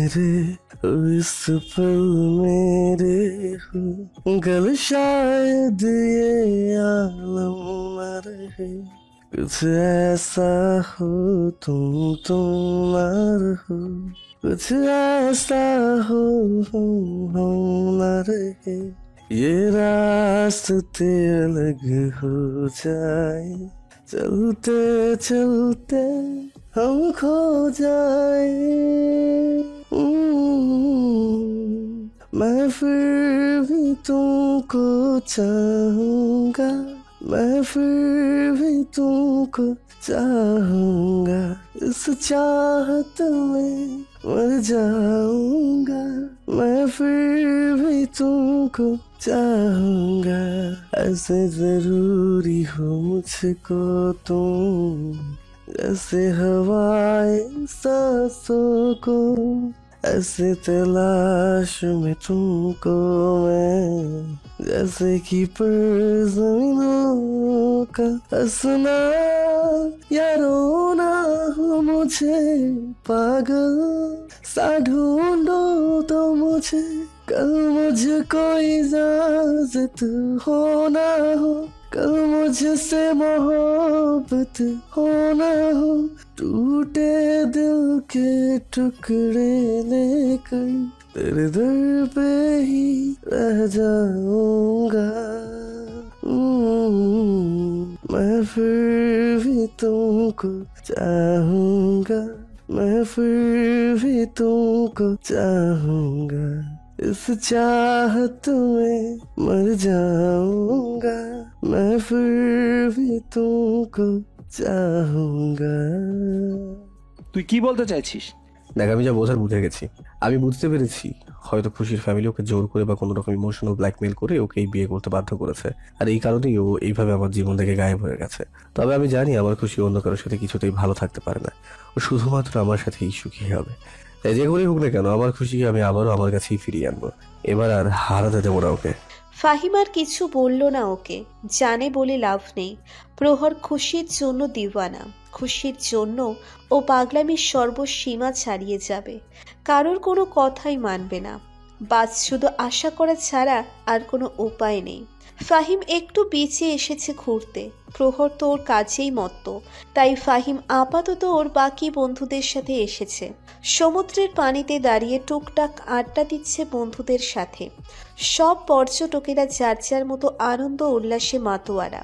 मेरे इस पल मेरे हो गल शायद ये आलम न रहे कुछ ऐसा हो तुम न रहो कुछ ऐसा हो हम न रहे ये रास्ते अलग हो जाए चलते चलते हम खो जाए मैं फिर भी तुमको चाहूंगा मैं फिर भी तुमको चाहूंगा इस चाहत में मर जाऊंगा मैं फिर भी तुमको चाहूंगा ऐसे जरूरी हो मुझको तुम जैसे हवाएं सांसों को ऐसे तलाश में तुमको मैं जैसे कि पर ज़मीनों का हंसना या रोना हो मुझे पागल सा ढूंढो तो मुझे कल मुझको इजाजत हो ना हो कल मुझसे मोहब्बत हो ना हो टूटे दिल के टुकड़े लेकर तेरे दर पे ही रह जाऊंगा मैं फिर भी तुमको चाहूंगा मैं फिर भी तुमको चाहूंगा इस चाहत में मर जाऊंगा मैं फिर भी तुमको চাহুঙ্গা তুই কি বলতে চাইছিস? দেখ আমি যা বোঝার বুঝে গেছি আমি বুঝতে পেরেছি হয়তো খুশির ফ্যামিলি ওকে জোর করে বা কোনো রকম ইমোশনাল ব্ল্যাকমেল করে ওকে এই বিয়ে করতে বাধ্য করেছে আর এই কারণেই ও এইভাবে আমার জীবন থেকে গায়েব হয়ে গেছে তবে আমি জানি আমার খুশি অন্য কারোর সাথে কিছুতেই ভালো থাকতে পারে না ও শুধুমাত্র আমার সাথেই সুখী হবে তাই যে করেই হোক না কেন আমার খুশিকে আমি আবারও আমার কাছেই ফিরিয়ে আনবো এবার আর হারাতে দেবো না ওকে ফাহিম আর কিছু বলল না ওকে জানে বলে লাভ নেই প্রহর খুশির জন্য দিওয়ানা খুশির জন্য ও পাগলামির সর্বসীমা ছাড়িয়ে যাবে কারোর কোনো কথাই মানবে না বাস শুধু আশা করা ছাড়া আর কোনো উপায় নেই ফাহিম একটু পিছিয়ে এসেছে ঘুরতে প্রহর তো ওর কাজেই মত্ত তাই ফাহিম আপাতত ওর বাকি বন্ধুদের সাথে এসেছে সমুদ্রের পানিতে দাঁড়িয়ে টুকটাক আড্ডা দিচ্ছে বন্ধুদের সাথে সব পর্যটকেরা যার যার মতো আনন্দ উল্লাসে মাতোয়ারা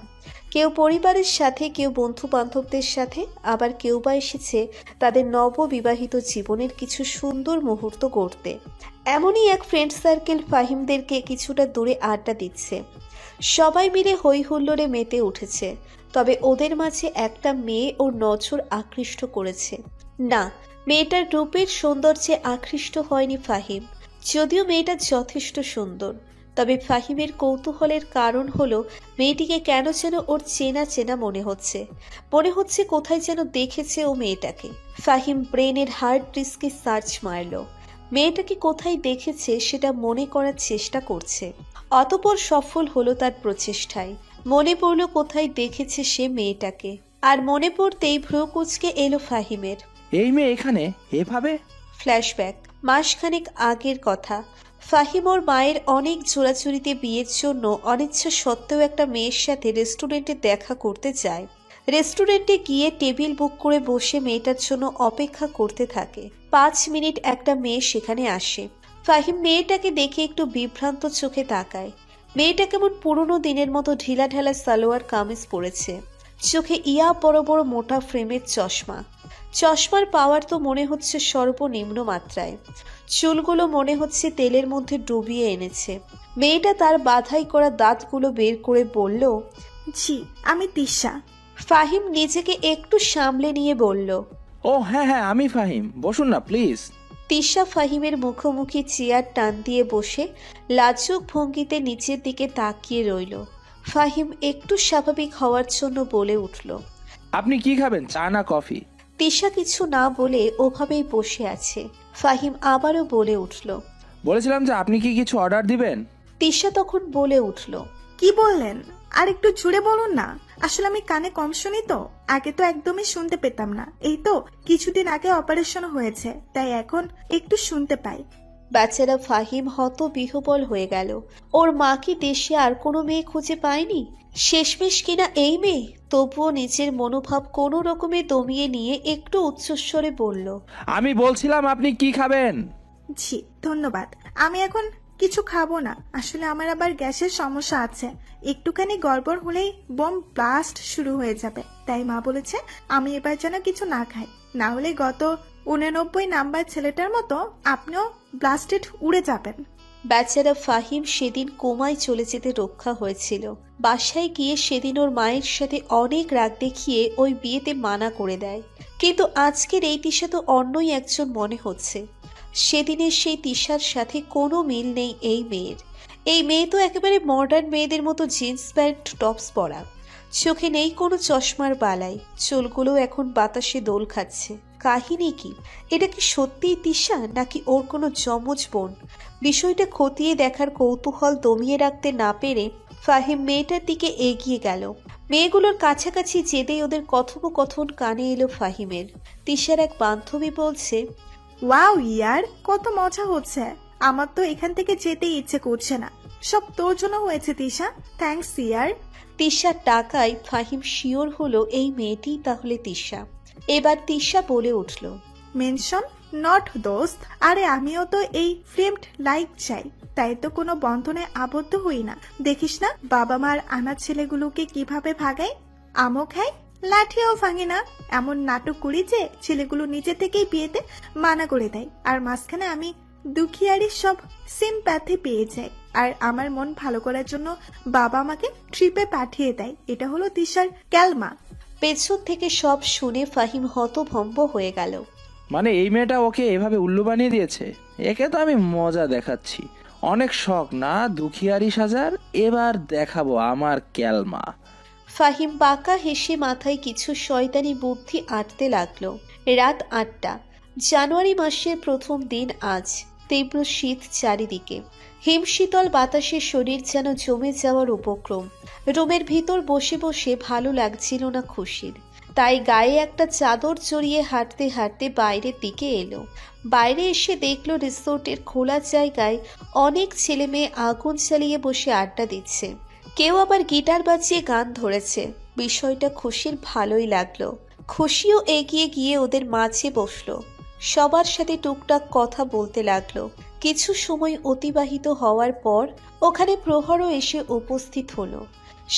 কেউ পরিবারের সাথে কেউ বন্ধু বান্ধবদের সাথে আবার কেউ বা এসেছে তাদের নববিবাহিত জীবনের কিছু সুন্দর মুহূর্ত গড়তে এমনই এক ফ্রেন্ড সার্কেল ফাহিমদেরকে কিছুটা দূরে আড্ডা দিচ্ছে সবাই মিলে হই হুল্লোড়ে মেতে উঠেছে তবে ওদের মাঝে একটা মেয়ে ওর নজর আকৃষ্ট করেছে না মেয়েটার রূপের সৌন্দর্যে আকৃষ্ট হয়নি ফাহিম যদিও মেয়েটা যথেষ্ট সুন্দর তবে ফাহিমের কৌতূহলের কারণ হলো মেয়েটিকে কেন যেন ওর চেনা চেনা মনে হচ্ছে কোথায় যেন দেখেছে ও মেয়েটাকে ফাহিম ব্রেনের হার্ড ডিস্কে সার্চ মারল মেয়েটাকে কোথায় দেখেছে সেটা মনে করার চেষ্টা করছে অতঃপর সফল হলো তার প্রচেষ্টায় মনে পড়ল কোথায় দেখেছে সে মেয়েটাকে আর মনে পড়তেই ভ্রু কুঁচকে এলো ফাহিমের এই মেয়ে এখানে এভাবে ফ্ল্যাশব্যাক মাসখানেক আগের কথা ফাহিম ওর মায়ের অনেক জোরাজুরিতে বিয়ের জন্য অনিচ্ছা সত্ত্বেও একটা মেয়ের সাথে রেস্টুরেন্টে দেখা করতে যায় রেস্টুরেন্টে গিয়ে টেবিল বুক করে বসে মেয়েটার জন্য অপেক্ষা করতে থাকে 5 মিনিট একটা মেয়ে সেখানে আসে ফাহিম মেয়েটাকে দেখে একটু বিভ্রান্ত চোখে তাকায় মেয়েটা কেমন পুরনো দিনের মতো ঢিলা ঢালা সালোয়ার কামিজ পরেছে চোখে ইয়া বড় বড় মোটা ফ্রেমের চশমার পাওয়ার তো মনে হচ্ছে সর্বনিম্ন মাত্রায় চুলগুলো মনে হচ্ছে তেলের মধ্যে ডুবিয়ে এনেছে মেয়েটা তার বাধাই করা দাঁতগুলো বের করে বলল জি আমি তিশা ফাহিম নিজেকে একটু সামলে নিয়ে বলল ও হ্যাঁ হ্যাঁ আমি ফাহিম বসুন না প্লিজ তিশা ফাহিমের মুখোমুখি চেয়ার টান দিয়ে বসে লাজুক ভঙ্গিতে নিচের দিকে তাকিয়ে রইল ফাহিম একটু স্বাভাবিক হওয়ার জন্য বলে উঠল আপনি কি খাবেন চা না কফি তিশা কিছু না বলে ওভাবেই বসে আছে ফাহিম আবারও বলে উঠল বলেছিলাম যে আপনি কি কিছু অর্ডার দিবেন তিশা তখন বলে উঠল কি বললেন আর একটু জোরে বলুন না আসলে আমি কানে কম শুনি তো, আগে তো একদমই শুনতে পেতাম না। এই তো কিছুদিন আগে অপারেশন হয়েছে, তাই এখন একটু শুনতে পাই। বেচারা ফাহিম হতবিহ্বল হয়ে গেল। ওর মা কি দেশে আর কোনো মেয়ে খুঁজে পায়নি? শেষমেশ কিনা এই মেয়ে। তবুও নিজের মনোভাব কোনো রকমে দমিয়ে নিয়ে একটু উচ্চস্বরে বলল, আমি বলছিলাম আপনি কি খাবেন? জি ধন্যবাদ, আমি এখন কিছু খাবো না। আসলে আমার আবার গ্যাসের সমস্যা আছে, একটুখানি গড়বড় হলেই বোম ব্লাস্ট শুরু হয়ে যাবে। তাই মা বলেছে আমি এবার যেন কিছু না খাই, না হলে গত 89 নাম্বার ছেলেটার মতো আপনিও ব্লাস্টেড উড়ে যাবেন। বেচারা ফাহিম সেদিন কোমায় চলে যেতে রক্ষা হয়েছিল। বাসায় গিয়ে সেদিন ওর মায়ের সাথে অনেক রাগ দেখিয়ে ওই বিয়েতে মানা করে দেয়। কিন্তু আজকের এই তিশা তো অন্যই একজন মনে হচ্ছে। সেদিনের সেই তিশার সাথে কোনো মিল নেই এই মেয়ের। এই মেয়ে তো একেবারে মডার্ন মেয়েদের মতো জিন্স প্যান্ট টপস পরা, চোখে নেই কোনো চশমার বালাই, চুলগুলো এখন বাতাসে দোল খাচ্ছে। কাহিনী কি? এটা কি সত্যিই তিশা নাকি ওর কোনো যমজ বোন? বিষয়টা খতিয়ে দেখার কৌতূহল দমিয়ে রাখতে না পেরে ফাহিম মেয়েটার দিকে এগিয়ে গেল। মেয়েগুলোর কাছাকাছি যেতেই ওদের কথোপকথন কানে এলো ফাহিমের। তিশার এক বান্ধবী বলছে, ওয়াও ইয়ার, কত মজা হচ্ছে। আমার তো এখান থেকে যেতে ইচ্ছে করছে না। সব তোর জন্য হয়েছে তিশা, থ্যাঙ্কস ইয়ার। তিশার টাকায় ফাহিম শিওর হলো এই মেয়েটি তাহলে তিশা। এবার তিশা বলে উঠল, মেনশন নট দোস্ত। আরে আমিও তো এই ফ্রেমড লাইক চাই, তাই তো কোনো বন্ধনে আবদ্ধ হই না। দেখিস না বাবা মার আনার ছেলেগুলোকে কিভাবে ভাগায়, আমও খাই লাঠিও ভাঙে না। এমন নাটক করি যে ছেলেগুলো নিজে থেকেই বিয়েতে মানা করে দেয়, আর মাঝখানে আমি দুখিয়ারির সব সিম্প্যাথি পেয়ে যাই। আর আমার মন ভালো করার জন্য বাবা আমাকে ট্রিপে পাঠিয়ে দেয়। এটা হলো তিশার ক্যালমা। পেছন থেকে সব শুনে ফাহিম হতভম্ব হয়ে গেল। মানে এই মেয়েটা ওকে এভাবে উল্লু বানিয়ে দিয়েছে? একে তো আমি মজা দেখাচ্ছি। অনেক শখ না দুখিয়ারি সাজার, এবার দেখাবো আমার ক্যালমা। ফাহিম বাঁকা হেসে মাথায় কিছু শয়তানি বুদ্ধি আঁটতে লাগলো। রাত 8টা, জানুয়ারি মাসের প্রথম দিন আজ। তীব্র শীত চারিদিকে, হিমশীতল বাতাসে শরীর যেন জমে যাওয়ার উপক্রম। রুমের ভিতর বসে বসে ভালো লাগছিল না খুশির, তাই গায়ে একটা চাদর জড়িয়ে হাঁটতে হাঁটতে বাইরের দিকে এলো। বাইরে এসে দেখলো রিসোর্টের খোলা জায়গায় অনেক ছেলে মেয়ে আগুন জ্বালিয়ে বসে আড্ডা দিচ্ছে। কেউ আবার গিটার বাজিয়ে গান ধরেছে। বিষয়টা খুশির ভালোই লাগলো। খুশিও এগিয়ে গিয়ে ওদের মাঝে বসলো, সবার সাথে টুকটাক কথা বলতে লাগলো। কিছু সময় অতিবাহিত হওয়ার পর ওখানে প্রহরও এসে উপস্থিত হলো।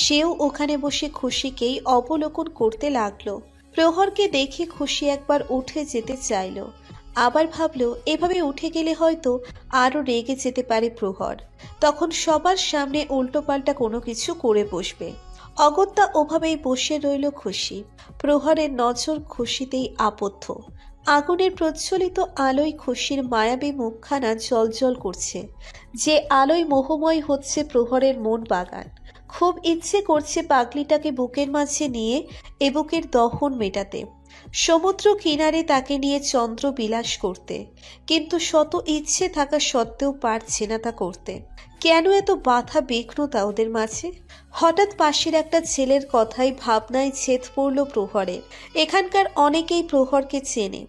সেও ওখানে বসে খুশিকেই অবলোকন করতে লাগলো। প্রহরকে দেখে খুশি একবার উঠে যেতে চাইলো, আবার ভাবলো এভাবে উঠে গেলে হয়তো আরো রেগে যেতে পারে প্রহর, তখন সবার সামনে উল্টোপাল্টা কোনো কিছু করে বসবে। অগত্যা ওভাবেই বসে রইল খুশি। প্রহরের নজর খুশিতেই আবদ্ধ। আগুনের প্রজ্বলিত আলোয় খুশির মায়াবী মুখখানা জলজল করছে, যে আলোয় মোহময় হচ্ছে প্রহরের মন বাগান। খুব ইচ্ছে করছে পাগলিটাকে বুকের মাঝে নিয়ে এ বুকের দহন মেটাতে, সমুদ্র কিনারে তাকে নিয়ে চন্দ্র বিলাস করতে, কিন্তু শত ইচ্ছে থাকা সত্ত্বেও পারছে না তা করতে। কেন এত বাধা বিঘ্নতা ওদের মাঝে? হঠাৎ পাশের একটা ছেলের কথাই ভাবনায় ছেদ পড়ল প্রহরের। এখানকার অনেকেই প্রহরকে চেনে।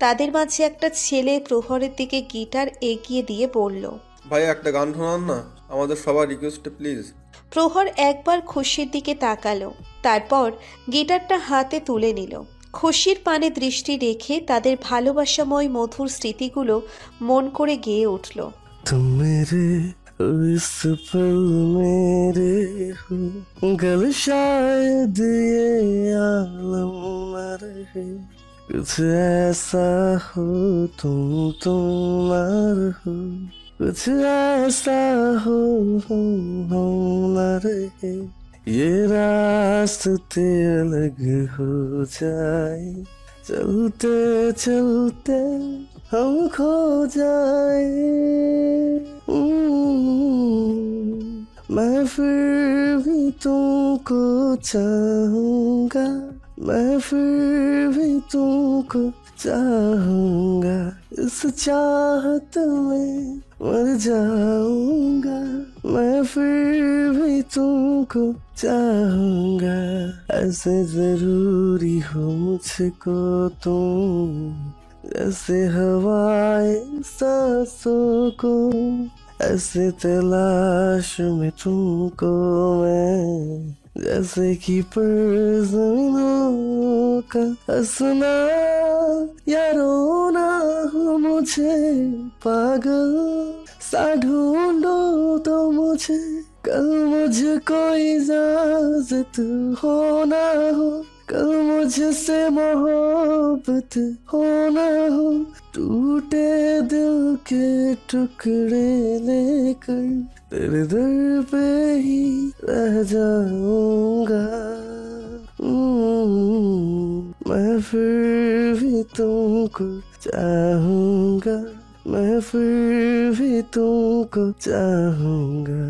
তাদের মাঝে একটা ছেলে প্রহরের দিকে গিটার এগিয়ে দিয়ে বলল, ভাই একটা গান শোনান না, আমাদের সবার রিকোয়েস্টে প্লিজ। প্রহর একবার খুশির দিকে তাকালো, তারপর গিটারটা হাতে তুলে নিল। খুশির পানে দৃষ্টি রেখে তাদের ভালোবাসাময় মধুর স্মৃতিগুলো মন করে গেয়ে উঠল। तुम मेरे इस पल मेरे हो, गल शायद ये आलम न रहे, कुछ ऐसा हो तुम न रहो, कुछ ऐसा हो हम न रहे, ये रास्ते अलग हो जाए, चलते चलते हम खो जाए, मैं फिर भी तुमको चाहूंगा, मैं फिर भी तुमको चाहूंगा, इस चाहत में मर जाऊंगा मैं फिर भी तुमको चाहूंगा ऐसे जरूरी हो मुझको तुम जैसे हवाएं सांसों को ऐसे तलाश में तुमको मैं जैसे कि पर जमीनों का हंसना या रोना हो मुझे पागल सा ढूंढो तो मुझे कल मुझको इजाजत हो ना हो कल मुझसे मोहब्बत हो ना हो टूटे दिल के टुकड़े लेकर तेरे दर पे ही रह जाऊंगा मैं फिर भी तुमको चाहूंगा मैं फिर भी तुमको चाहूंगा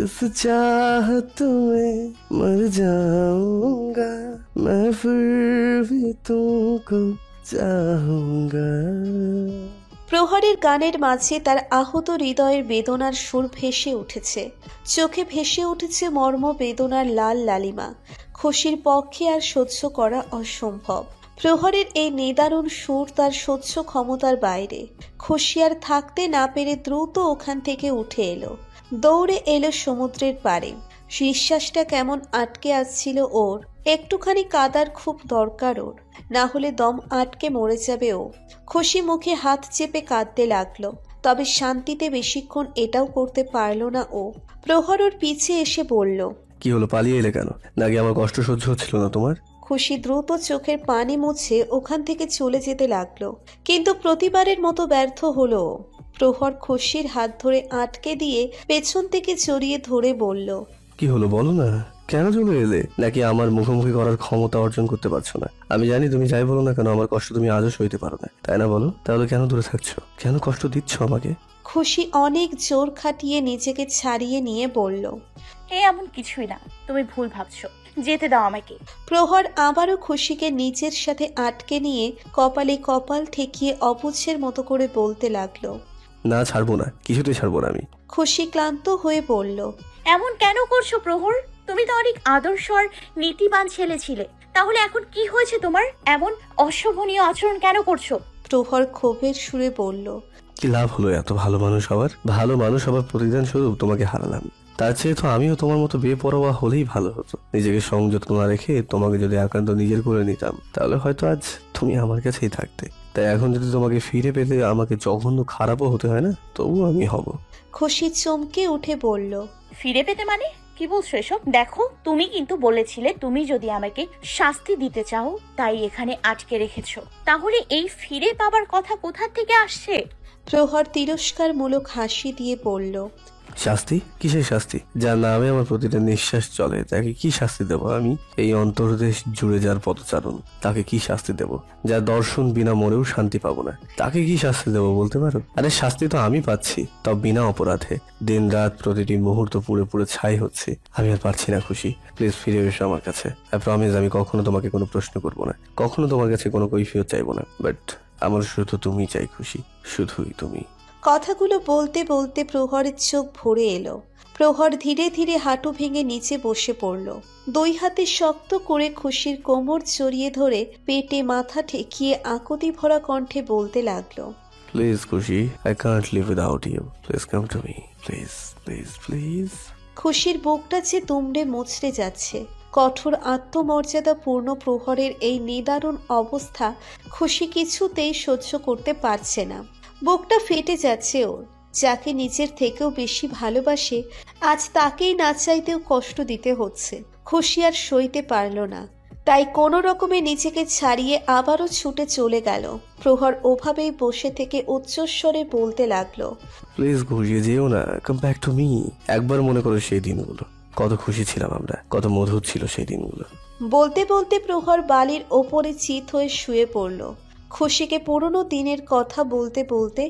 इस चाहत में मर जाऊंगा मैं फिर भी तुमको चाहूंगा। প্রহরের গানের মাঝে তার আহত হৃদয়ের বেদনার সুর ভেসে উঠেছে, চোখে ভেসে উঠেছে মর্ম বেদনার লাল লালিমা। খুশির পক্ষে আর সহ্য করা অসম্ভব। প্রহরের এই নিদারুণ সুর তার সহ্য ক্ষমতার বাইরে। খুশি আর থাকতে না পেরে দ্রুত ওখান থেকে উঠে এলো, দৌড়ে এলো সমুদ্রের পাড়ে। নিঃশ্বাসটা কেমন আটকে আসছিল ওর। একটুখানি কাদার খুব দরকার ওর, না হলে দম আটকে মরে যাবে ও। খুশি মুখে হাত চেপে কাঁদতে লাগলো, তবে শান্তিতে বেশিক্ষণ এটাও করতে পারলো না ও। প্রহর ওর পিছে এসে বলল, কি হলো, পালিয়ে এলে কেন? নাকি আমার কষ্ট সহ্য হচ্ছিল না তোমার? খুশি দ্রুত চোখের পানি মুছে ওখান থেকে চলে যেতে লাগলো, কিন্তু প্রতিবারের মতো ব্যর্থ হলো ও। প্রহর খুশির হাত ধরে আটকে দিয়ে পেছন থেকে জড়িয়ে ধরে বলল, কি হলো বলো না, কেন চলে এলে? নাকি আমার মুখোমুখি করার ক্ষমতা অর্জন করতে পারছো না? আমি জানি তুমি যাই বলো না কেন আমার কষ্ট তুমি আজও সইতে পারো না, তাই না? বলো, তাহলে কেন দূরে থাকছো, কেন কষ্ট দিচ্ছ আমাকে? খুশি অনেক জোর খাটিয়ে নিজেকে ছাড়িয়ে নিয়ে বলল, এমন কিছুই না, তুমি ভুল ভাবছো, যেতে দাও আমাকে। প্রহর আবারও খুশিকে নিজের সাথে আটকে নিয়ে কপালে কপাল ঠেকিয়ে অবুঝের মতো করে বলতে লাগলো, না ছাড়বো না, কিছুতেই ছাড়বো না আমি। খুশি ক্লান্ত হয়ে বলল, এমন কেন করছো প্রহর? তুমি তো অনেক আদর্শ আর নীতিবান ছেলে ছিলে, তাহলে এখন কি হয়েছে তোমার? এমন অশোভনীয় আচরণ কেন করছো? প্রহর ক্ষোভের সুরে বলল, কি লাভ হলো এত ভালো মানুষ হবার? ভালো মানুষ হবার প্রতিদান স্বরূপ তোমাকে হারালাম। তার চেয়ে তো আমিও তোমার মতো বেপরোয়া হলেই ভালো হতো। নিজেকে সংযত না রেখে তোমাকে যদি একান্ত নিজের করে নিতাম, তাহলে হয়তো আজ তুমি আমার কাছেই থাকতে। তাই এখন যদি তোমাকে ফিরে পেতে আমাকে জঘন্য খারাপও হতে হয় না, তবু আমি হব। খুশি চমকে উঠে বলল, ফিরে পেতে মানে কি বলছো এসব? দেখো, তুমি কিন্তু বলেছিলে তুমি যদি আমাকে শাস্তি দিতে চাও তাই এখানে আটকে রেখেছো, তাহলে এই ফিরে পাবার কথা কোথা থেকে আসছে? প্রহর তিরস্কারমূলক হাসি দিয়ে বলল, শাস্তি? কিসের শাস্তি? যার নামে আমার প্রতিটা নিঃশ্বাস চলে তাকে কি শাস্তি দেব আমি? এই অন্তর্দেশ জুড়ে যার পদচারণ, তাকে কি শাস্তি দেব? যার দর্শন বিনা মরেও শান্তি পাবো না, তাকে কি শাস্তি দেব বলতে পারো? আরে শাস্তি তো আমি পাচ্ছি, তাও বিনা অপরাধে। দিন রাত প্রতিটি মুহূর্ত পুড়ে পুড়ে ছাই হচ্ছে। আমি আর পারছি না। খুশি, প্লিজ ফিরে এসো আমার কাছে। আই প্রমিস আমি কখনো তোমাকে কোনো প্রশ্ন করবো না, কখনো তোমার কাছে কোনো কৈফিয়ত চাইবো না। বাট আমার শুধু তুমি চাই খুশি, শুধুই তুমি। কথাগুলো বলতে বলতে প্রহরের চোখ ভরে এলো। প্রহর ধীরে ধীরে হাঁটু ভেঙে নিচে বসে পড়ল। দুই হাতে শক্ত করে খুশির কোমর জড়িয়ে ধরে পেটে মাথা ঠেকিয়ে আকুতি ভরা কণ্ঠে বলতে লাগলো, please Khushi, I can't live without you. Please come to me, please please please. খুশির বুকটা যে দুমড়ে মুচড়ে যাচ্ছে। কঠোর আত্মমর্যাদা পূর্ণ প্রহরের এই নিদারুণ অবস্থা খুশি কিছুতেই সহ্য করতে পারছে না। বুকটা ফেটে যাচ্ছে ওর। যাকে নিজের থেকেও বেশি ভালোবাসে আজ তাকেই না চাইতেও কষ্ট দিতে হচ্ছে। খুশি আর সইতে পারল না, তাই কোনো রকমে নিজেকে ছাড়িয়ে আবারও ছুটে চলে গেল। প্রহর ওভাবেই বসে থেকে উচ্চস্বরে বলতে লাগলো, প্লিজ ঘুরিয়ে যেও না, কাম ব্যাক টু মি। একবার মনে করো সেই দিনগুলো, কত খুশি ছিলাম আমরা, কত মধুর ছিল সেই দিনগুলো। বলতে বলতে প্রহর বালির ওপরে চিত হয়ে শুয়ে পড়ল। খুশিকে পুরনো দিনের কথা বলতে বলতে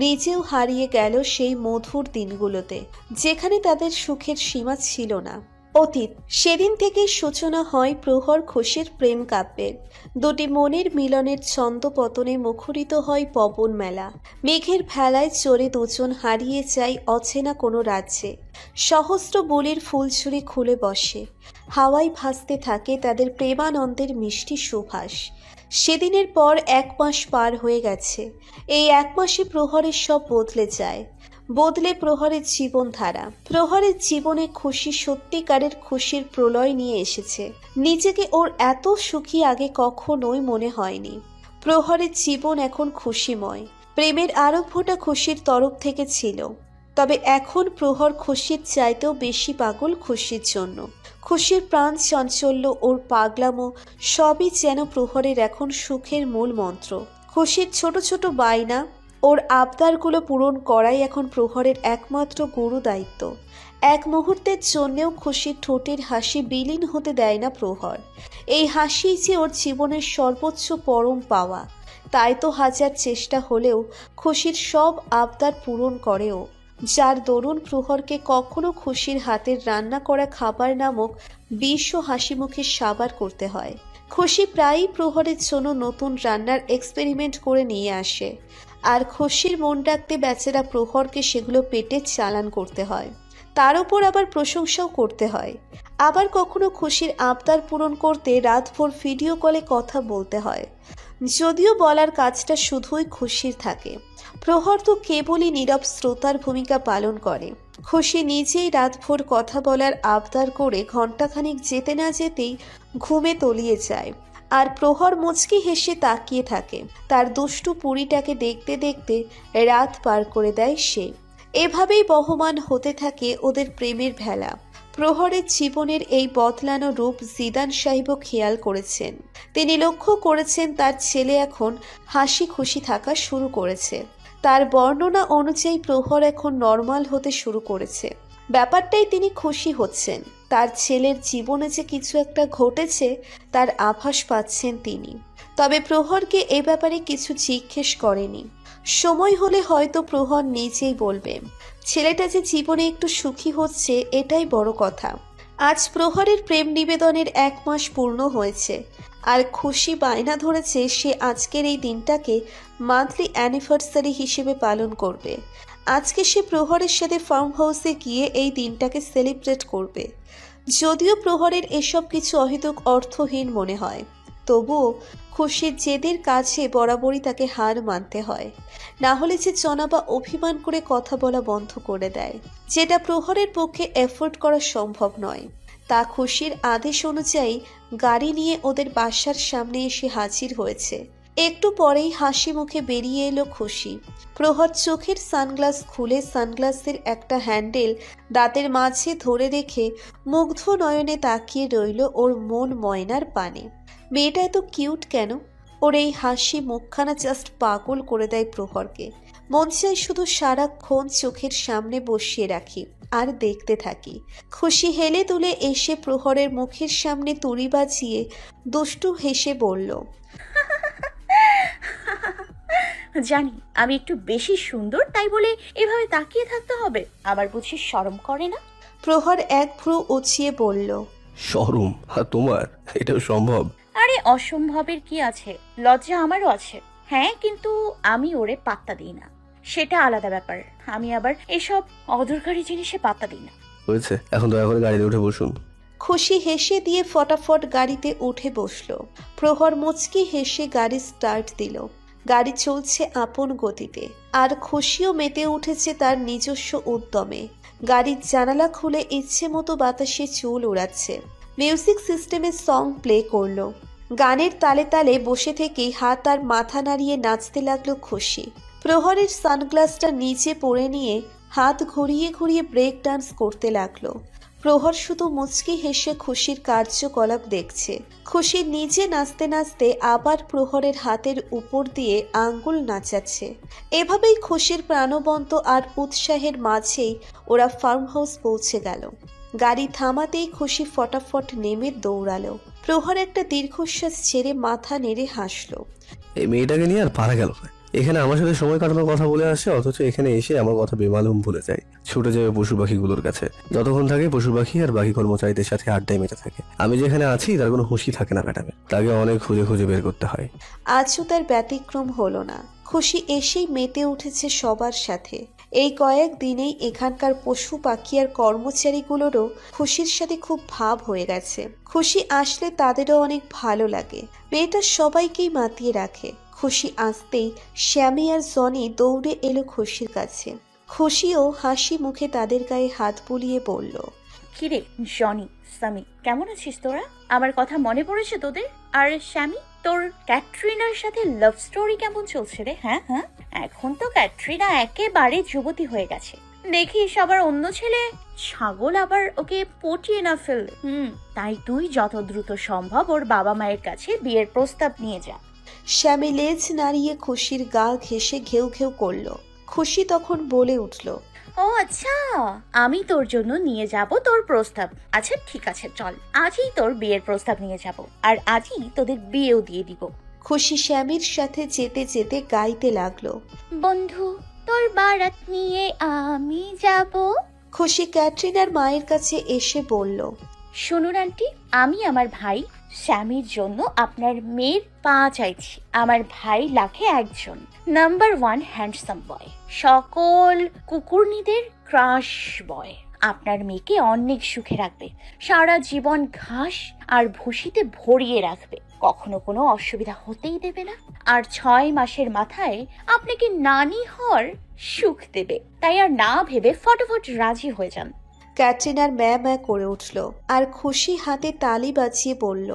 নিজেও হারিয়ে গেল সেই মধুর দিনগুলোতে, যেখানে তাদের সুখের সীমা ছিল না। অতীত। সেদিন থেকেই সূচনা হয় প্রহর খুশির প্রেম কাব্যের। দুটি মনের মিলনের ছন্দপতনে মুখরিত হয় পবন মেলা। মেঘের ভেলায় চড়ে দুজন হারিয়ে যায় অচেনা কোনো রাজ্যে। সহস্র বলির ফুলঝুরি খুলে বসে, হাওয়ায় ভাসতে থাকে তাদের প্রেমানন্দের মিষ্টি সুভাষ। সেদিনের পর 1 মাস পার হয়ে গেছে। এই 1 মাসে প্রহরের সব বদলে যায়, বদলে প্রহরের জীবনধারা। প্রহরের জীবনে খুশি সত্যিকারের খুশির প্রলয় নিয়ে এসেছে। নিজেকে ওর এত সুখী আগে কখনোই মনে হয়নি। প্রহরের জীবন এখন খুশিময়। প্রেমের আরম্ভটা খুশির তরফ থেকে ছিল, তবে এখন প্রহর খুশির চাইতেও বেশি পাগল খুশির জন্য। খুশির প্রাণ চাঞ্চল্য, ওর পাগলামো সবই যেন প্রহরের এখন সুখের মূল মন্ত্র। খুশির ছোট ছোট বায়না, ওর আবদারগুলো পূরণ করাই এখন প্রহরের একমাত্র গুরু দায়িত্ব। এক মুহূর্তের জন্যেও খুশির ঠোঁটের হাসি বিলীন হতে দেয় না প্রহর। এই হাসি যে ওর জীবনের সর্বোচ্চ পরম পাওয়া। তাই তো হাজার চেষ্টা হলেও খুশির সব আবদার পূরণ করেও, যার দরুন প্রহরকে কখনো খুশির হাতের রান্না করা খাবার নামক বিষ ও হাসি মুখে সাবার করতে হয়। খুশি প্রায়ই প্রহরের জন্য নতুন রান্নার এক্সপেরিমেন্ট করে নিয়ে আসে, আর খুশির মন রাখতে বেচারা প্রহরকে সেগুলো পেটে চালান করতে হয়। তার উপর আবার প্রশংসাও করতে হয়। আবার কখনো খুশির আবদার পূরণ করতে রাতভর ভিডিও কলে কথা বলতে হয়, যদিও বলার কাজটা শুধুই খুশির থাকে। প্রহর তো কেবলই নীরব শ্রোতার ভূমিকা পালন করে। খুশি নিজেই রাতভর কথা বলার আবদার করে ঘণ্টাখানিক যেতে না যেতেই ঘুমে তলিয়ে যায়, আর প্রহর মুচকি হেসে তাকিয়ে থাকে। তার দুষ্টু পুরীটাকে দেখতে দেখতে রাত পার করে দেয় সে। এভাবেই বহমান হতে থাকে ওদের প্রেমের ভেলা। প্রহরের জীবনের এই বদলানো রূপ জিদান সাহেবও খেয়াল করেছেন। তিনি লক্ষ্য করেছেন তার ছেলে এখন হাসি খুশি থাকা শুরু করেছে। তার বর্ণনা অনুযায়ী প্রহর এখন নর্মাল হতে শুরু করেছে। ব্যাপারটাই তিনি খুশি হচ্ছেন। তার ছেলের জীবনে যে কিছু একটা ঘটেছে তার আভাস পাচ্ছেন তিনি। তবে প্রহরকে এ ব্যাপারে কিছু জিজ্ঞেস করেনি। সময় হলে হয়তো প্রহর নিজেই বলবে। ছেলেটা যে জীবনে একটু সুখী হচ্ছে এটাই বড় কথা। আজ প্রহরের প্রেম নিবেদনের 1 মাস পূর্ণ হয়েছে, আর খুশি বায়না ধরেছে সে আজকের এই দিনটাকে মান্থলি অ্যানিভার্সারি হিসেবে পালন করবে। আজকে সে প্রহরের সাথে ফার্ম হাউসে গিয়ে এই দিনটাকে সেলিব্রেট করবে। যদিও প্রহরের এসব কিছু অহেতুক অর্থহীন মনে হয়, তবুও খুশির জেদের কাছে বরাবরই তাকে হার মানতে হয়। না হলে যে জনাবা অভিমান করে কথা বলা বন্ধ করে দেয়, যেটা প্রহরের পক্ষে এফোর্ড করা সম্ভব নয়। তা খুশির আদেশ অনুযায়ী গাড়ি নিয়ে ওদের বাসার সামনে এসে হাজির হয়েছে। একটু পরেই হাসি মুখে বেরিয়ে এলো খুশি। প্রহর চোখের সানগ্লাস খুলে সানগ্লাসের একটা হ্যান্ডেল দাঁতের মাঝে ধরে রেখে মুগ্ধ নয়নে তাকিয়ে রইল ওর মন ময়নার পানে। মেয়েটা এত কিউট কেন? ওর এই হাসি মুখখানা জাস্ট পাগল করে দেয় প্রহরকে। মন চাই শুধু সারাক্ষণ চোখের সামনে বসিয়ে রাখি আর দেখতে থাকি। খুশি হেলে দুলে এসে প্রহরের মুখের সামনে তুড়ি বাজিয়ে দুষ্টু হেসে বলল, জানি আমি একটু বেশি সুন্দর, তাই বলে এভাবে তাকিয়ে থাকতে হবে? আবার বুঝি শরম করে না? প্রহর এক ভ্রু উঁচিয়ে বলল, শরম? আর তোমার এটাও সম্ভব? আরে অসম্ভবের কি আছে, লজ্জা আমারও আছে। হ্যাঁ, কিন্তু আমি ওরে পাত্তা দিই না, সেটা আলাদা ব্যাপার। আমি আবার এসব অদরকারি জিনিসে পাত্তা দিই না। হয়েছে, এখন দয়া করে গাড়িতে উঠে বসুন। খুশি হেসে দিয়ে ফটাফট গাড়িতে উঠে বসলো। প্রহর মুচকি হেসে গাড়ি স্টার্ট দিল। গাড়ি চলছে আপন গতিতে, আর খুশিও মেতে উঠেছে তার নিজস্ব উদ্যমে। গাড়ির জানালা খুলে ইচ্ছে মতো বাতাসে চুল উড়াচ্ছে। মিউজিক সিস্টেমে সং প্লে করলো। গানের তালে তালে বসে থেকেই হাত আর মাথা নাড়িয়ে নাচতে লাগলো খুশি। প্রহরের সানগ্লাসটা নিচে পড়ে নিয়ে হাত ঘুরিয়ে ঘুরিয়ে ব্রেক ডান্স করতে লাগলো। প্রহর শুধু মুচকি হেসে খুশির কার্যকলাপ দেখছে। খুশি নিজে নাচতে নাচতে আবার প্রহরের হাতের উপর দিয়ে আঙ্গুল নাচাচ্ছে। এভাবেই খুশির প্রাণবন্ত আর উৎসাহের মাঝেই ওরা ফার্ম হাউস পৌঁছে গেল। গাড়ি থামাতেই খুশি ফটাফট নেমে দৌড়ালো। প্রহর একটা দীর্ঘশ্বাস ছেড়ে মাথা নেড়ে হাসলো। এই মেয়েটাকে নিয়ে আর পারা গেল না। এখানে আমার সাথে সময় কাটানোর কথা বলে আসে, অথচ এখানে এসে আমার কথা বেমালুম ভুলে যায়, ছুটে যাবে পশু পাখিগুলোর কাছে। যতক্ষণ থাকে পশু পাখি আর বাকি কর্মচারীদের সাথে আড্ডায় মেতে থাকে। আমি যেখানে আছি তার কোনো হুঁশই থাকে না ম্যাডামের, তাকে অনেক খুঁজে খুঁজে বের করতে হয়। আজও তার ব্যতিক্রম হলো না। খুশি এসেই মেতে উঠেছে সবার সাথে। এই কয়েক দিনেই এখানকার পশু পাখি আর কর্মচারীগুলোরও খুশির সাথে খুব ভাব হয়ে গেছে। খুশি আসলে তাদেরও অনেক ভালো লাগে। মেয়েটা সবাইকেই মাতিয়ে রাখে। খুশি আসতেই শ্যামি আর জনি দৌড়ে এলো খুশির কাছে। খুশিও হাসি মুখে তাদের গায়ে হাত বুলিয়ে বলল, কিরে জনি, সামি, কেমন আছিস তোরা? আমার কথা মনে পড়েছে তোদের? আর শ্যামি, তোর ক্যাটরিনার সাথে লাভ স্টোরি কেমন চলছে রে? হ্যাঁ, এখন তো ক্যাটরিনা একেবারে যুবতী হয়ে গেছে। দেখিস আবার অন্য ছেলে ছাগল আবার ওকে পটিয়ে না ফেললে। তাই তুই যত দ্রুত সম্ভব ওর বাবা মায়ের কাছে বিয়ের প্রস্তাব নিয়ে যা। শ্যামি লেজ নাড়িয়ে খুশির গা ঘেঁষে ঘেউ ঘেউ করল। খুশি তখন বলে উঠল, ও আচ্ছা, আমি তোর জন্য নিয়ে যাব তোর প্রস্তাব। আচ্ছা ঠিক আছে, চল আজই তোর বিয়ের প্রস্তাব নিয়ে যাব, আর আজই তোদের বিয়েও দিয়ে দিব। খুশি শ্যামির সাথে যেতে যেতে গাইতে লাগলো, বন্ধু তোর বারাত নিয়ে আমি যাব। খুশি ক্যাটরিনার মায়ের কাছে এসে বলল, শুনুন আন্টি, আমি আমার ভাই স্যামির জন্য আপনার মেয়ের পা চাইছি। আমার ভাই লাখে একজন, নাম্বার 1 হ্যান্ডসাম বয়, সকল কুকুরনিদের ক্রাশ বয়। আপনার মেয়েকে অনেক সুখে রাখবে, সারা জীবন ঘাস আর ভুসিতে ভরিয়ে রাখবে, কখনো কোনো অসুবিধা হতেই দেবে না। আর 6 মাসের মাথায় আপনাকে নানি হওয়ার সুখ দেবে। তাই আর না ভেবে ফটাফট রাজি হয়ে যান। ক্যাটরিনার ম্যা ম্যা করে উঠল আর খুশি হাতে তালি বাজিয়ে বলল,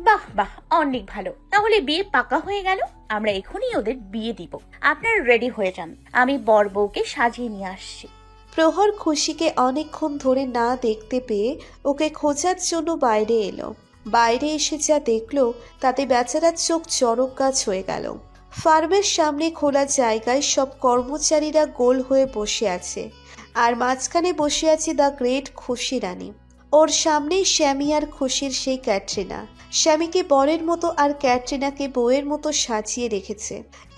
বাহ বাহ, অনেক ভালো। তাহলে বিয়ে পাকা হয়ে গেল। আমরা এখনই ওদের বিয়ে দিব। আপনারা রেডি হয়ে যান, আমি বর বউকে সাজিয়ে নিয়ে আসছি। প্রহর খুশিকে অনেকক্ষণ ধরে না দেখতে পেয়ে ওকে খোঁজার জন্য বাইরে এলো। বাইরে এসে যা দেখলো তাতে বেচারার চোখ চড়ক গাছ হয়ে গেল। ফার্মের সামনে খোলা জায়গায় সব কর্মচারীরা গোল হয়ে বসে আছে, আর মাঝখানে বসে আছে দ্য গ্রেট খুশি রানী। ওর সামনেই শ্যামি আর খুশির সেই ক্যাটরিনা। শ্যামিকে বরের মতো আর ক্যাটরিনাকে বউয়ের মতো সাজিয়ে রেখেছে।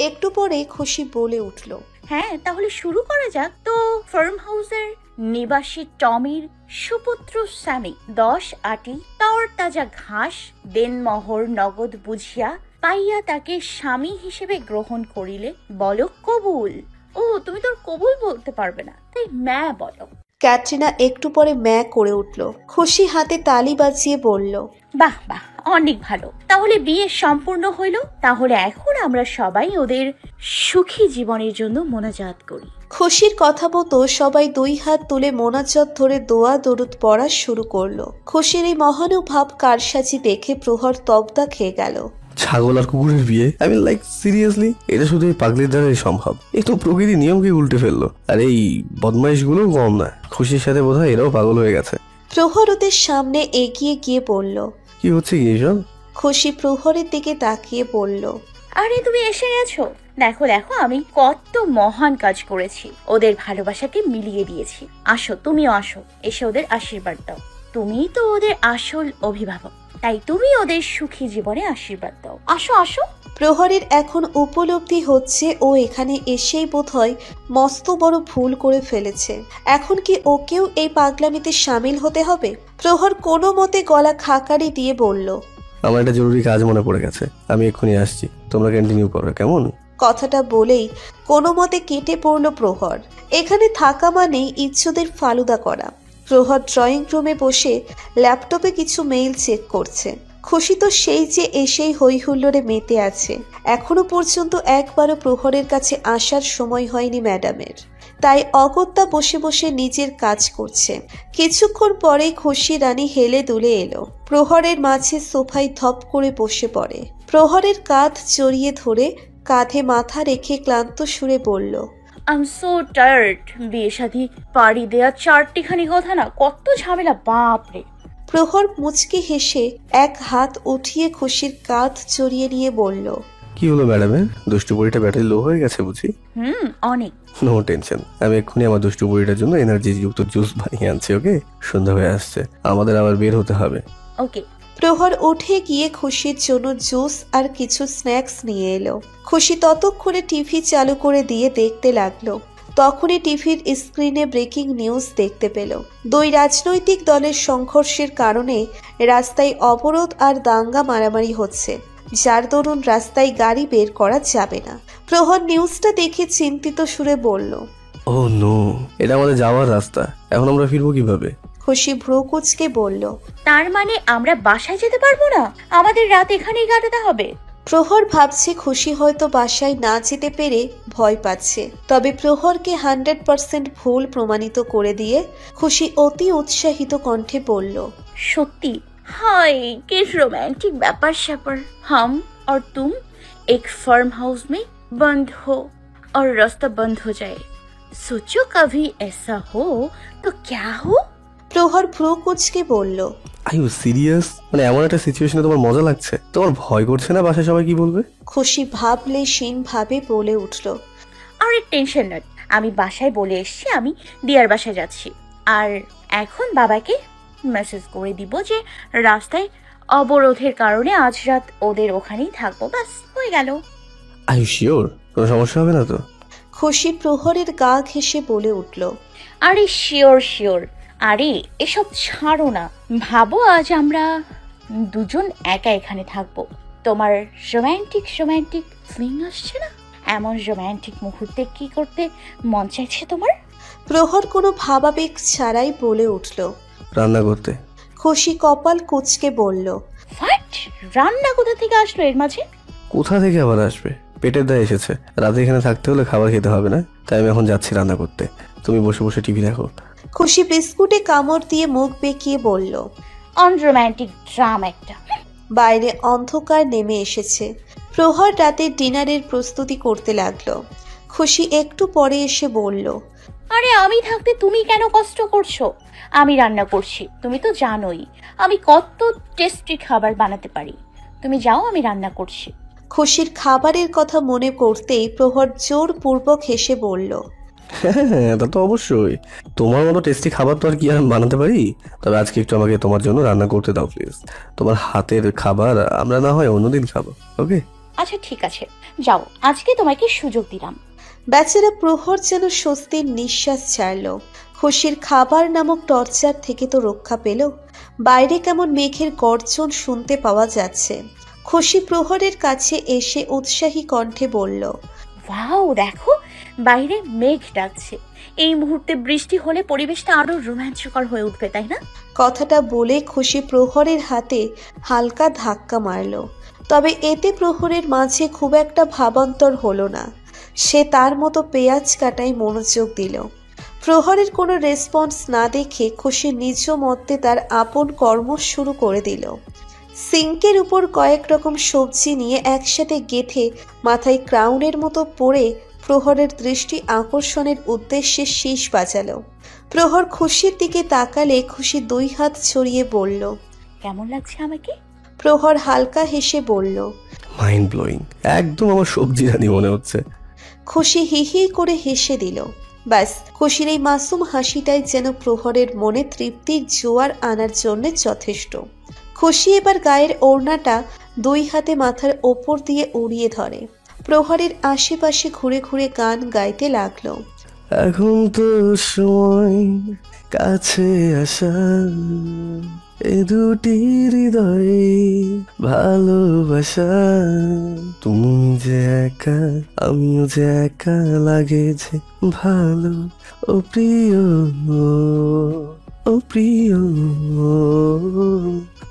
একটু পরে খুশি বলে উঠল, হ্যাঁ, তাহলে শুরু করা যাক। তো ফার্ম হাউসের নিবাসী টমির সুপুত্র স্যামি 10 আটি তর তাজা ঘাস দেনমোহর নগদ বুঝিয়া পাইয়া তাকে স্বামী হিসেবে গ্রহণ করিলে বলো কবুল। ও, তুমি তোর কবুল বলতে পারবে না, তাই ম্যা বলো। ক্যাটরিনা একটু পরে ম্যা করে উঠল। খুশি হাতে তালি বাজিয়ে বলল, বাহ বাহ, অনেক ভালো। তাহলে বিয়ে সম্পূর্ণ হইল। তাহলে এখন আমরা সবাই ওদের সুখী জীবনের জন্য মোনাজাত করি। খুশির কথা মতো সবাই 2 হাত তুলে মোনাজাত ধরে দোয়া দরুদ পড়া শুরু করলো। খুশির এই মহানুভাব কারসাজি দেখে প্রহর তবদা খেয়ে গেল। ছাগল আর কুকুরের বিয়ে, আই মিন লাইক সিরিয়াসলি? এটা শুধু এই পাগলির দ্বারাই সম্ভব। এই তো প্রকৃতি নিয়মকে উল্টে ফেললো। আর এই বদমাইশ গুলো কম না, খুশির সাথে বোধহয় এরাও পাগল হয়ে গেছে। প্রহর ওদের সামনে এগিয়ে গিয়ে বলল, কি হচ্ছে কি এইসব? খুশি প্রহরের দিকে তাকিয়ে বলল, আরে তুমি এসে গেছো। দেখো দেখো, আমি কত মহান কাজ করেছি, ওদের ভালোবাসাকে মিলিয়ে দিয়েছি। আসো, তুমিও আসো, এসে ওদের আশীর্বাদ দাও। তুমিই তো ওদের আসল অভিভাবক, তাই তুমি ওদের সুখী জীবনে আশীর্বাদ দাও। আসো আসো। প্রহরের এখন উপলব্ধি হচ্ছে ও এখানে এসেই বোধহয় মস্ত বড় ভুল করে ফেলেছে। এখন কি ওকেও এই পাগলামিতে সামিল হতে হবে? প্রহর কোনো মতে গলা খাকারি দিয়ে বলল, আমার একটা জরুরি কাজ মনে পড়ে গেছে, আমি এক্ষুনি আসছি, তোমরা কন্টিনিউ করো কেমন? কথাটা বলেই কোনো মতে কেটে পড়ল প্রহর। এখানে থাকা মানেই ইজ্জতের ফালুদা করা। প্রহর ড্রয়িং রুমে বসে ল্যাপটপে কিছু মেইল চেক করছে। খুশি তো সেই যে এসেই হই হুল্লোড়ে মেতে আছে। এখনো পর্যন্ত একবারও প্রহরের কাছে আসার সময় হয়নি ম্যাডামের, তাই অগত্যা বসে বসে নিজের কাজ করছে। কিছুক্ষণ পরেই খুশি রানী হেলে দুলে এলো। প্রহরের মাঝে সোফায় ধপ করে বসে পড়ে। প্রহরের কাঁধ জড়িয়ে ধরে কাঁধে মাথা রেখে ক্লান্ত সুরে বলল, আই এম সো টায়ার্ড। বিয়ে শাদী পাড়ি দেয়া 4টিখানি কথা না, কত ঝামেলা, বাপরে। প্রহর মুচকি হেসে এক হাত উঠিয়ে খুশির কাঁধ জড়িয়ে নিয়ে বলল, কি হলো ম্যাডামের? দুষ্টু বুড়িটা ব্যাটারি লো হয়ে গেছে বুঝি? অনেক। নো টেনশন, আমি এক্ষুনি আমার দুষ্টু বুড়িটার জন্য এনার্জি যুক্ত জুস বানিয়ে আনছি। ওকে, সন্ধ্যা হয়ে আসছে, আমাদের আবার বের হতে হবে। ওকে। প্রহর উঠে গিয়ে খুশির জন্য জুস আর কিছু স্ন্যাক্স নিয়ে এলো। খুশি ততক্ষণে টিভি চালু করে দিয়ে দেখতে লাগলো। তখনই টিভির স্ক্রিনে ব্রেকিং নিউজ দেখতে পেল। দুই রাজনৈতিক দলের সংঘর্ষের কারণে রাস্তায় অবরোধ আর দাঙ্গা মারামারি হচ্ছে, যার দরুন রাস্তায় গাড়ি বের করা যাবে না। প্রহর নিউজটা দেখে চিন্তিত সুরে বলল, ও নো, এটা আমাদের যাওয়ার রাস্তা, এখন আমরা ফিরবো কিভাবে? খুশি ভ্রু কুঁচকে বলল, তার মানে আমরা বাসায় যেতে পারবো না? আমাদের রাত এখানেই কাটাতে হবে? প্রহর ভাবছে খুশি হয়তো বাসায় না যেতে পেরে ভয় পাচ্ছে। তবে প্রহরকে 100% ভুল প্রমাণিত করে দিয়ে খুশি অতি উৎসাহিত কণ্ঠে বলল, সত্যি? हाय कि रोमांटिक व्यापार स्यापार। हम और तुम एक फार्म हाउस में बंद हो और रास्ता बंद हो जाए। सोचो कभी ऐसा हो तो क्या हो? প্রহর ভ্রু কুঁচকে বলল, আর ইউ সিরিয়াস? মানে এমন একটা সিচুয়েশনে তোমার মজা লাগছে? তোমার ভয় করছে না বাসায় সবাই কি বলবে? খুশি ভাবলে সিন ভাবে বলে উঠল, আরে টেনশন নট, আমি বাসায় বলে এসেছি আমি দিয়ার বাসায় যাচ্ছি। আর এখন বাবাকে মেসেজ করে দিব যে রাস্তায় অবরোধের কারণে আজ রাত ওদের ওখানেই থাকবো, ব্যাস হয়ে গেল। Are you sure? কোনো সমস্যা হবে না তো? খুশি প্রহরের গা ঘেঁষে বলে উঠল, আরে শিওর শিওর। আরে এসব ছাড়ো না, ভাবো আজ আমরা দুজন একা এখানে থাকবো। তোমার রোম্যান্টিক রোম্যান্টিক ফিলিং আসছে না? এমন রোম্যান্টিক মুহূর্তে কি করতে মন চাইছে তোমার? প্রহর কোনো ভাবাবেগ ছাড়াই বলে উঠল। রান্না করতে। খুশি কপাল কুঁচকে বলল, হোয়াট? রান্না কোথা থেকে আসলো এর মাঝে? কোথা থেকে আবার আসবে? পেটের দায় এসেছে, রাতে এখানে থাকতে হলে খাবার খেতে হবে না, তাই আমি এখন যাচ্ছি রান্না করতে। তুমি বসে বসে টিভি দেখো। খুশি বিস্কুটে কামড় দিয়ে মুখ বেঁকিয়ে বলল। অনরোম্যান্টিক ড্রামা একটা। বাইরে অন্ধকার নেমে এসেছে। প্রহর রাতের ডিনারের প্রস্তুতি করতে লাগলো। খুশি একটু পরে এসে বলল, আরে আমি থাকতে তুমি কেন কষ্ট করছো? আমি রান্না করছি, তুমি তো জানোই আমি কত টেস্টি খাবার বানাতে পারি। তুমি যাও, আমি রান্না করছি। খুশির খাবারের কথা মনে করতেই প্রহর জোরপূর্বক হেসে বলল, হ্যাঁ, তা তো অবশ্যই। তোমার মতো টেস্টি খাবার তো আর কি আমি বানাতে পারি? তবে আজকে একটু আমাকে তোমার জন্য রান্না করতে দাও প্লিজ। তোমার হাতের খাবার আমরা না হয় অন্যদিন খাবো, ওকে? আচ্ছা ঠিক আছে, যাও, আজকে তোমাকে সুযোগ দিলাম। বেচারা প্রহর যেন স্বস্তির নিঃশ্বাস ছাড়ল। খুশির খাবার নামক টর্চার থেকে তো রক্ষা পেল। বাইরে কেমন মেঘের গর্জন শুনতে পাওয়া যাচ্ছে। খুশি প্রহরের কাছে এসে উৎসাহী কণ্ঠে বলল, ওয়াও, দেখো বাইরে মেঘ ডাকছে। এই মুহূর্তে বৃষ্টি হলে পরিবেশটা আরো রোমাঞ্চকর হয়ে উঠবে, তাই না? কথাটা বলে খুশি প্রহরের হাতে হালকা ধাক্কা মারল। তবে এতে প্রহরের মাঝে খুব একটা ভাবান্তর হলো না। সে তার মতো পেঁয়াজ কাটায় মনোযোগ দিল। প্রহরের কোনো রেসপন্স না দেখে খুশি নিজ মধ্যে তার আপন কর্ম শুরু করে দিল। সিঙ্কের উপর কয়েক রকম সবজি নিয়ে একসাথে গেঁথে মাথায় ক্রাউনের মতো পরে প্রহরের দৃষ্টি আকর্ষণের উদ্দেশ্যে শীষ বাজালো। প্রহর খুশির দিকে তাকালে খুশি দুই হাত ছড়িয়ে বলল, কেমন লাগছে আমাকে? প্রহর হালকা হেসে বলল, মাইন্ড ব্লোয়িং, একদম আমার সবজি রানি মনে হচ্ছে। খুশি হি হি করে হেসে দিল। ব্যাস, খুশির এই মাসুম হাসিটাই যেন প্রহরের মনে তৃপ্তির জোয়ার আনার জন্য যথেষ্ট। খুশি এবার গায়ের ওড়নাটা দুই হাতে মাথার ওপর দিয়ে উড়িয়ে ধরে। প্রহরের আশেপাশে ঘুরে ঘুরে গান গাইতে লাগলো। এখন তো সময় কাছে আসা, এ দুটি হৃদয়ে ভালোবাসা, তুমি যে একা আমিও যে একা, লাগে যে ভালো, ও প্রিয়, ও প্রিয়,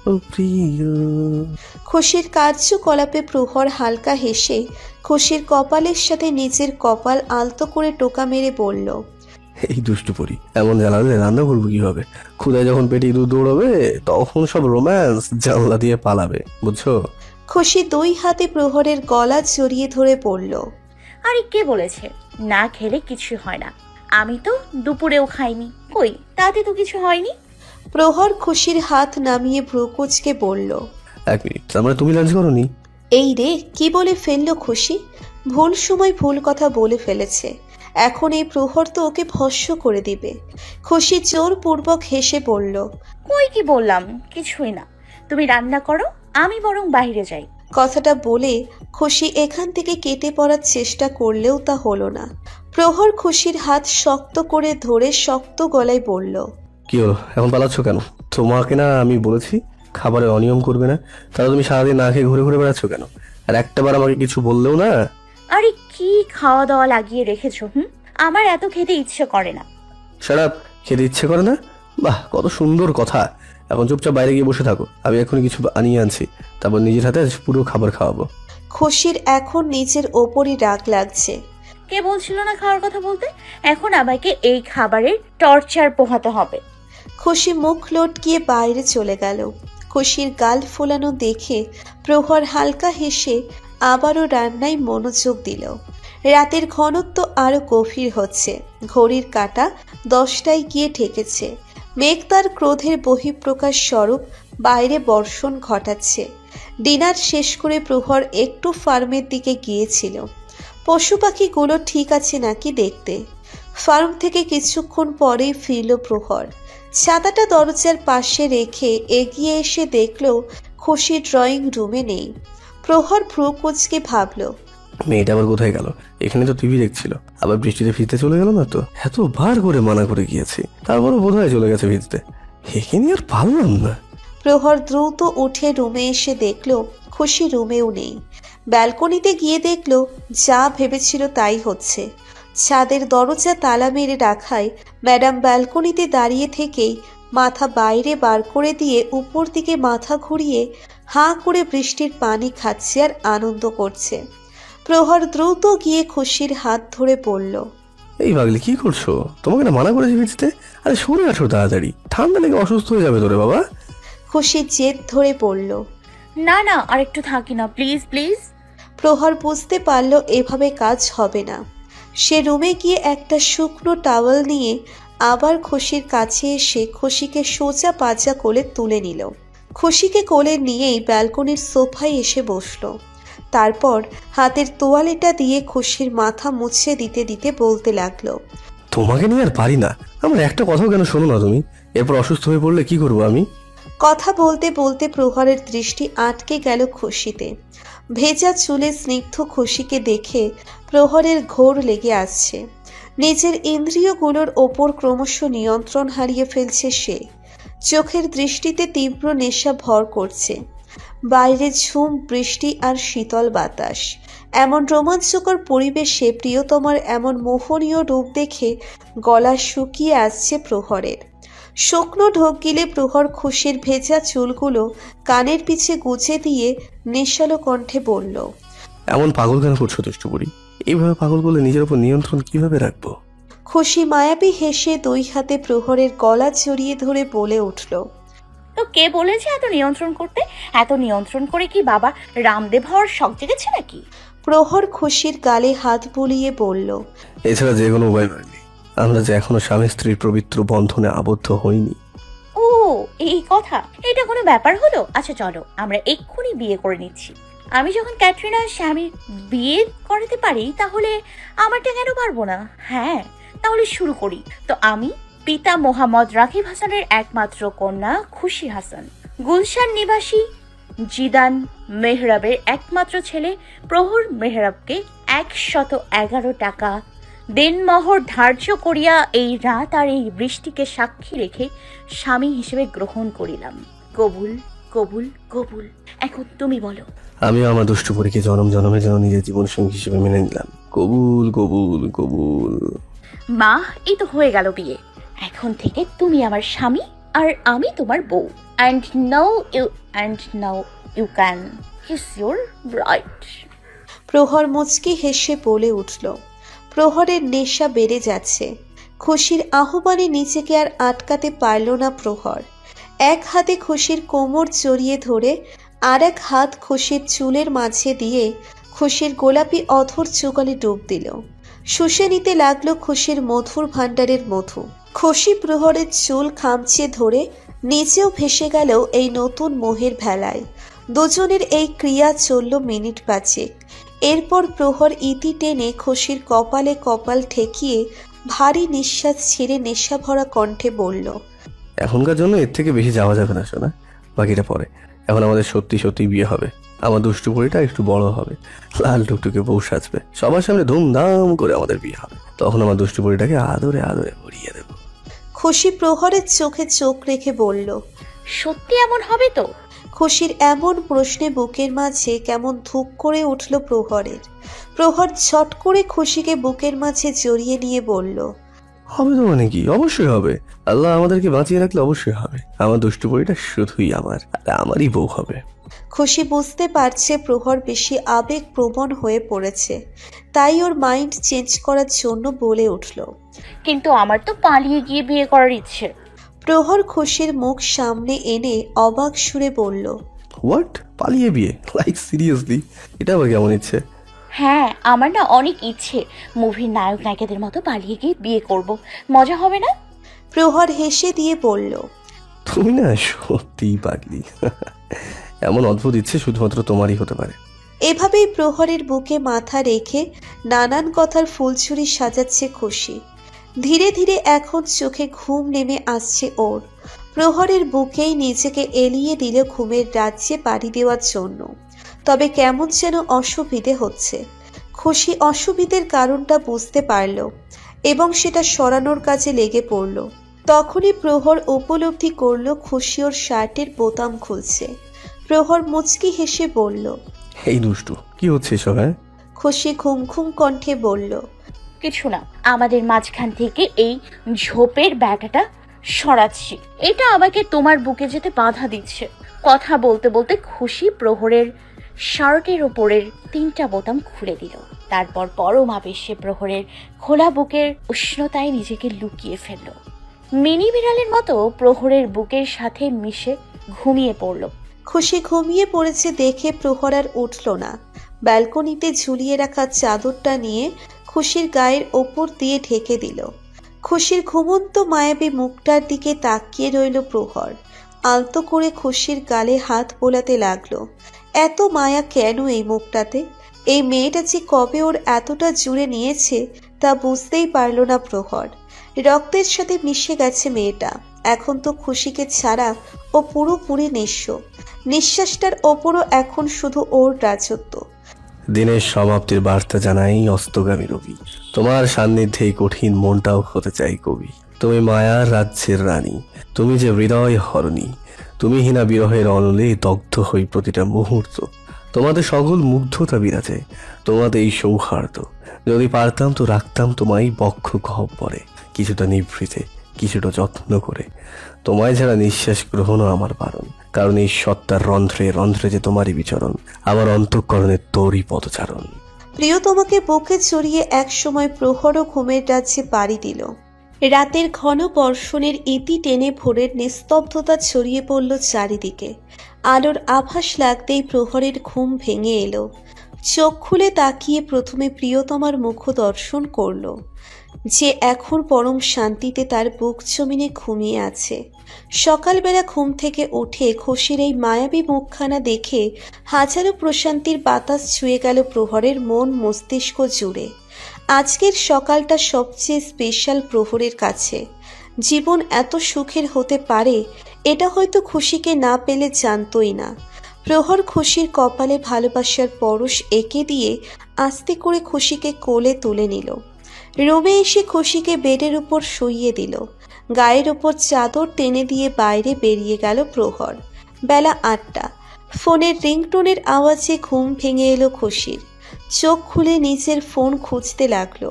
ও প্রিয়। খুশির কার্যকলাপে প্রহর হালকা হেসে খুশির কপালের সাথে নিজের কপাল আলতো করে টোকা মেরে বলল, এই দুষ্টু পরি, এমন জ্বালালে রান্না করবো কিভাবে? ক্ষুদায় যখন পেটে ইঁদুর দৌড়াবে তখন সব রোম্যান্স জানলা দিয়ে পালাবে, বুঝছো? খুশি দুই হাতে প্রহরের গলা জড়িয়ে ধরে বলল, আরে কে বলেছে না খেলে কিছু হয় না? আমি তো দুপুরেও খাইনি, কই তাতে তো কিছু হয়নি। প্রহর খুশির হাত নামিয়ে ভ্রুকুচকে বলল, এক মিনিট, তার মানে তুমি লাঞ্চ করোনি? এই রে, কি বলে ফেললো খুশি। ভুল সময় ভুল কথা বলে ফেলেছে। এখন এই প্রহর তো ওকে ভস্য করে দিবে। খুশি জোরপূর্বক হেসে বলল, কই কি বললাম, কিছুই না। তুমি রান্না করো, আমি বরং বাইরে যাই। কথাটা বলে খুশি এখান থেকে কেটে পড়ার চেষ্টা করলেও তা হলো না। প্রহর খুশির হাত শক্ত করে ধরে শক্ত গলায় বলল, কি হলো, এখন পালাচ্ছ কেন? তোমাকে না আমি বলেছি খাবারে অনিয়ম করবে না, তাহলে তুমি সারাদিন না খেয়ে ঘুরে ঘুরে বেড়াচ্ছ কেন? আর একটাবার আমাকে কিছু বললেও না। আরে কি খাওয়া দাওয়া লাগিয়ে রেখেছো? আমার এত খেতে ইচ্ছে করে না। সারাপ খেতে ইচ্ছে করে না? বাহ, কত সুন্দর কথা। এখন চুপচাপ বাইরে গিয়ে বসে থাকো, আমি এখনই কিছু আনিয়ে আনছি, তারপর নিজের হাতে আজ পুরো খাবার খাওয়াবো। খুশির এখন নিজের ওপরই রাগ লাগছে। কে বলছিল না খাওয়ার কথা বলতে? এখন আমাকে এই খাবারের টর্চার পোহাতে হবে। খুশি মুখ লটকিয়ে বাইরে চলে গেল। খুশির গাল ফোলানো দেখে প্রহর হালকা হেসে আবারও রান্নায় মনোযোগ দিল। রাতের ঘনত্ব আরো গভীর হচ্ছে। ঘড়ির কাঁটা 10টায় গিয়ে ঠেকেছে। মেঘ তার ক্রোধের বহিঃপ্রকাশ স্বরূপ বাইরে বর্ষণ ঘটাচ্ছে। ডিনার শেষ করে প্রহর একটু ফার্মের দিকে গিয়েছিল পশু পাখিগুলো ঠিক আছে নাকি দেখতে। ফার্ম থেকে কিছুক্ষণ পরেই ফিরল প্রহর। ছাতাটা দরজার পাশে রেখে এগিয়ে এসে দেখল খুশি ড্রয়িং রুমে নেই। প্রহর ভ্রু কুঁচকে ভাবল, মেয়েটা আবার কোথায় গেল? এখানে তো টিভি দেখছিল, আবার বৃষ্টিতে ভিজতে চলে গেল না তো? এতবার করে মানা করে গিয়েছি, তারপরও বোধহয় চলে গেছে ভিজতে। এখানে আর পারলাম না। প্রহর দ্রুত উঠে রুমে এসে দেখল খুশি রুমেও নেই। ব্যালকনিতে গিয়ে দেখল যা ভেবেছিল তাই হচ্ছে। ছাদের দরজা তালা মেরে রাখায় ম্যাডাম ব্যালকনিতে দাঁড়িয়ে থেকেই মাথা বাইরে বার করে দিয়ে উপর দিকে মাথা ঘুরিয়ে হাঁ করে বৃষ্টির পানি খাচ্ছে আর আনন্দ করছে। প্রহর দ্রুত গিয়ে খুশির হাত ধরে বলল, এই পাগলি কি করছো? তোমাকে না মানা করেছি ভিজতে? আরে সরে আসো তাড়াতাড়ি, ঠান্ডা লেগে অসুস্থ হয়ে যাবে তোরে বাবা। খুশি জেদ ধরে পড়ল। না না, আর একটু থাকি না, প্লিজ প্লিজ। প্রহর বুঝতে পারল এভাবে কাজ হবে না। সে রুমে গিয়ে একটা শুকনো টাওয়েল নিয়ে আবার খুশির কাছে এসে খুশিকে সোজা পাজা কোলে তুলে নিল। খুশিকে কোলে নিয়েই ব্যালকনির সোফায় এসে বসল। তারপর হাতের তোয়ালেটা দিয়ে খুশির মাথা মুছে দিতে দিতে বলতে লাগলো, তোমাকে নিয়ে আর পারি না। আমার একটা কথাও কেন শোনো না তুমি? এরপর অসুস্থ হয়ে পড়লে কি করবো আমি? কথা বলতে বলতে প্রহরের দৃষ্টি আটকে গেল খুশিতে। ভেজা চুলে স্নিগ্ধ খুশিকে দেখে প্রহরের ঘোর লেগে আসছে। নিজের ইন্দ্রিয়গুলোর ওপর ক্রমশ নিয়ন্ত্রণ হারিয়ে ফেলছে সে। চোখের দৃষ্টিতে তীব্র নেশা ভর করছে। বাইরে ঝুম বৃষ্টি আর শীতল বাতাস। এমন রোমাঞ্চকর পরিবেশে প্রিয়তমার এমন মোহনীয় রূপ দেখে গলা শুকিয়ে আসছে প্রহরের। শুকনো ঢোক গিলে প্রহর খুশির ভেজা চুলগুলো কানের পিছে গুজে দিয়ে নেশালো কণ্ঠে বলল, এমন পাগল কেন করছো দুষ্টুপুরি? এইভাবে পাগল করলে নিজের উপর নিয়ন্ত্রণ কিভাবে রাখবো? খুশি মায়াবী হেসে দুই হাতে প্রহরের গলা জড়িয়ে ধরে বলে উঠল, তো কে বলেছে এত নিয়ন্ত্রণ করতে? এত নিয়ন্ত্রণ করে কি বাবা রামদেব হওয়ার শখ জেগেছে নাকি? প্রহর খুশির গালে হাত বুলিয়ে বলল, এছাড়া যে কোনো উপায় পাইনি। আমরা যে এখনো স্বামী স্ত্রীর পবিত্র বন্ধনে আবদ্ধ হইনি। ও এই কথা, এটা কোনো ব্যাপার হলো? আচ্ছা চলো আমরা এক্ষুনি বিয়ে করে নিচ্ছি। আমি যখন ক্যাটরিনা স্বামীর বিয়ে করাতে পারি, তাহলে আমারটা কেন পারবো না? হ্যাঁ তাহলে শুরু করি। তো আমি পিতা মোহাম্মদ রাকিব হাসানের একমাত্র কন্যা খুশি হাসান, গুলশান নিবাসী জিদান মেহরাবের একমাত্র ছেলে প্রহর মেহরাবকে 111 টাকা দেনমোহর ধার্য করিয়া এই রাত আর এই বৃষ্টিকে সাক্ষী রেখে স্বামী হিসেবে গ্রহণ করিলাম। কবুল কবুল কবুল। এখন তুমি বলো। আমিও আমার দুষ্টুপুরীকে জনম জনমের জন্য নিজের জীবন সঙ্গী হিসেবে মেনে নিলাম। কবুল কবুল কবুল। মা, এই তো হয়ে গেল বিয়ে। এখন থেকে তুমি আমার স্বামী আর আমি তোমার বউ। And now you can kiss your bride. প্রহর মুচকি হেসে বলে উঠল। প্রহরের নেশা বেড়ে যাচ্ছে। খুশির আহ্বানে নিজেকে আর আটকাতে পারল না প্রহর। এক হাতে খুশির কোমর জড়িয়ে ধরে আর এক হাত খুশির চুলের মাঝে দিয়ে খুশির গোলাপি অধর চুগালে ডুব দিল। শুষে নিতে লাগলো খুশির মধুর ভাণ্ডারের মধু। খুশি প্রহরের চুল খামচে ধরে নিচেও ভেসে গেল এই নতুন মোহের ভেলায়। দুজনের এই ক্রিয়া চলল মিনিট 5। এরপর প্রহর ইতি টেনে খুশির কপালে কপাল ঠেকিয়ে ভারী নিঃশ্বাস ছেড়ে নেশা ভরা কণ্ঠে বলল, এখনকার জন্য এর থেকে বেশি যাওয়া যাবে না সোনা, বাকিটা পরে। এখন আমাদের সত্যি সত্যি বিয়ে হবে। আমার দুষ্টু পরিটা একটু বড় হবে, লাল টুকটুকে বউ সাজবে, সবার সামনে ধুমধাম করে আমাদের বিয়ে হবে। তখন আমার দুষ্টু পরিটাকে আদরে আদরে ভরিয়ে দেবো। খুশি প্রহরের চোখে চোখ রেখে বলল। সত্যি এমন হবে তো? খুশির এমন প্রশ্নে বুকের মাঝে কেমন ধুক করে উঠল প্রহরের। প্রহর ঝট করে খুশিকে বুকের মাঝে জড়িয়ে নিয়ে বলল, হবে তো মানে কি, অবশ্যই হবে। আল্লাহ আমাদেরকে বাঁচিয়ে রাখলে অবশ্যই হবে। আমার দুষ্টু পরিটা শুধুই আমার, আর আমারই বউ হবে। খুশি বুঝতে পারছে প্রহর বেশি আবেগ প্রবণ হয়ে পড়েছে, তাই ওর মাইন্ড চেঞ্জ করার জন্য বলে উঠল। কিন্তু আমার তো পালিয়ে গিয়ে বিয়ে করার ইচ্ছে। প্রহর খুশির মুখ সামনে এনে অবাক সুরে বলল, হোয়াট? পালিয়ে বিয়ে? Like seriously? এটা আবার কেমন ইচ্ছে? হ্যাঁ, আমার না অনেক ইচ্ছে মুভির নায়ক নায়িকাদের মতো পালিয়ে গিয়ে বিয়ে করব। মজা হবে না? প্রহর হেসে দিয়ে বলল, তুমি না সত্যিই পাগলি। এমন অদ্ভুত ইচ্ছে শুধুমাত্র তোমারই হতে পারে। এভাবেই প্রহরের বুকে মাথা রেখে নানান কথার ফুলঝুরি সাজাচ্ছে খুশি। ধীরে ধীরে এখন চোখে ঘুম নেমে আসছে ওর। প্রহরের বুকেই নিজেকে এলিয়ে দিল ঘুমের রাজ্যে পাড়ি দেওয়ার জন্য। তবে কেমন যেন অসুবিধে হচ্ছে। খুশি অসুবিধের কারণটা বুঝতে পারল এবং সেটা সরানোর কাজে লেগে পড়ল। তখনই প্রহর উপলব্ধি করল খুশি ওর শার্টের বোতাম খুলছে। প্রহর মুচকি হেসে বলল, এই দুষ্টু, কি হচ্ছে এসব? হ্যাঁ, খুশি ঘুম ঘুম কণ্ঠে বলল, কিছু না, আমাদের মাঝখান থেকে এই ঝোপের ব্যাটাটা সরাচ্ছি। এটা আমাকে তোমার বুকে যেতে বাধা দিচ্ছে। কথা বলতে বলতে খুশি প্রহরের শার্টের ওপরের 3টা বোতাম খুলে দিল। তারপর পরম আবেশে প্রহরের খোলা বুকের উষ্ণতায় নিজেকে লুকিয়ে ফেলল। মিনি বিড়ালের মতো প্রহরের বুকের সাথে মিশে ঘুমিয়ে পড়ল। খুশি ঘুমিয়ে পড়েছে দেখে প্রহর আর উঠল না। ব্যালকনিতে ঝুলিয়ে রাখা চাদরটা নিয়ে খুশির গায়ের ওপর দিয়ে ঢেকে দিল। খুশির ঘুমন্ত মায়াবী মুখটার দিকে তাকিয়ে রইল প্রহর। আলতো করে খুশির গালে হাত বোলাতে লাগলো। এত মায়া কেন এই মুখটাতে? এই মেয়েটা যে কবে ওর এতটা জুড়ে নিয়েছে তা বুঝতেই পারল না প্রহর। রক্তের সাথে মিশে গেছে মেয়েটা। এখন তো খুশিকে ছাড়া ও পুরোপুরি নিঃস্ব। নিঃশ্বাসটার ওপরও এখন শুধু ওর রাজত্ব। দিনের সমাপ্তির বার্তা জানাই অস্তগামী রবি। তোমার সান্নিধ্যে এই কঠিন মনটাও হতে চাই কবি। তুমি মায়ার রাজ্যের রানী, তুমি যে হৃদয় হরণী। তুমি হীনা বিরহের অনলে দগ্ধ হই প্রতিটা মুহূর্ত। তোমাদের সকল মুগ্ধতা বিরাজে, তোমাদের এই সৌহার্দ্য। যদি পারতাম তো রাখতাম তোমায় বক্ষ গহ্বরে, কিছুটা নিভৃতে, কিছুটা যত্ন করে। তোমায় যারা নিঃশ্বাস গ্রহণও আমার বারণ, কারণ এই সত্তার রন্ধ্রে রন্ধ্রে যে তোমারই বিচরণ, আমার অন্তঃকরণের তোরই পদচারণ। প্রিয়তমাকে বুকে জড়িয়ে এক সময় প্রহরও ঘুমের রাজ্যে পাড়ি দিল। রাতের ঘন বর্ষণের ইতি টেনে ভোরের নিস্তব্ধতা ছড়িয়ে পড়ল চারিদিকে। আলোর আভাস লাগতেই প্রহরের ঘুম ভেঙে এলো। চোখ খুলে তাকিয়ে প্রথমে প্রিয়তমার মুখ দর্শন করল, যে এখন পরম শান্তিতে তার বুক জমিনে ঘুমিয়ে আছে। সকালবেলা ঘুম থেকে উঠে খুশির এই মায়াবী মুখখানা দেখে হাজারো প্রশান্তির বাতাস ছুঁয়ে গেল প্রহরের মন মস্তিষ্ক জুড়ে। আজকের সকালটা সবচেয়ে স্পেশাল প্রহরের কাছে। জীবন এত সুখের হতে পারে এটা হয়তো খুশিকে না পেলে জানতই না। প্রহর খুশির কপালে ভালোবাসার পরশ এঁকে দিয়ে আস্তে করে খুশিকে কোলে তুলে নিল। রুমে এসে খুশিকে বেডের উপর শুইয়ে দিল। গায়ের উপর চাদর টেনে দিয়ে বাইরে বেরিয়ে গেল প্রহর। বেলা 8টা। ফোনের রিংটোনের আওয়াজে ঘুম ভেঙে এলো খুশির। চোখ খুলে নিজের ফোন খুঁজতে লাগলো।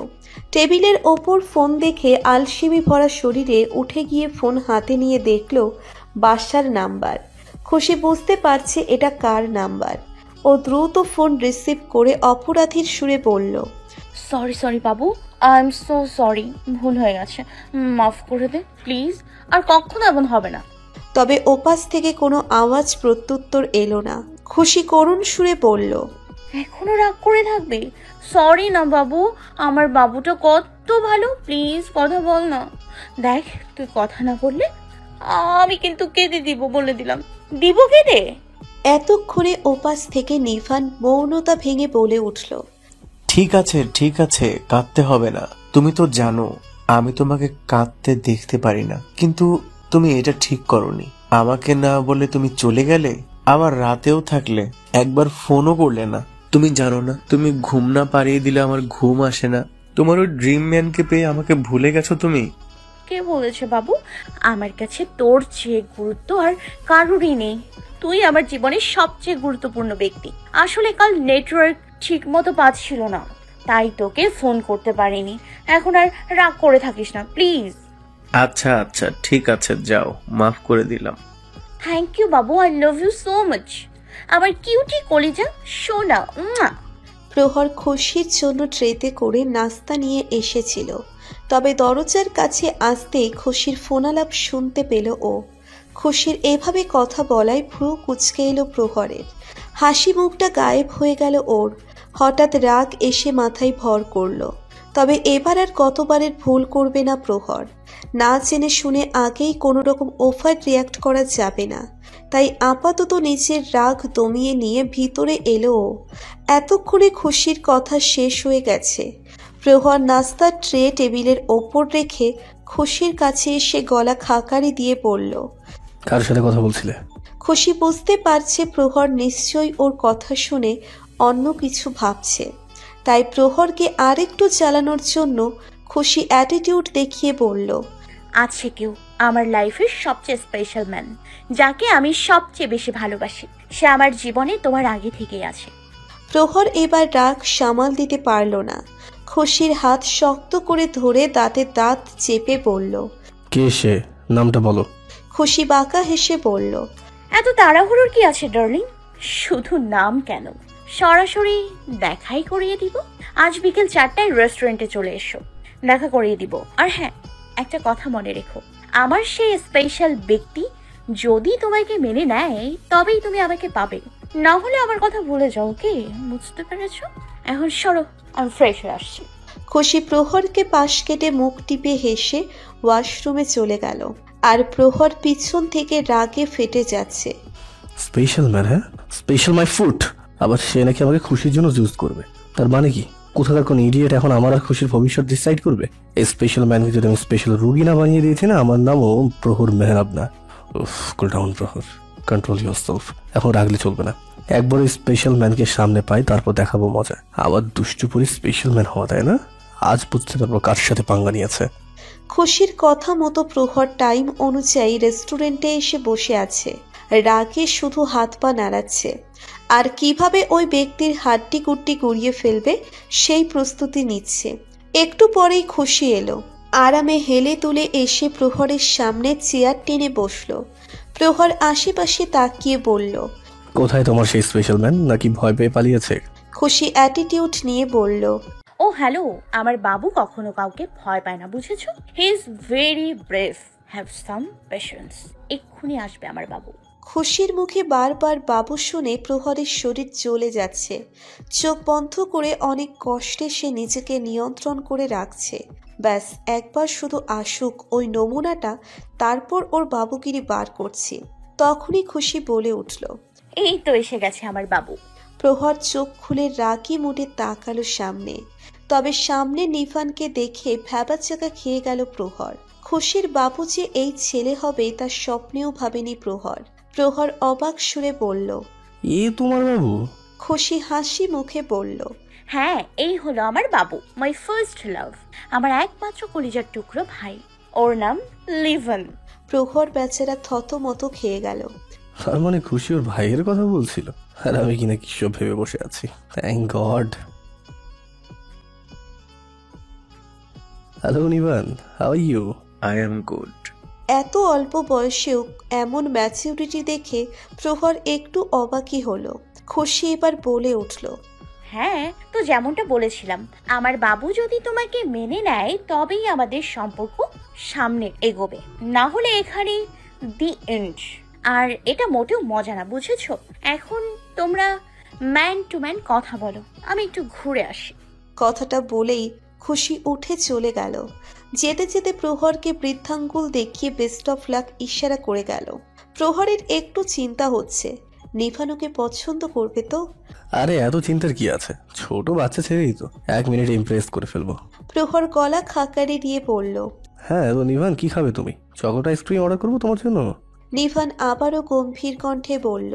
টেবিলের ওপর ফোন দেখে আলসেমি ভরা শরীরে উঠে গিয়ে ফোন হাতে নিয়ে দেখল বাসার নাম্বার। খুশি বুঝতে পারছে এটা কার নাম্বার। ও দ্রুত ফোন রিসিভ করে অপরাধীর সুরে বলল, sorry Babu, I am so sorry, ভুল হয়ে গেছে, মাফ করে দে প্লিজ, আর কখনো এমন হবে না। তবে ওপাশ থেকে কোনো আওয়াজ প্রত্যুত্তর এলো না। খুশি করুণ সুরে বলল, এখনো রাগ করে থাকবে? সরি না বাবু, আমার বাবুটা কত ভালো, প্লিজ কথা বল না। দেখ, তুই কথা না বললে আমি কিন্তু কেঁদে দিব, বলে দিলাম। দিব কেঁদে? এতক্ষণে ওপাশ থেকে নিভান মৌনতা ভেঙে বলে উঠল, ঠিক আছে, কাঁদতে হবে না। তুমি তো জানো আমি তোমাকে কাঁদতে দেখতে পারি না, কিন্তু তুমি এটা ঠিক করোনি। আমাকে না বলে তুমি চলে গেলে, আবার রাতেও থাকলে একবার ফোনও করলে না। তুমি জানো না, তুমি ঘুম না পাড়িয়ে দিলে আমার ঘুম আসে না। তোমার ওই ড্রিম ম্যানকে পেয়ে আমাকে ভুলে গেছো তুমি। কে বলেছে বাবু? আমার কাছে তোর চেয়ে গুরুত্ব আর কারোরই নেই। তুই আমার জীবনের সবচেয়ে গুরুত্বপূর্ণ ব্যক্তি। আসলে কাল নেটওয়ার্ক ঠিক মতো পাচ্ছিল না, তাই তোকে ফোন করতে পারিনি। এখন আর রাগ করে থাকিস না প্লিজ। আচ্ছা আচ্ছা ঠিক আছে, যাও, মাফ করে দিলাম। থ্যাংক ইউ বাবু, I love you so much. আমার কিউটি কলিজা সোনা। প্রহর খুশির জন্য ট্রেতে করে নাস্তা নিয়ে এসেছিল, তবে দরজার কাছে আসতেই খুশির ফোনালাপ শুনতে পেল ও। খুশির এভাবে কথা বলায় ভ্রু কুঁচকে এলো প্রহরের। হাসি মুখটা গায়েব হয়ে গেল ওর। হঠাৎ রাগ এসে মাথায় ভর করল। তবে এবার আর কতবারের ভুল করবে না প্রহর। না জেনে শুনে আগেই কোনো রকম ওভার রিয়াক্ট করা যাবে না। তাই আপাতত নিজের রাগ দমিয়ে নিয়ে ভিতরে এলো ও। এতক্ষণে খুশির কথা শেষ হয়ে গেছে। প্রহর নাস্তার ট্রে টেবিলের ওপর রেখে খুশির কাছে এসে গলা খাকারি দিয়ে বলল, কার সাথে কথা বলছিলে? খুশি বুঝতে পারছে প্রহর নিশ্চয়ই ওর কথা শুনে অন্য কিছু ভাবছে। তাই প্রহরকে আরেকটু জ্বালানোর জন্য খুশি অ্যাটিটিউড দেখিয়ে বলল, আছে কেউ আমার লাইফের সবচেয়ে স্পেশাল ম্যান, যাকে আমি সবচেয়ে বেশি ভালোবাসি। সে আমার জীবনে তোমার আগে থেকেই আছে। প্রহর এবার রাগ সামাল দিতে পারল না। খুশির হাত শক্ত করে ধরে দাঁতে দাঁত চেপে বলল, কে সে? নামটা বলো। খুশি বাঁকা হেসে বলল, এত তাড়াহুড়োর কি আছে ডার্লিং? শুধু নাম কেন, সরাসরি দেখাই করিয়ে দিব। আজ বিকেল 4টায় রেস্টুরেন্টে চলে এসো, দেখা করিয়ে দিব। আর হ্যাঁ, একটা কথা মনে রেখো, আমার সেই স্পেশাল ব্যক্তি যদি তোমাকে মেনে নেয় তবেই তুমি আমাকে পাবে, না হলে আমার কথা ভুলে যাও। কি বুঝতে পেরেছো? এখন সরো, আমি ফ্রেশ হয়ে আসছি। খুশি প্রহরকে পাশ কেটে মুখ টিপে হেসে ওয়াশরুমে চলে গেল। আর প্রহর পিছন থেকে রাগে ফেটে যাচ্ছে। Special man? হ্যাঁ, স্পেশাল মাই ফুড। আবার সে নাকি আমাকে খুশির জন্য চুজ করবে। তার মানে কি কোথাকার কোন ইডিয়েট এখন আমার আর খুশির ভবিষ্যৎ ডিসাইড করবে? এই স্পেশাল ম্যানকে যদি আমি স্পেশাল রুগী না বানিয়ে দিয়েছি না, আমার নামও প্রহর মেহরাব না। কুল ডাউন প্রহর, কন্ট্রোল ইয়োরসেলফ। এখন রাগলে চলবে না। একবার ওই স্পেশাল ম্যানকে সামনে পাই, তারপর দেখাবো মজা। আবার দুষ্টু পরি স্পেশাল ম্যান হওয়া, তাই না? আজ বুঝতে পারবো কার সাথে পাঙ্গা নিয়েছে। খুশির কথা মতো প্রহর টাইম অনুযায়ী রেস্টুরেন্টে এসে বসে আছে। রাগে শুধু হাত পা নাড়াচ্ছে। আর কিভাবে ওই ব্যক্তির হাড্ডি গুড্ডি গুড়িয়ে ফেলবে সেই প্রস্তুতি নিচ্ছে। একটু পরেই খুশি এলো। আরামে হেলে তুলে এসে প্রহরের সামনে চেয়ার টেনে বসলো। প্রহর আশেপাশে তাকিয়ে বলল, কোথায় তোমার সেই স্পেশাল ম্যান? নাকি ভয় পেয়ে পালিয়েছে? খুশি অ্যাটিটিউড নিয়ে বলল, ও হ্যালো, আমার বাবু কখনো কাউকে ভয় পায় না, বুঝেছো? He is very brave, have some patience. এক্ষুনি আসবে আমার বাবু। খুশির মুখে বারবার বাবু শুনে প্রহরের শরীর জ্বলে যাচ্ছে। চোখ বন্ধ করে অনেক কষ্টে সে নিজেকে নিয়ন্ত্রণ করে রাখছে। ব্যাস একবার শুধু আসুক ওই নমুনাটা, তারপর ওর বাবুগিরি বার করছি। তখনই খুশি বলে উঠল, এই তো এসে গেছে আমার বাবু। প্রহর চোখ খুলে রাগি মুডে তাকালো সামনে। তবে সামনে নিফানকে দেখে ভ্যাবাচাকা খেয়ে গেল প্রহর। খুশির বাবু যে এই ছেলে হবে তা স্বপ্নেও ভাবেনি প্রহর। প্রহর অবাক সুরে বলল, এ তোমার বাবু? খুশি হাসি মুখে বলল, হ্যাঁ, এই হলো আমার বাবু, মাই ফার্স্ট লাভ, আমার একমাত্র কলিজার টুকরো ভাই। ওর নাম লিভন। প্রহর বেচারা থতমত খেয়ে গেল। তার মানে খুশি ওর ভাইয়ের কথা বলছিল, আর আমি কিনা কি সব ভেবে বসে আছি। Thank God. Hello Niban, how are you? I am good. এত অল্প বয়সেও এমন ম্যাচিউরিটি দেখে প্রহর একটু অবাকই হলো। খুশি এবার বলে উঠল, হ্যাঁ, তো যেমনটা বলেছিলাম, আমার বাবু যদি তোমাকে মেনে নেয় তবেই আমাদের সম্পর্ক সামনে এগোবে, না হলে এখানে দি এন্ড। আর এটা মোটেও মজা না, বুঝেছো? এখন তোমরা ম্যান টু ম্যান কথা বলো, আমি একটু ঘুরে আসি। কথাটা বলেই খুশি উঠে চলে গেল। যেতে যেতে প্রহরকে বৃদ্ধাঙ্গুল দেখিয়ে বেস্ট অফ লাক ইশারা করে গেল। প্রহরের একটু চিন্তা হচ্ছে, নিভানুকে পছন্দ করবে তো? আরে এত চিন্তার কি আছে, ছোট বাচ্চা ছেলেই তো, 1 মিনিট ইমপ্রেস করে ফেলবো। প্রহর গলা খাকারি দিয়ে বলল, হ্যাঁ তো নিভান, কি খাবে তুমি? চকোলেট আইসক্রিম অর্ডার করবো তোমার জন্য? নিভান আবারও গম্ভীর কণ্ঠে বলল,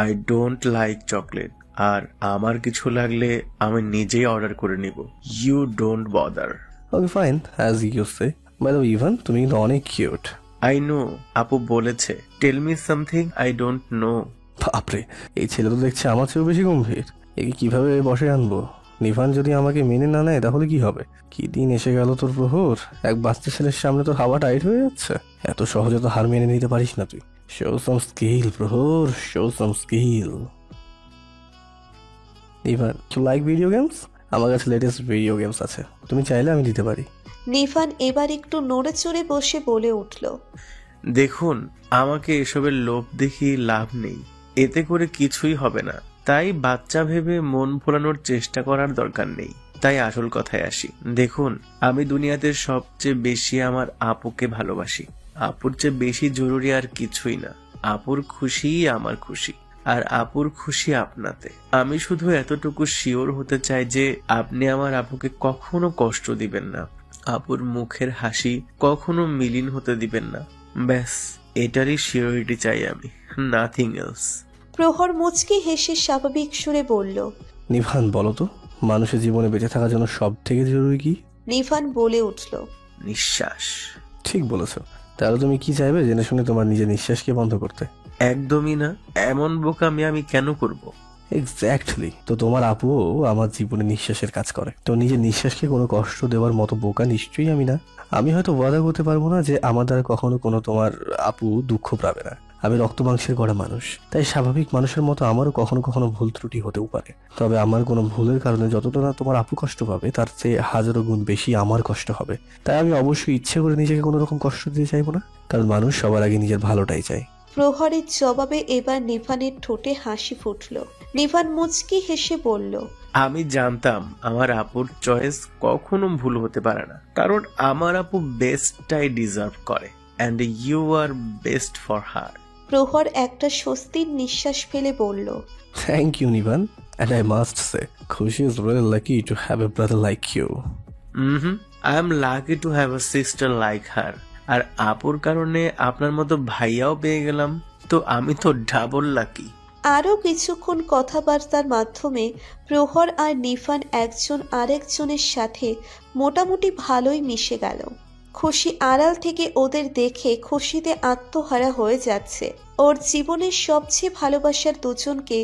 আই ডোন্ট লাইক চকলেট। আর আমার কিছু লাগলে আমি নিজেই অর্ডার করে নিব। You don't bother. Okay fine, as you say. By the way Ivan, তুমি কিন্তু অনেক কিউট। আই নো, আপু বলেছে। Tell me something I don't know. বাপরে, এই ছেলে তো দেখছি আমার চেয়েও বেশি গম্ভীর। একে কিভাবে বসে আনবো? নিভান যদি আমাকে মেনে না নেয় তাহলে কি হবে? কি দিন এসে গেল তোর প্রহর। এক বাচ্চা ছেলের সামনে তোর হাওয়া টাইট হয়ে যাচ্ছে। এত সহজে তো হার মেনে নিতে পারিস না তুই। Show some skill Prahar, show some skill. Nivan, you like video games? আমার কাছে লেটেস্ট ভিডিও গেমস আছে, তুমি চাইলে আমি দিতে পারি। নিভান এবার একটু নড়ে চড়ে বসে বলে উঠল। দেখুন, আমাকে এসবের লোভ দেখিয়ে লাভ নেই, এতে করে কিছুই হবে না। তাই বাচ্চা ভেবে মন ভোলানোর চেষ্টা করার দরকার নেই। তাই আসল কথায় আসি। দেখুন, আমি দুনিয়াতে সবচেয়ে বেশি আমার আপুকে ভালোবাসি। আপুর চেয়ে বেশি জরুরি আর কিছুই না। আপুর খুশিই আমার খুশি, আর আপুর খুশি আপনাতে। আমি শুধু এতটুকু শিওর হতে চাই যে আপনি আমার আপুকে কখনো কষ্ট দিবেন না, আপুর মুখের হাসি কখনো মিলিন হতে দিবেন না। ব্যাস এটারই শিওরিটি চাই আমি, নাথিং এলস। প্রহর মুচকি হেসে স্বাভাবিক সুরে বলল। নিভান, বলো তো, মানুষের জীবনে বেঁচে থাকার জন্য সব থেকে জরুরি কি? নিভান বলে উঠল। নিঃশ্বাস। ঠিক বলেছো। তাহলে তুমি কি চাইবে জেনে শুনে তোমার নিজের নিঃশ্বাসকে বন্ধ করতে? একদমই না, এমন বোকামি আমি কেন করব? এক্স্যাক্টলি। তো তোমার আপুও আমার জীবনে নিঃশ্বাসের কাজ করে, তো নিজের নিঃশ্বাসকে কোনো কষ্ট দেওয়ার মতো বোকা নিশ্চয়ই আমি না। আমি হয়তো ওয়াদা করতে পারবো না যে আমার দ্বারা কখনো কোনো তোমার আপু দুঃখ পাবে না। আমি রক্ত মাংসের গড়া মানুষ, তাই স্বাভাবিক মানুষের মতো আমারও কখনো কখনো ভুল ত্রুটি হতেও পারে। তবে আমার কোনো ভুলের কারণে যতটা না তোমার আপু কষ্ট পাবে তার চেয়ে হাজারো গুণ বেশি আমার কষ্ট হবে। তাই আমি অবশ্যই ইচ্ছে করে নিজেকে কোনো রকম কষ্ট দিতে চাইবো না, কারণ মানুষ সবার আগে নিজের ভালোটাই চায়। প্রহরের জবাবে এবার নিভানের ঠোঁটে হাসি ফুটল। নিভান মুচকি হেসে বলল। আমি জানতাম আমার আপুর চয়েস কখনো ভুল হতে পারে না, কারণ আমার আপু বেস্টটাই ডিজার্ভ করে, and you are best for her. Prahar একটা স্বস্তির নিঃশ্বাস ফেলে বলল। Thank you Nivan, and I must say Khushi is really lucky to have a brother like you. I am lucky to have a sister like her. আর আপুর কারণে আপনার মতো ভাইয়াও পেয়ে গেলাম, তো আমি তো ডাবল লাকি। আরও কিছুক্ষণ কথাবার্তার মাধ্যমে প্রহর আর নিভান একজন আরেকজনের সাথে মোটামুটি ভালোই মিশে গেল। খুশি আড়াল থেকে ওদের দেখে খুশিতে আত্মহারা হয়ে যাচ্ছে। ওর জীবনের সবচেয়ে ভালোবাসার দুজনকে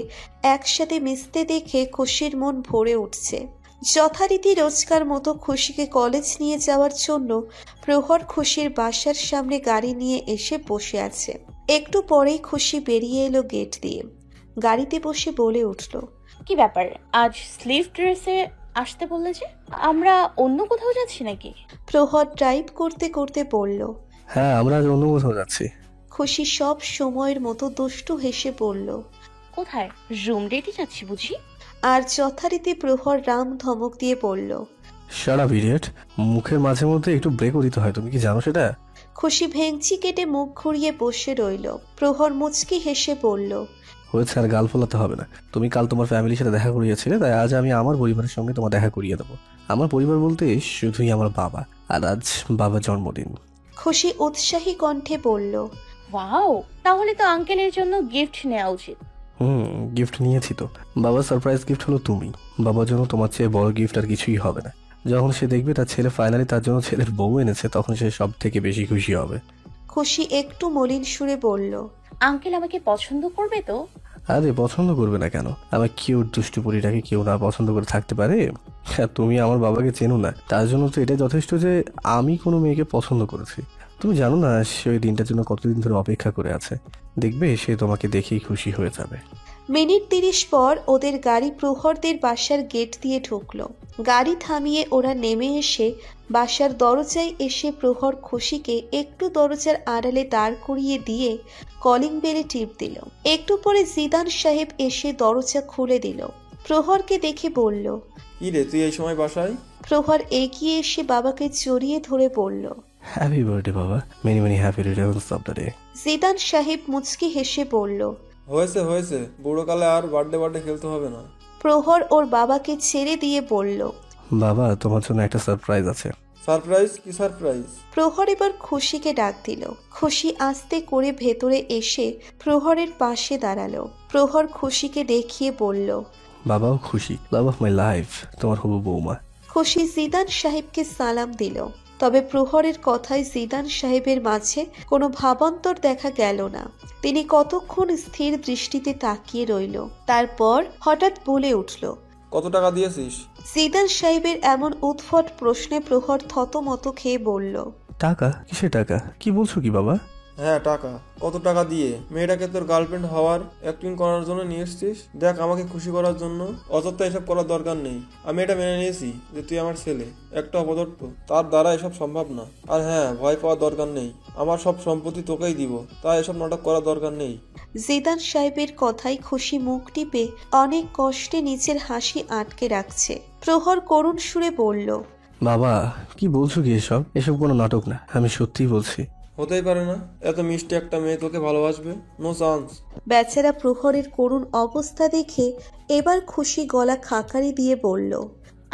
একসাথে মিশতে দেখে খুশির মন ভরে উঠছে। যথারীতি রোজকার মতো খুশিকে কলেজ নিয়ে যাওয়ার জন্য প্রহর খুশির বাসার সামনে গাড়ি নিয়ে এসে বসে আছে। একটু পরেই খুশি বেরিয়ে এলো গেট দিয়ে। গাড়িতে বসে বলে উঠল। কি ব্যাপার, আজ স্লিভ ড্রেসে আসতে বললে যে? আমরা অন্য কোথাও যাচ্ছি নাকি? প্রহর ড্রাইভ করতে করতে বলল। হ্যাঁ, আমরা আজ অন্য কোথাও যাচ্ছি। খুশি সব সময়ের মতো দুষ্টু হেসে বলল। কোথায়? রুম ডেটে যাচ্ছি বুঝি? আর যথারীতি প্রহর রাম ধমক দিয়ে বলল। শাট আপ ইডিয়েট, মুখের মাঝে মধ্যে একটু ব্রেকও দিতে হয়, তুমি কি জানো সেটা? খুশি ভেঙচি কেটে মুখ ঘুরিয়ে বসে রইল। প্রহর মুচকি হেসে বলল। হয়েছে, আর গাল ফোলাতে হবে না। তুমি কাল তোমার ফ্যামিলির সাথে দেখা করিয়েছিলে, তাই আজ আমি আমার পরিবারের সঙ্গে তোমার দেখা করিয়ে দেবো। আমার পরিবার বলতে শুধুই আমার বাবা, আর আজ বাবার জন্মদিন। খুশি উৎসাহী কণ্ঠে বলল। ওয়াও, তাহলে তো আঙ্কেলের জন্য গিফট নেওয়া উচিত। গিফট নিয়েছি তো। বাবার সারপ্রাইজ গিফট হলো তুমি। বাবার জন্য তোমার চেয়ে বড় গিফট আর কিছুই হবে না। যখন সে দেখবে তার ছেলে ফাইনালি তার জন্য ছেলের বউ এনেছে, তখন সে সব থেকে বেশি খুশি হবে। খুশি একটু মলিন সুরে বলল। আঙ্কেল আমাকে পছন্দ করবে তো? আরে পছন্দ করবে না কেন? আমার কিউট দুষ্টু পরিটাকে কেউ না পছন্দ করে থাকতে পারে? তুমি আমার বাবাকে চেনো না, তার জন্য তো এটা যথেষ্ট যে আমি কোনো মেয়েকে পছন্দ করেছি। তুমি জানো না সে ওই দিনটার জন্য কতদিন ধরে অপেক্ষা করে আছে। দেখবে সে তোমাকে দেখেই খুশি হয়ে যাবে। মিনিট 30 পর ওদের গাড়ি প্রহরদের বাসার গেট দিয়ে ঢুকলো। গাড়ি থামিয়ে ওরা নেমে এসে বাসার দরজায় এসে প্রহর খুশিকে একটু দরজার আড়ালে দাঁড় করিয়ে দিয়ে কলিং বেলে টিপ দিল। একটু পরে জিদান সাহেব এসে দরজা খুলে দিল। প্রহরকে দেখে বলল। কি রে, তুই এই সময় বাসায়? প্রহর এগিয়ে এসে বাবাকে জড়িয়ে ধরে বলল। হ্যাপি বার্থডে বাবা, many many happy Returns of the day. Zidane সাহেব মুচকি হেসে বলল। হয়েছে, বুড়োকালে আর বার্থডে খেলতে হবে না। প্রহর ওর বাবাকে ছেড়ে দিয়ে বলল। বাবা, তোমার জন্য একটা সারপ্রাইজ আছে। সারপ্রাইজ? কি সারপ্রাইজ? প্রহর এবার খুশিকে ডাক দিল। খুশি আস্তে করে ভেতরে এসে প্রহরের পাশে দাঁড়ালো। প্রহর খুশিকে দেখিয়ে বলল, বাবাও খুশি, লাভ অফ মাই লাইফ, তোমার হবু বৌমা। খুশি জিদান সাহেবকে সালাম দিল। তবে প্রহরের কথায় জিদান সাহেবের মাঝে কোনো ভাবান্তর দেখা গেল না। তিনি কতক্ষণ স্থির দৃষ্টিতে তাকিয়ে রইল। তারপর হঠাৎ বলে উঠল, কত টাকা দিয়েছিস? জিদান সাহেবের এমন উদ্ভট প্রশ্নে প্রহর থতমত খেয়ে বলল, টাকা? কিসের টাকা? কি বলছো কি বাবা? হ্যাঁ টাকা। কত টাকা দিয়ে? মেয়েটাকে তোর গার্লফ্রেন্ড হওয়ার অ্যাক্টিং করার জন্য নিয়ে এসছিস? দেখ, আমাকে খুশি করার জন্য অযথা এসব করার দরকার নেই। আমি এটা মেনে নিয়েছি যে তুই আমার ছেলে, একটা অপদার্থ, তার দ্বারা এসব সম্ভব না। আর হ্যাঁ, ভয় পাওয়ার দরকার নেই, আমার সব সম্পত্তি তোকেই দিব, তাই এসব নাটক করার দরকার নেই। জিদান সাহেবের কথায় খুশি মুখ টিপে অনেক কষ্টে নিচের হাসি আটকে রাখছে। প্রহর করুণ সুরে বলল, বাবা কি বলছো কি এসব? এসব কোনো নাটক না, আমি সত্যিই বলছি। হতেই পারে না, এত মিষ্টি একটা মেয়ে তোকে ভালোবাসবে? No chance. বেচারা প্রহরের করুণ অবস্থা দেখে এবার খুশি গলা খাকারি দিয়ে বলল,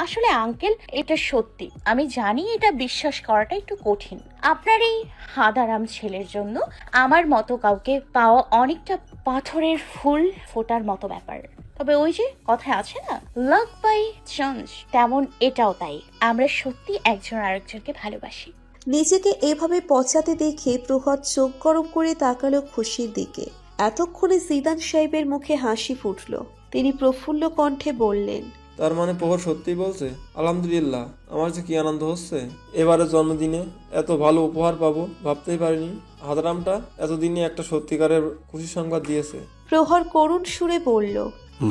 আসলে আঙ্কেল, এটা সত্যি। আমি জানি এটা বিশ্বাস করাটা একটু কঠিন। আপনার এই হাদারাম ছেলের জন্য আমার মতো কাউকে পাওয়া অনেকটা পাথরের ফুল ফোটার মতো ব্যাপার। তবে ওই যে কথায় আছে না, লাক বাই চান্স, তেমন এটাও তাই। আমরা সত্যি একজন আরেকজনকে ভালোবাসি। নিজেকে এভাবে পচাতে দেখে প্রহর চোখ গরম করে তাকালো খুশির দিকে। এতক্ষণে জিদান সাহেবের মুখে হাসি ফুটল। তিনি প্রফুল্ল কণ্ঠে বললেন, তার মানে প্রহর সত্যিই বলছে? আলহামদুলিল্লাহ, আমার যে কি আনন্দ হচ্ছে। এবারের জন্মদিনে এত ভালো উপহার পাবো ভাবতেই পারিনি। হাদারামটা এতদিনে একটা সত্যিকারের খুশি সংবাদ দিয়েছে। প্রহর করুণ সুরে বলল,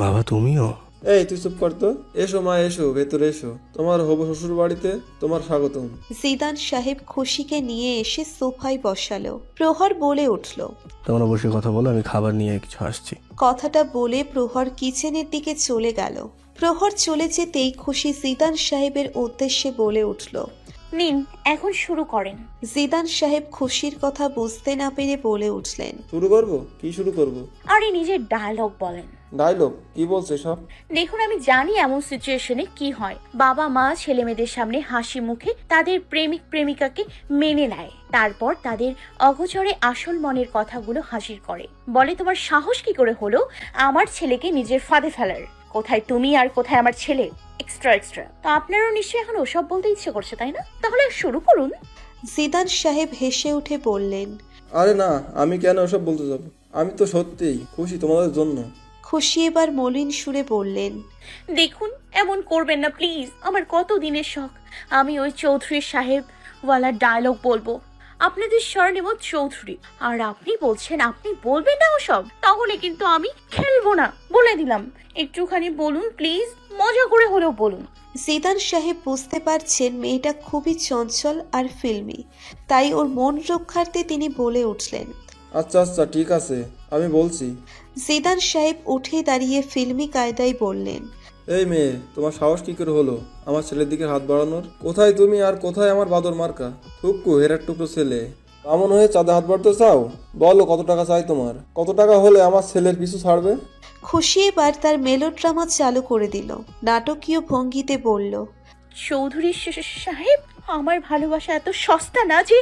বাবা তুমিও? এই তুই চুপ কর তো। এসো মা, এসো, ভেতরে এসো। তোমার হবু শ্বশুর বাড়িতে তোমার স্বাগতম। জিদান সাহেব খুশিকে নিয়ে এসে সোফায় বসালো। প্রহর বলে উঠল, তোমরা বসে কথা বলো, আমি খাবার নিয়ে কিছু আসছি। কথাটা বলে প্রহর কিচেনের দিকে চলে গেল। প্রহর চলে যেতেই খুশি জিদান সাহেবের উদ্দেশ্যে বলে উঠল, নিন, এখন শুরু করেন। জিদান সাহেব খুশির কথা বুঝতে না পেরে বলে উঠলেন, শুরু করবো? কি শুরু করবো? আরে নিজের ডায়লগ বলেন। ডায়লগ? কি বলছে সব? দেখুন, আমি জানি এমন সিচুয়েশনে কি হয়। বাবা মা ছেলে মেয়েদের সামনে হাসি মুখে তাদের প্রেমিক প্রেমিকাকে মেনে নেয়, তারপর তাদের অগোচরে আসল মনের কথাগুলো হাজির করে। বলে, তোমার সাহস কি করে হলো আমার ছেলেকে নিজের ফাঁদে ফেলার? কোথায় তুমি আর কোথায় আমার ছেলে? Extra extra. তো আপনারও নিশ্চয়ই এখন ওসব বলতে ইচ্ছে করছে, তাই না? তাহলে শুরু করুন। জিদান সাহেব হেসে উঠে বললেন, আরে না, আমি কেন ওসব বলতে যাব? আমি তো সত্যিই খুশি তোমাদের জন্য। খুশি এবার মলিন সুরে বললেন, দেখুন, এমন করবেন না প্লিজ। আমার কত দিনের শখ আমি ওই চৌধুরী সাহেব ওয়ালা ডায়লগ বলবো। আপনাদের স্বর্ণেম চৌধুরী, আর আপনি বলছেন আপনি বলবেন না ওসব? তাহলে কিন্তু আমি খেলবো না, বলে দিলাম। একটুখানি বলুন প্লিজ, মজা করে হলেও বলুন। জিদান সাহেব বুঝতে পারছেন মেয়েটা খুবই চঞ্চল আর ফিল্মি, তাই ওর মন রক্ষার্থে তিনি বলে উঠলেন, আচ্ছা আচ্ছা ঠিক আছে, আমি বলছি। জিদান সাহেব উঠে দাঁড়িয়ে ফিল্মি কায়দায় বললেন, এই মেয়ে, তোমার সাহস কি করে হলো আমার ছেলের দিকে হাত বাড়ানোর? কোথায় তুমি আর কোথায় আমার বাদর মার্কা? থুক্কু হেরার টুকরো ছেলে, এমন হয়ে চাঁদে হাত বাড়তে চাও? বলো কত টাকা চাই তোমার? কত টাকা হলে আমার ছেলের পিছু ছাড়বে? খুশি এবার তার মেলোড্রামা চালু করে দিল। নাটকীয় ভঙ্গিতে বলল, চৌধুরী সাহেব, আমার ভালোবাসা এত সস্তা না যে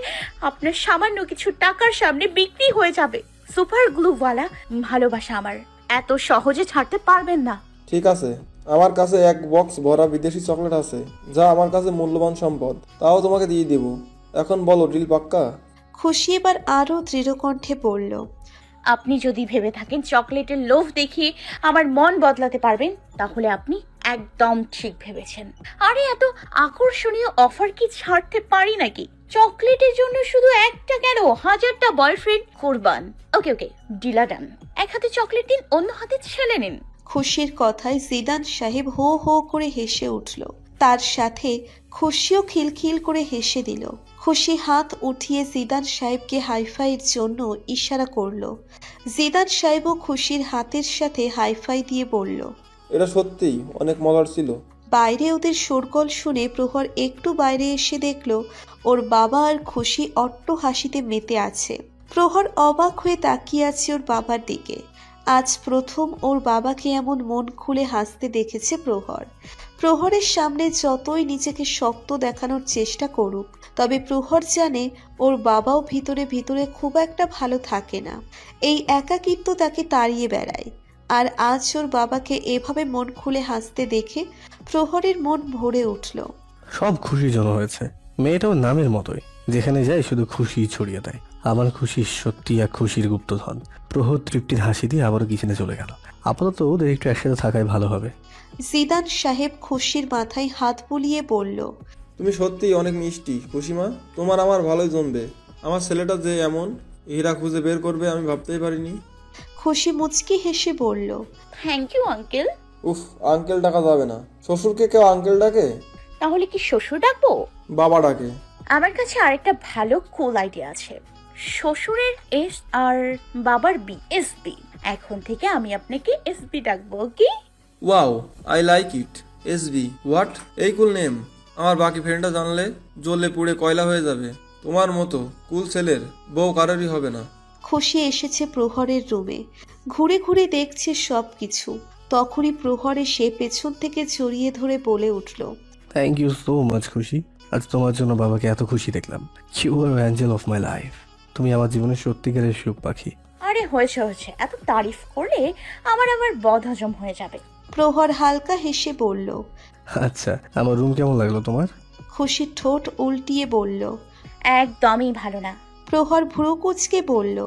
আপনার সামান্য কিছু টাকার সামনে বিক্রি হয়ে যাবে। সুপার গ্লুওয়ালা ভালোবাসা আমার, এত সহজে ছাড়তে পারবেন না। ঠিক আছে, আমার কাছে এক বক্স ভরা বিদেশি চকলেট আছে, যা আমার কাছে মূল্যবান সম্পদ, তাও তোমাকে দিয়ে দেব। এখন বলো, ডিল পাক্কা? খুশি এবার আরো দৃঢ় কণ্ঠে বলল, আপনি যদি ভেবে থাকেন চকলেটের লোভ দেখিয়ে আমার মন বদলাতে পারবেন, তাহলে আপনি একদম ঠিক ভেবেছেন। আরে এত আকর্ষণীয় অফার কি ছাড়তে পারি নাকি? চকলেটের জন্য শুধু একটা কেন, 1000টা বয়ফ্রেন্ড কোরবান। ওকে ওকে, ডিলা ডান। এক হাতে চকলেট দিন, অন্য হাতে ছেলে নিন। খুশির কথায় জিদান সাহেব হো হো করে হেসে উঠল। তার সাথে খুশিও খিলখিল করে হেসে দিল। খুশি হাত উঠিয়ে জিদান সাহেবকে হাইফাইয়ের জন্য ইশারা করল। জিদান সাহেবও খুশির হাতের সাথে হাইফাই দিয়ে বলল, এটা সত্যিই অনেক মজার ছিল। বাইরে ওদের শোরগোল শুনে প্রহর একটু বাইরে এসে দেখল ওর বাবা আর খুশি অট্ট হাসিতে মেতে আছে। প্রহর অবাক হয়ে তাকিয়ে আছে ওর বাবার দিকে। আজ প্রথম ওর বাবাকে এমন মন খুলে হাসতে দেখেছে প্রহর। প্রহরের সামনে যতই নিজেকে শক্ত দেখানোর চেষ্টা করুক, তবে প্রহর জানে ওর বাবাও ভিতরে ভিতরে খুব একটা ভালো থাকে না। এই একাকিত্ব তাকে তাড়িয়ে বেড়ায়। আর আজ ওর বাবাকে এভাবে মন খুলে হাসতে দেখে প্রহরের মন ভরে উঠল। সব খুশির জন্য হয়েছে। মেয়েটাও নামের মতোই, যেখানে যায় শুধু খুশি ছড়িয়ে দেয়। আমার খুশি সত্যি এক খুশির গুপ্তধন। প্রহর তৃপ্তির হাসি দিয়ে আবারও কিচেনে চলে গেল। আপাতত ওদের একটু একসাথে থাকাই ভালো হবে। জিদান সাহেব খুশির মাথায় হাত বুলিয়ে বলল, তুমি সত্যিই অনেক মিষ্টি খুশিমা, তোমার আমার ভালোই জমবে। আমার ছেলেটা যে এমন হীরা খুঁজে বের করবে আমি ভাবতেই পারিনি। খুশি মুচকি হেসে বলল, থ্যাংক ইউ আঙ্কেল। উফ, আঙ্কেল ডাকা যাবে না। শ্বশুরকে কেউ আঙ্কেল ডাকে? তাহলে কি শ্বশুর ডাকবো? বাবা ডাকে। আমার কাছে আরেকটা ভালো কুল আইডিয়া আছে। শ্বশুরের এস আর বাবার বি, এসবি। এখন থেকে আমি আপনাকে এসবি ডাকবো, কি? Wow, I like it. SB, what? এই কুল নেম। আমার বাকি ফ্রেন্ডরা জানলে জ্বলে পুড়ে কয়লা হয়ে যাবে। তোমার মতো কুল ছেলের বউ কারোরই হবে না। খুশি এসেছে প্রহরের রুমে, ঘুরে ঘুরে দেখছে সবকিছু। তখনই প্রহর এসে পেছন থেকে জড়িয়ে ধরে বলে উঠল, থ্যাংক ইউ সো মাচ খুশি। আজ তোমার জন্য বাবাকে এত খুশি দেখলাম। You are angel of my life. তুমি আমার জীবনের সত্যিকারের সুখ পাখি। আরে হয়েছে হয়েছে, এত তারিফ করলে আমার আবার বদহজম হয়ে যাবে। প্রহর হালকা হেসে বলল। আচ্ছা, আমার রুম কেমন লাগলো তোমার? খুশি ঠোঁট উল্টিয়ে বলল, একদমই ভালো না। প্রহর ভ্রু কুঁচকে বলল,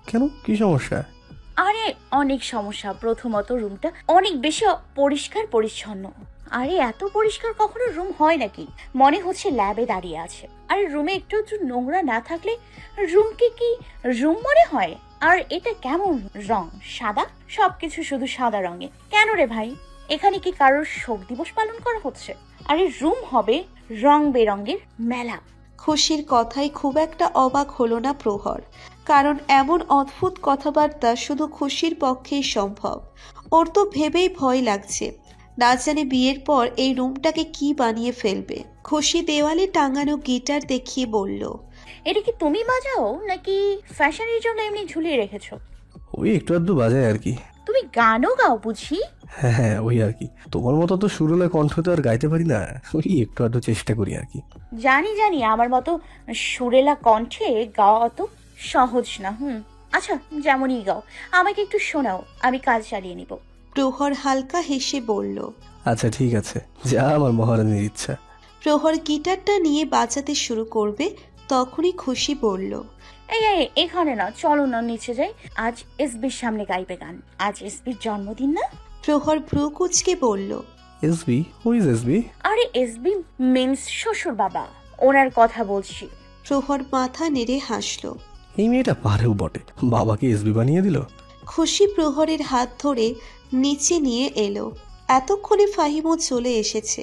কেন, কি সমস্যা? আরে অনেক সমস্যা। প্রথমত রুমটা অনেক বেশি পরিষ্কার পরিচ্ছন্ন। আরে এত পরিষ্কার কখনো রুম হয় নাকি? মনে হচ্ছে ল্যাবে দাঁড়িয়ে আছে। আরে রুমে একটু নোংরা না থাকলে রুমকে কি রুম মনে হয়? আর এটা কেমন রং? সাদা, সবকিছু শুধু সাদা রঙে। কেন রে ভাই, এখানে কি কারোর শোক দিবস পালন করা হচ্ছে? আরে রুম হবে রং বেরঙের মেলা। খুশির কথায় খুব একটা অবাক হলো না প্রহর, কারণ এমন অদ্ভুত কথাবার্তা শুধু খুশির পক্ষেই সম্ভব। ওর তো ভেবেই ভয় লাগছে, না জানে বিয়ের পর এই রুমটাকে কি বানিয়ে ফেলবে। খুশি দেওয়ালে টাঙানো গিটার দেখিয়ে বলল, এটা কি তুমি বাজাও নাকি ফ্যাশনের জন্য এমনি ঝুলিয়ে রেখেছো? ওই একটু আধটু বাজায় আর কি। তুমি গানও গাও বুঝি? হ্যাঁ হ্যাঁ, ওই আর কি। তোমার মতো তো সুরলা কণ্ঠ তো আর গাইতে পারি না, ওই একটু আধটু চেষ্টা করি আর কি। জানি জানি, আমার মতো সুরেলা কণ্ঠে গাওয়া অত সহজ না। আচ্ছা, যেমনই গাও, আমাকে একটু শোনাও, আমি কাজ চালিয়ে নিব। প্রহর হালকা হেসে বলল। আচ্ছা ঠিক আছে, যা আমার মহারানীর ইচ্ছা। প্রহর গিটারটা নিয়ে বাজাতে শুরু করবে, তখনই খুশি বলল, এই এই, এখানে না, চলো না নিচে যাই। আজ এসবির সামনে গাইবে গান। আজ এসবির জন্মদিন না? প্রহর ভ্রু কুঁচকে বলল, এসবি? Who is SB? আরে এসবি মিন্স শ্বশুর বাবা, ওনার কথা বলছি। প্রহর মাথা নেড়ে হাসল। এই মেয়েটা পারেও বটে, বাবাকে এসবি বানিয়ে দিল। খুশি প্রহরের হাত ধরে নিচে নিয়ে এলো। এতক্ষণে ফাহিমও চলে এসেছে।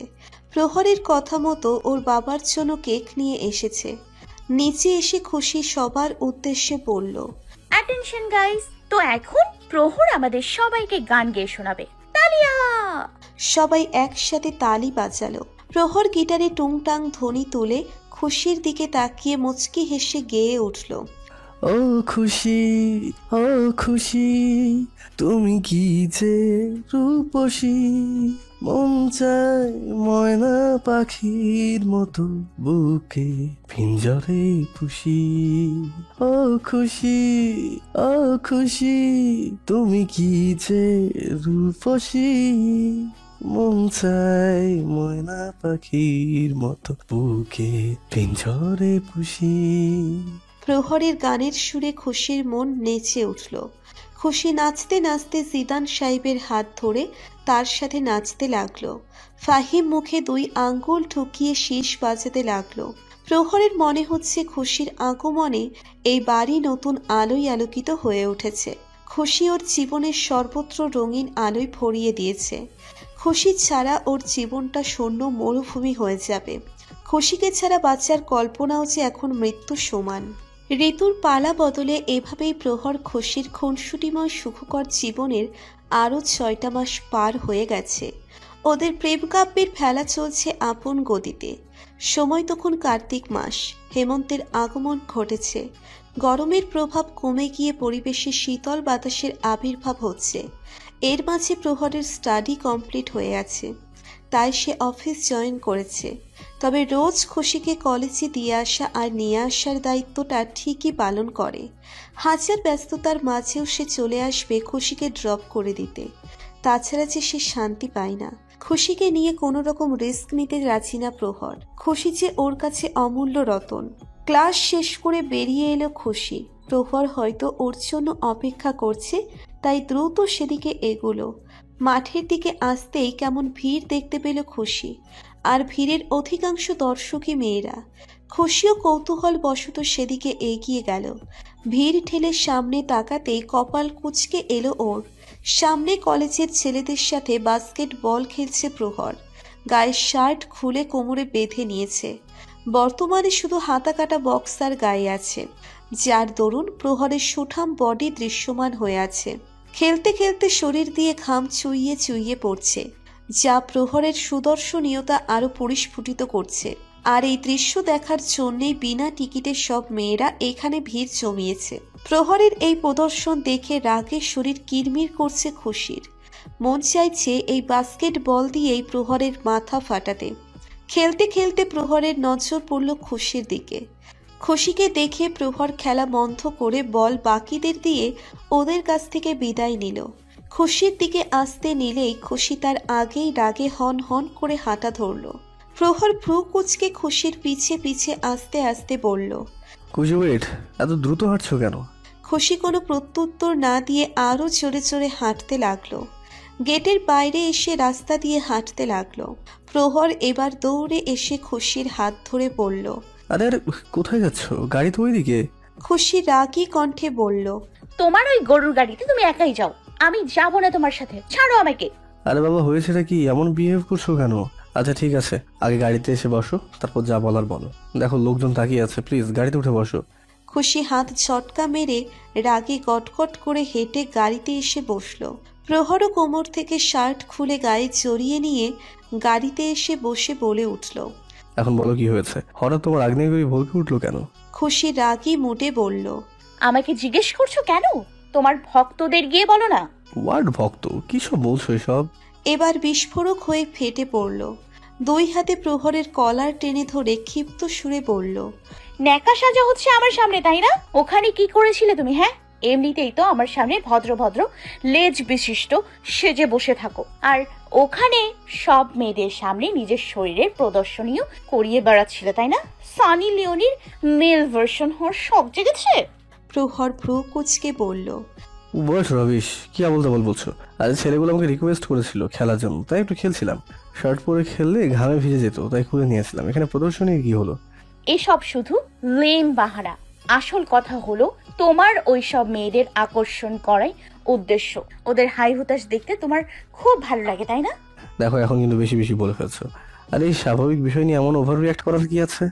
প্রহরের কথা মতো ওর বাবার জন্য কেক নিয়ে এসেছে। নিচে এসে খুশি সবার উদ্দেশ্যে বলল, অ্যাটেনশন গাইস, তো এখন প্রহর আমাদের সবাইকে গান গেয়ে শোনাবে। তালিয়া! সবাই একসাথে তালি বাজালো। প্রহর গিটারে টুংটাং ধ্বনি তুলে খুশির দিকে তাকিয়ে মুচকি হেসে গেয়ে উঠল, ও খুশি, ও খুশি, তুমি কি যে রূপসী, মন চায় ময়না পাখির মতো বুকে পিঞ্জরে পুষি। ও খুশি, ও খুশি, তুমি কি যে রূপসী, মন চায় ময়না পাখির মতো বুকে পিঞ্জরে পুষি। প্রহরের গানের সুরে খুশির মন নেচে উঠল। খুশি নাচতে নাচতে জিদান সাহেবের হাত ধরে তার সাথে নাচতে লাগলো। ফাহিম মুখে 2 আঙ্গুল ঠুকিয়ে শীষ বাজাতে লাগলো। প্রহরের মনে হচ্ছে খুশির আগমনে এই বাড়ি নতুন আলোয় আলোকিত হয়ে উঠেছে। খুশি ওর জীবনের সর্বত্র রঙিন আলোয় ভরিয়ে দিয়েছে। খুশি ছাড়া ওর জীবনটা শূন্য মরুভূমি হয়ে যাবে। খুশিকে ছাড়া বাচ্চার কল্পনাও যে এখন মৃত্যু সমান। ঋতুর পালা বদলে এভাবেই প্রহর খুশির খুনসুটিময় সুখকর জীবনের আরও 6টা মাস পার হয়ে গেছে। ওদের প্রেম কাব্যের ফেলা চলছে আপন গতিতে। সময় তখন কার্তিক মাস। হেমন্তের আগমন ঘটেছে। গরমের প্রভাব কমে গিয়ে পরিবেশে শীতল বাতাসের আবির্ভাব হচ্ছে। এর মাঝে প্রহরের স্টাডি কমপ্লিট হয়ে আছে। তাই সে অফিস জয়েন করেছে। তবে রোজ খুশিকে কলেজে দিয়ে আসা আর নিয়ে আসার দায়িত্বটা ঠিকই পালন করে। হাজার ব্যস্ততার মাঝেও সে চলে আসবে খুশিকে ড্রপ করে দিতে। তাছাড়া যে সে শান্তি পায় না। খুশিকে নিয়ে কোনো রকম রিস্ক নিতে রাজি না প্রহর। খুশি যে ওর কাছে অমূল্য রতন। ক্লাস শেষ করে বেরিয়ে এলো খুশি। প্রহর হয়তো ওর জন্য অপেক্ষা করছে, তাই দ্রুত সেদিকে এগোলো। মাঠের দিকে আসতেই কেমন ভিড় দেখতে পেল খুশি, আর ভিড়ের অধিকাংশ দর্শকই মেয়েরা। খুশিও কৌতূহল বশত সেদিকে এগিয়ে গেল। ভিড় ঠেলে সামনে তাকাতেই কপাল কুঁচকে এলো ওর। সামনে কলেজের ছেলেদের সাথে বাস্কেটবল খেলছে প্রহর। গায়ের শার্ট খুলে কোমরে বেঁধে নিয়েছে। বর্তমানে শুধু হাতা কাটা বক্সার গায়ে আছে, যার দরুন প্রহরের সুঠাম বডি দৃশ্যমান হয়ে আছে। খেলতে খেলতে শরীর দিয়ে ঘাম চুইয়ে চুইয়ে পড়ছে, যা প্রহরের সুদর্শনীয়তা আরো পরিস্ফুটিত করছে। আর এই দৃশ্য দেখার জন্যই বিনা টিকিটে সব মেয়েরা এখানে ভিড় জমিয়েছে। প্রহরের এই প্রদর্শন দেখে রাগে শরীর কিরমির করছে খুশির। মন চাইছে এই বাস্কেট বল দিয়েই প্রহরের মাথা ফাটাতে। খেলতে খেলতে প্রহরের নজর পড়ল খুশির দিকে। খুশিকে দেখে প্রহর খেলা বন্ধ করে বল বাকিদের দিয়ে ওদের কাছ থেকে বিদায় নিল। খুশির দিকে আসতে নিলেই খুশি তার আগেই রাগে হন হন করে হাঁটা ধরল। প্রহর ভ্রু কুচকে খুশির পিছে পিছে আস্তে আস্তে বলল, খুশি ওয়েট, এত দ্রুত হাঁটছো কেন? খুশি কোনো প্রত্যুত্তর না দিয়ে আরো জোরে জোরে হাঁটতে লাগলো। গেটের বাইরে এসে রাস্তা দিয়ে হাঁটতে লাগলো। প্রহর এবার দৌড়ে এসে খুশির হাত ধরে বলল, আরে আরে কোথায় যাচ্ছ? গাড়ি তো ওইদিকে। খুশি রাগী কণ্ঠে বলল, তোমার ওই গরুর গাড়িতে তুমি একাই যাও, আমি যাবো না তোমার সাথে, ছাড়ো আমাকে। আরে বাবা, হয়েছেটা কি? এমন বিহেভ করছো কেন? আচ্ছা ঠিক আছে, আগে গাড়িতে এসে বসো, তারপর যা বলার বলো। দেখো লোকজন তাকিয়ে আছে, প্লিজ গাড়িতে উঠে বসো। খুশি হাত ঝটকা মেরে রাগে গটগট করে হেঁটে গাড়িতে এসে বসলো। প্রহরও কোমর থেকে শার্ট খুলে গায়ে জড়িয়ে নিয়ে গাড়িতে এসে বসে বলে উঠল, এখন বলো কি হয়েছে? হঠাৎ তোমার আগ্নেয়গিরি ভলকে উঠলো কেন? খুশি রাগী মুডে বলল, আমাকে জিজ্ঞেস করছো কেন? তোমার ভক্তদের গিয়ে বলো না। ওয়ার্ড ভক্ত? কি সব বলছো এসব? এবার বিস্ফোরক হয়ে ফেটে পড়ল। দুই হাতে প্রহরের কলার টেনে ধরে ক্ষিপ্ত সুরে বলল, ন্যাকা সাজা হচ্ছে আমার সামনে, তাই না? ওখানে কি করেছিলে তুমি? হ্যাঁ, এমনিতেই তো আমার সামনে ভদ্র ভদ্র লেজ বিশিষ্ট সেজে বসে থাকো, আর ওখানে সব মেয়েদের সামনে নিজের শরীরের প্রদর্শনীয় করিয়ে বেড়াচ্ছিলে, তাই না? সানি লিওনির মেল ভার্সন হওয়ার শখ জেগেছে। প্রহর ভ্রু কুচকে বলল, বয়স রবিশ, কি বলতে বলছো? আরে ছেলেগুলো আমাকে রিকোয়েস্ট করেছিল খেলার জন্য, তাই একটু খেলছিলাম। শার্ট পরে খেললে ঘামে ভিজে যেত, তাই খুলে নিয়েছিলাম। এখানে প্রদর্শনী কি হলো? এসব শুধু লেম বাহারা। আসল কথা হলো তোমার ওই সব মেয়েদের আকর্ষণ করাই উদ্দেশ্য। ওদের হাই হুতাশ দেখতে তোমার খুব ভালো লাগে, তাই না? দেখো এখন কিন্তু বেশি বেশি বলে ফেলছো। আর এই স্বাভাবিক বিষয় নিয়ে এমন ওভার রিয়াক্ট করার কি আছে?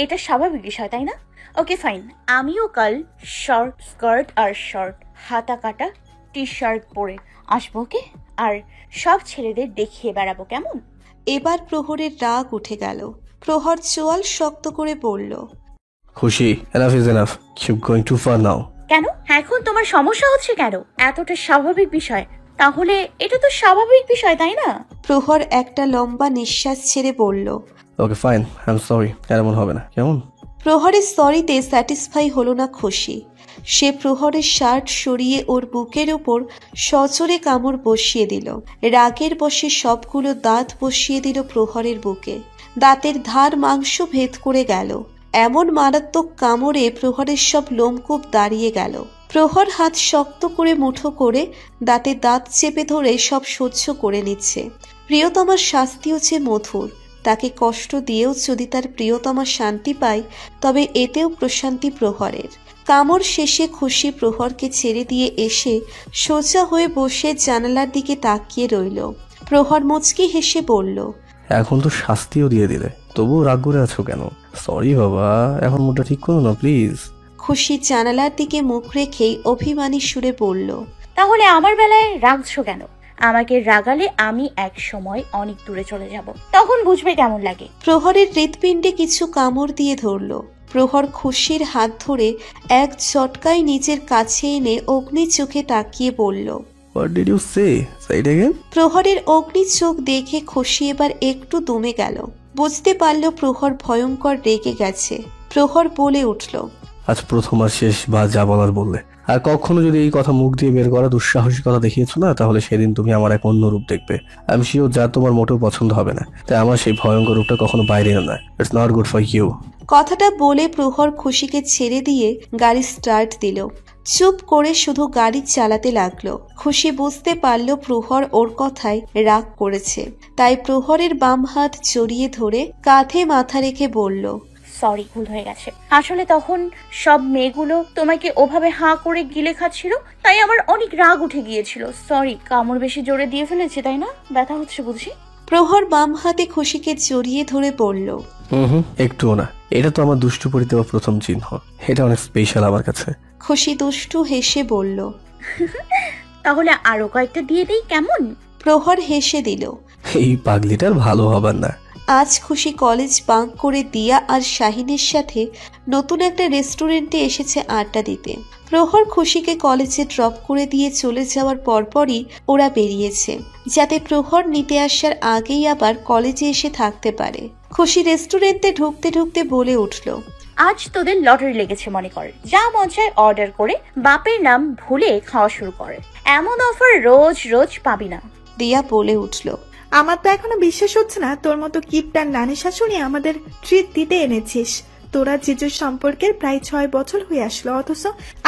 এটা স্বাভাবিক বিষয়, তাই না? ওকে ফাইন, আমিও কাল শর্ট স্কার্ট আর শর্ট হাতা কাটা টি শার্ট পরে আসবো, ওকে? আর সব ছেলেদের দেখিয়ে বেড়াবো, কেমন? এবার প্রহরের রাগ উঠে গেল। প্রহর চোয়াল শক্ত করে বলল, Khushi, enough is enough, keep going too far now. কেন এখন তোমার সমস্যা হচ্ছে কেন? এতটা স্বাভাবিক বিষয়, তাহলে এটা তো স্বাভাবিক বিষয়, তাই না? প্রহর একটা লম্বা নিঃশ্বাস ছেড়ে বলল, okay fine, I am sorry, আর এমন হবে না, কেমন? প্রহরের সরিতে স্যাটিসফাই হলো না খুশি। সে প্রহরের শার্ট সরিয়ে ওর বুকের ওপর সজোরে কামড় বসিয়ে দিল। রাগের বশে সবগুলো দাঁত বসিয়ে দিল প্রহরের বুকে। দাঁতের ধার মাংস ভেদ করে গেল। এমন মারাত্মক কামড়ে প্রহরের সব লোমকূপ দাঁড়িয়ে গেল। প্রহর হাত শক্ত করে মুঠো করে দাঁতে দাঁত চেপে ধরে সব সহ্য করে নিচ্ছে। প্রিয়তমার শাস্তিও যে মধুর। তাকে কষ্ট দিয়েও যদি তার প্রিয়তমা শান্তি পায়, তবে এতেও প্রশান্তি প্রহরের। কামড় শেষে খুশি প্রহরকে ছেড়ে দিয়ে এসে সোজা হয়ে বসে জানালার দিকে তাকিয়ে রইল। প্রহর মুচকি হেসে বলল, এখন তো শাস্তিও দিয়ে দিলে, তবুও রাগ করে আছো কেন? সরি বাবা, এখন মুডটা ঠিক করো না প্লিজ। খুশি জানালার দিকে মুখ রেখেই অভিমানী সুরে বলল, তাহলে আমার বেলায় রাগছো কেন? আমাকে রাগালে আমি এক সময় অনেক দূরে চলে যাব, তখন বুঝবে কেমন লাগে। প্রহরের হৃৎপিণ্ডে কিছু কামড় দিয়ে ধরল। প্রহর খুশির হাত ধরে এক ঝটকায় নিজের কাছে এনে অগ্নি চোখে তাকিয়ে বলল, what did you say it again? প্রহরের অগ্নি চোখ দেখে খুশি এবার একটু দমে গেল। বুঝতে পারল প্রহর ভয়ঙ্কর রেগে গেছে। প্রহর বলে উঠল, আজ প্রথম আর শেষ বা যা বলার বললে। আর কখনো যদি এই কথা মুখ দিয়ে বের করা দুঃসাহসিকতা দেখিয়েছো না, তাহলে সেদিন তুমি আমার এক অন্য রূপ দেখবে। আমি শিওর যা তোমার মোটেও পছন্দ হবে না। তাই আমার সেই ভয়ঙ্কর রূপটা কখনো বাইরে এনো না। It's not good for you. কথাটা বলে প্রহর খুশিকে ছেড়ে দিয়ে গাড়ি স্টার্ট দিল। চুপ করে শুধু গাড়ি চালাতে লাগলো। খুশি বুঝতে পারল প্রহর ওর কথায় রাগ করেছে। তাই প্রহরের বাম হাত জড়িয়ে ধরে কাঁধে মাথা রেখে বলল, সরি, ভুল হয়ে গেছে। আসলে তখন সব মেয়েগুলো তোমাকে ওভাবে হাঁ করে গিলে খাচ্ছিল, তাই আমার অনেক রাগ উঠে গিয়েছিল। সরি, কামড় বেশি জোরে দিয়ে ফেলেছে, তাই না? ব্যথা হচ্ছে বুঝি? প্রহর বাম হাতে খুশিকে জড়িয়ে ধরে বলল, একটুও না। এটা তো আমার দুষ্টু পরি দেওয়া প্রথম চিহ্ন। এটা অনেক স্পেশাল আমার কাছে। খুশি দুষ্টু হেসে বলল, তাহলে আরো কয়েকটা দিয়ে দিই, কেমন? প্রহর হেসে দিল। এই পাগলিটার ভালো হবার না। আজ খুশি কলেজ বাঙ্ক করে দিয়া আর শাহিনের সাথে নতুন একটা রেস্টুরেন্টে এসেছে আড্ডা দিতে। প্রহর খুশিকে কলেজে ড্রপ করে দিয়ে চলে যাওয়ার পরপরই ওরা বেরিয়েছে, যাতে প্রহর নিতে আসার আগেই আবার কলেজে এসে থাকতে পারে। খুশি রেস্টুরেন্টে ঢুকতে ঢুকতে বলে উঠল, আজ তোদের লটারি লেগেছে মনে করে। যা মন চায় অর্ডার করে বাপের নাম ভুলে খাওয়া শুরু করে। এমন অফার রোজ রোজ পাবি না। দিয়া বলে উঠল, আমার তো এখনো বিশ্বাস হচ্ছে না তোর মতো কিপটার নানি শাশুড়ি আমাদের ট্রিট দিতে এনেছিস। তোরা জিজুর সম্পর্কের প্রায় 6 বছর হয়ে আসলো, অথচ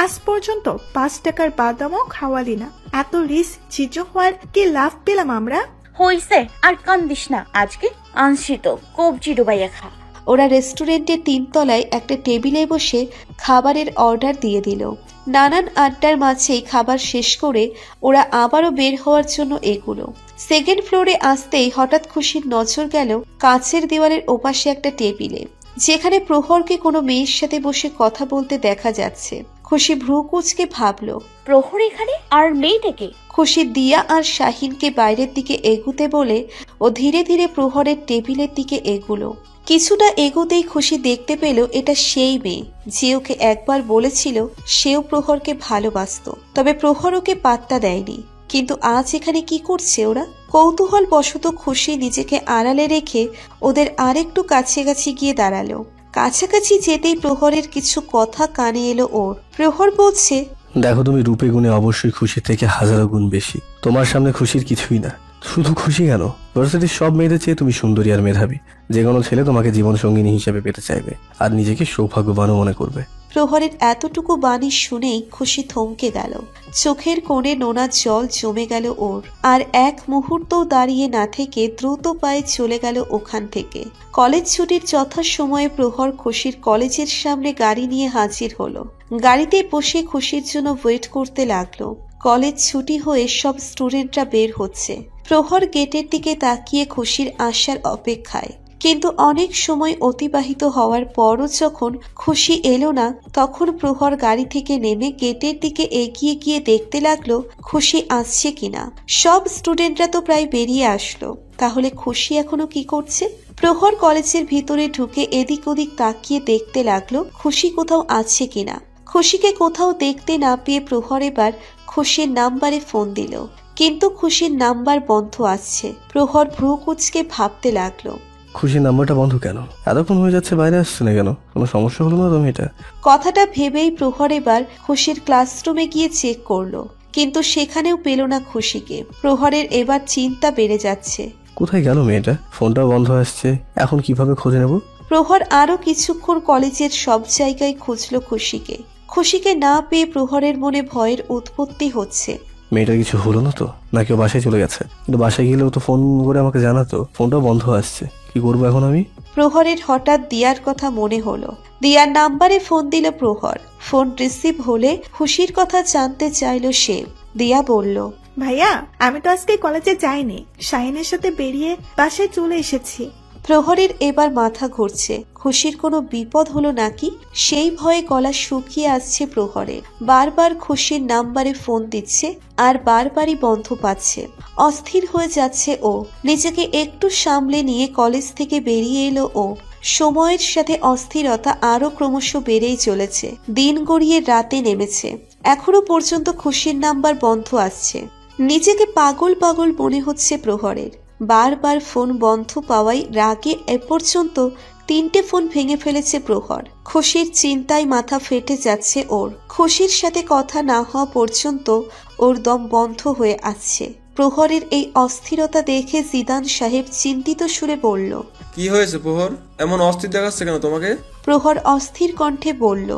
আজ পর্যন্ত 5 টাকার বাদামও খাওয়ালি না। এত রিস্ক জিজু হওয়ার কি লাভ পেলাম আমরা? হইছে, আর কান্দিস না। আজকে আনছি তো, কবজি ডুবাইয়া খা। ওরা রেস্টুরেন্টের 3 তলায় একটা টেবিলে বসে খাবারের অর্ডার দিয়ে দিল। নানান আড্ডার মাঝেই খাবার শেষ করে ওরা আবারও বের হওয়ার জন্য এগুলো। সেকেন্ড ফ্লোরে আসতেই হঠাৎ খুশির নজর গেল কাঁচের দেওয়ালের ওপাশে একটা টেবিলে, যেখানে প্রহরকে কোনো মেয়ের সাথে বসে কথা বলতে দেখা যাচ্ছে। খুশি ভ্রু কুঁচকে ভাবল, প্রহর এখানে, আর মেয়েটাকে? খুশি দিয়া আর শাহিনকে বাইরের দিকে এগুতে বলে ও ধীরে ধীরে প্রহরের টেবিলের দিকে এগুলো। কিছুটা এগোতেই খুশি দেখতে পেল এটা সেই মেয়ে যে ওকে একবার বলেছিল সেও প্রহরকে ভালোবাসতো, তবে প্রহর ওকে পাত্তা দেয়নি। কিন্তু আজ এখানে কি করছে ওরা? কৌতূহল বশত খুশি নিজেকে আড়ালে রেখে ওদের আরেকটু কাছাকাছি গিয়ে দাঁড়ালো। কাছাকাছি যেতেই প্রহরের কিছু কথা কানে এলো ওর। প্রহর বলছে, দেখো, তুমি রূপে গুণে অবশ্যই খুশির থেকে হাজারো গুণ বেশি। তোমার সামনে খুশির কিছুই না। শুধু খুশি কেন, ভার্সিটির সব মেয়েদের চেয়ে তুমি সুন্দরী আর মেধাবী। যে কোনো ছেলে তোমাকে জীবন সঙ্গিনী হিসেবে পেতে চাইবে আর নিজেকে সৌভাগ্যবানও মনে করবে। প্রহরের এতটুকু বাণী শুনেই খুশি থমকে গেল। চোখের কোণে নোনা জল জমে গেল ওর। আর এক মুহূর্তও দাঁড়িয়ে না থেকে দ্রুত পায়ে চলে গেল ওখান থেকে। কলেজ ছুটির যথাসময়ে প্রহর খুশির কলেজের সামনে গাড়ি নিয়ে হাজির হলো। গাড়িতে বসে খুশির জন্য ওয়েট করতে লাগলো। কলেজ ছুটি হয়ে সব স্টুডেন্টরা বের হচ্ছে। প্রহর গেটের দিকে তাকিয়ে খুশির আসার অপেক্ষায়। কিন্তু অনেক সময় অতিবাহিত হওয়ার পরও যখন খুশি এলো না, তখন প্রহর গাড়ি থেকে নেমে গেটের দিকে এগিয়ে গিয়ে দেখতে লাগলো খুশি আসছে কিনা। সব স্টুডেন্টরা তো প্রায় বেরিয়ে আসলো, তাহলে খুশি এখনো কি করছে? প্রহর কলেজের ভিতরে ঢুকে এদিক ওদিক তাকিয়ে দেখতে লাগলো খুশি কোথাও আছে কিনা। খুশিকে কোথাও দেখতে না পেয়ে প্রহর এবার খুশির নাম্বারে ফোন দিল, কিন্তু খুশির নাম্বার বন্ধ আসছে। প্রহর ভ্রু কুঁচকে ভাবতে লাগলো, খুশির নাম্বারটা বন্ধ কেন? এতক্ষণ হয়ে যাচ্ছে, বাইরে আসছে না কেন? কোনো সমস্যা হলো না তো মেয়েটা? কথাটা ভেবেই প্রহর এবার খুশির ক্লাসরুমে গিয়ে চেক করলো, কিন্তু সেখানেও পেল না খুশিকে। প্রহরের এবার চিন্তা বেড়ে যাচ্ছে, কোথায় গেল মেয়েটা? ফোনটাও বন্ধ আসছে, এখন কিভাবে খুঁজে নেব? প্রহর আরো কিছুক্ষণ কলেজের সব জায়গায় খুঁজলো খুশিকে। খুশিকে না পেয়ে প্রহরের মনে ভয়ের উৎপত্তি হচ্ছে। মেয়েটার কিছু হলো না তো, নাকি ও বাসায় চলে গেছে? কিন্তু বাসায় গেলেও তো ফোন করে আমাকে জানাতো। ফোনটাও বন্ধ আসছে, কি করবো এখন আমি? প্রহরের হঠাৎ দিয়ার কথা মনে হলো। দিয়ার নাম্বারে ফোন দিল প্রহর। ফোন রিসিভ হলে খুশির কথা জানতে চাইলো সে। দিয়া বলল, ভাইয়া, আমি তো আজকে কলেজে যাইনি, শাহিনের সাথে বেরিয়ে বাসায় চলে এসেছি। প্রহরের এবার মাথা ঘুরছে। খুশির কোনো বিপদ হলো নাকি, সেই ভয়ে গলা শুকিয়ে আসছে প্রহরের। বারবার খুশির নাম্বারে ফোন দিচ্ছে আর বারবারই বন্ধ পাচ্ছে। অস্থির হয়ে যাচ্ছে ও। নিজেকে একটু সামলে নিয়ে কলেজ থেকে বেরিয়ে এলো ও। সময়ের সাথে অস্থিরতা আরো ক্রমশ বেড়েই চলেছে। দিন গড়িয়ে রাতে নেমেছে, এখনো পর্যন্ত খুশির নাম্বার বন্ধ আসছে। নিজেকে পাগল পাগল মনে হচ্ছে প্রহরের। বারবার ফোন বন্ধ পাওয়ায় রাগে এ পর্যন্ত 3টে ফোন ভেঙে ফেলেছে প্রহর। খুশির চিন্তায় মাথা ফেটে যাচ্ছে ওর। খুশির সাথে কথা না হওয়া পর্যন্ত ওর দম বন্ধ হয়ে আসছে। প্রহরের এই অস্থিরতা দেখে জিদান সাহেব চিন্তিত সুরে বলল, কি হয়েছে প্রহর? এমন অস্থির দেখাচ্ছে কেন তোমাকে? প্রহর অস্থির কণ্ঠে বলল,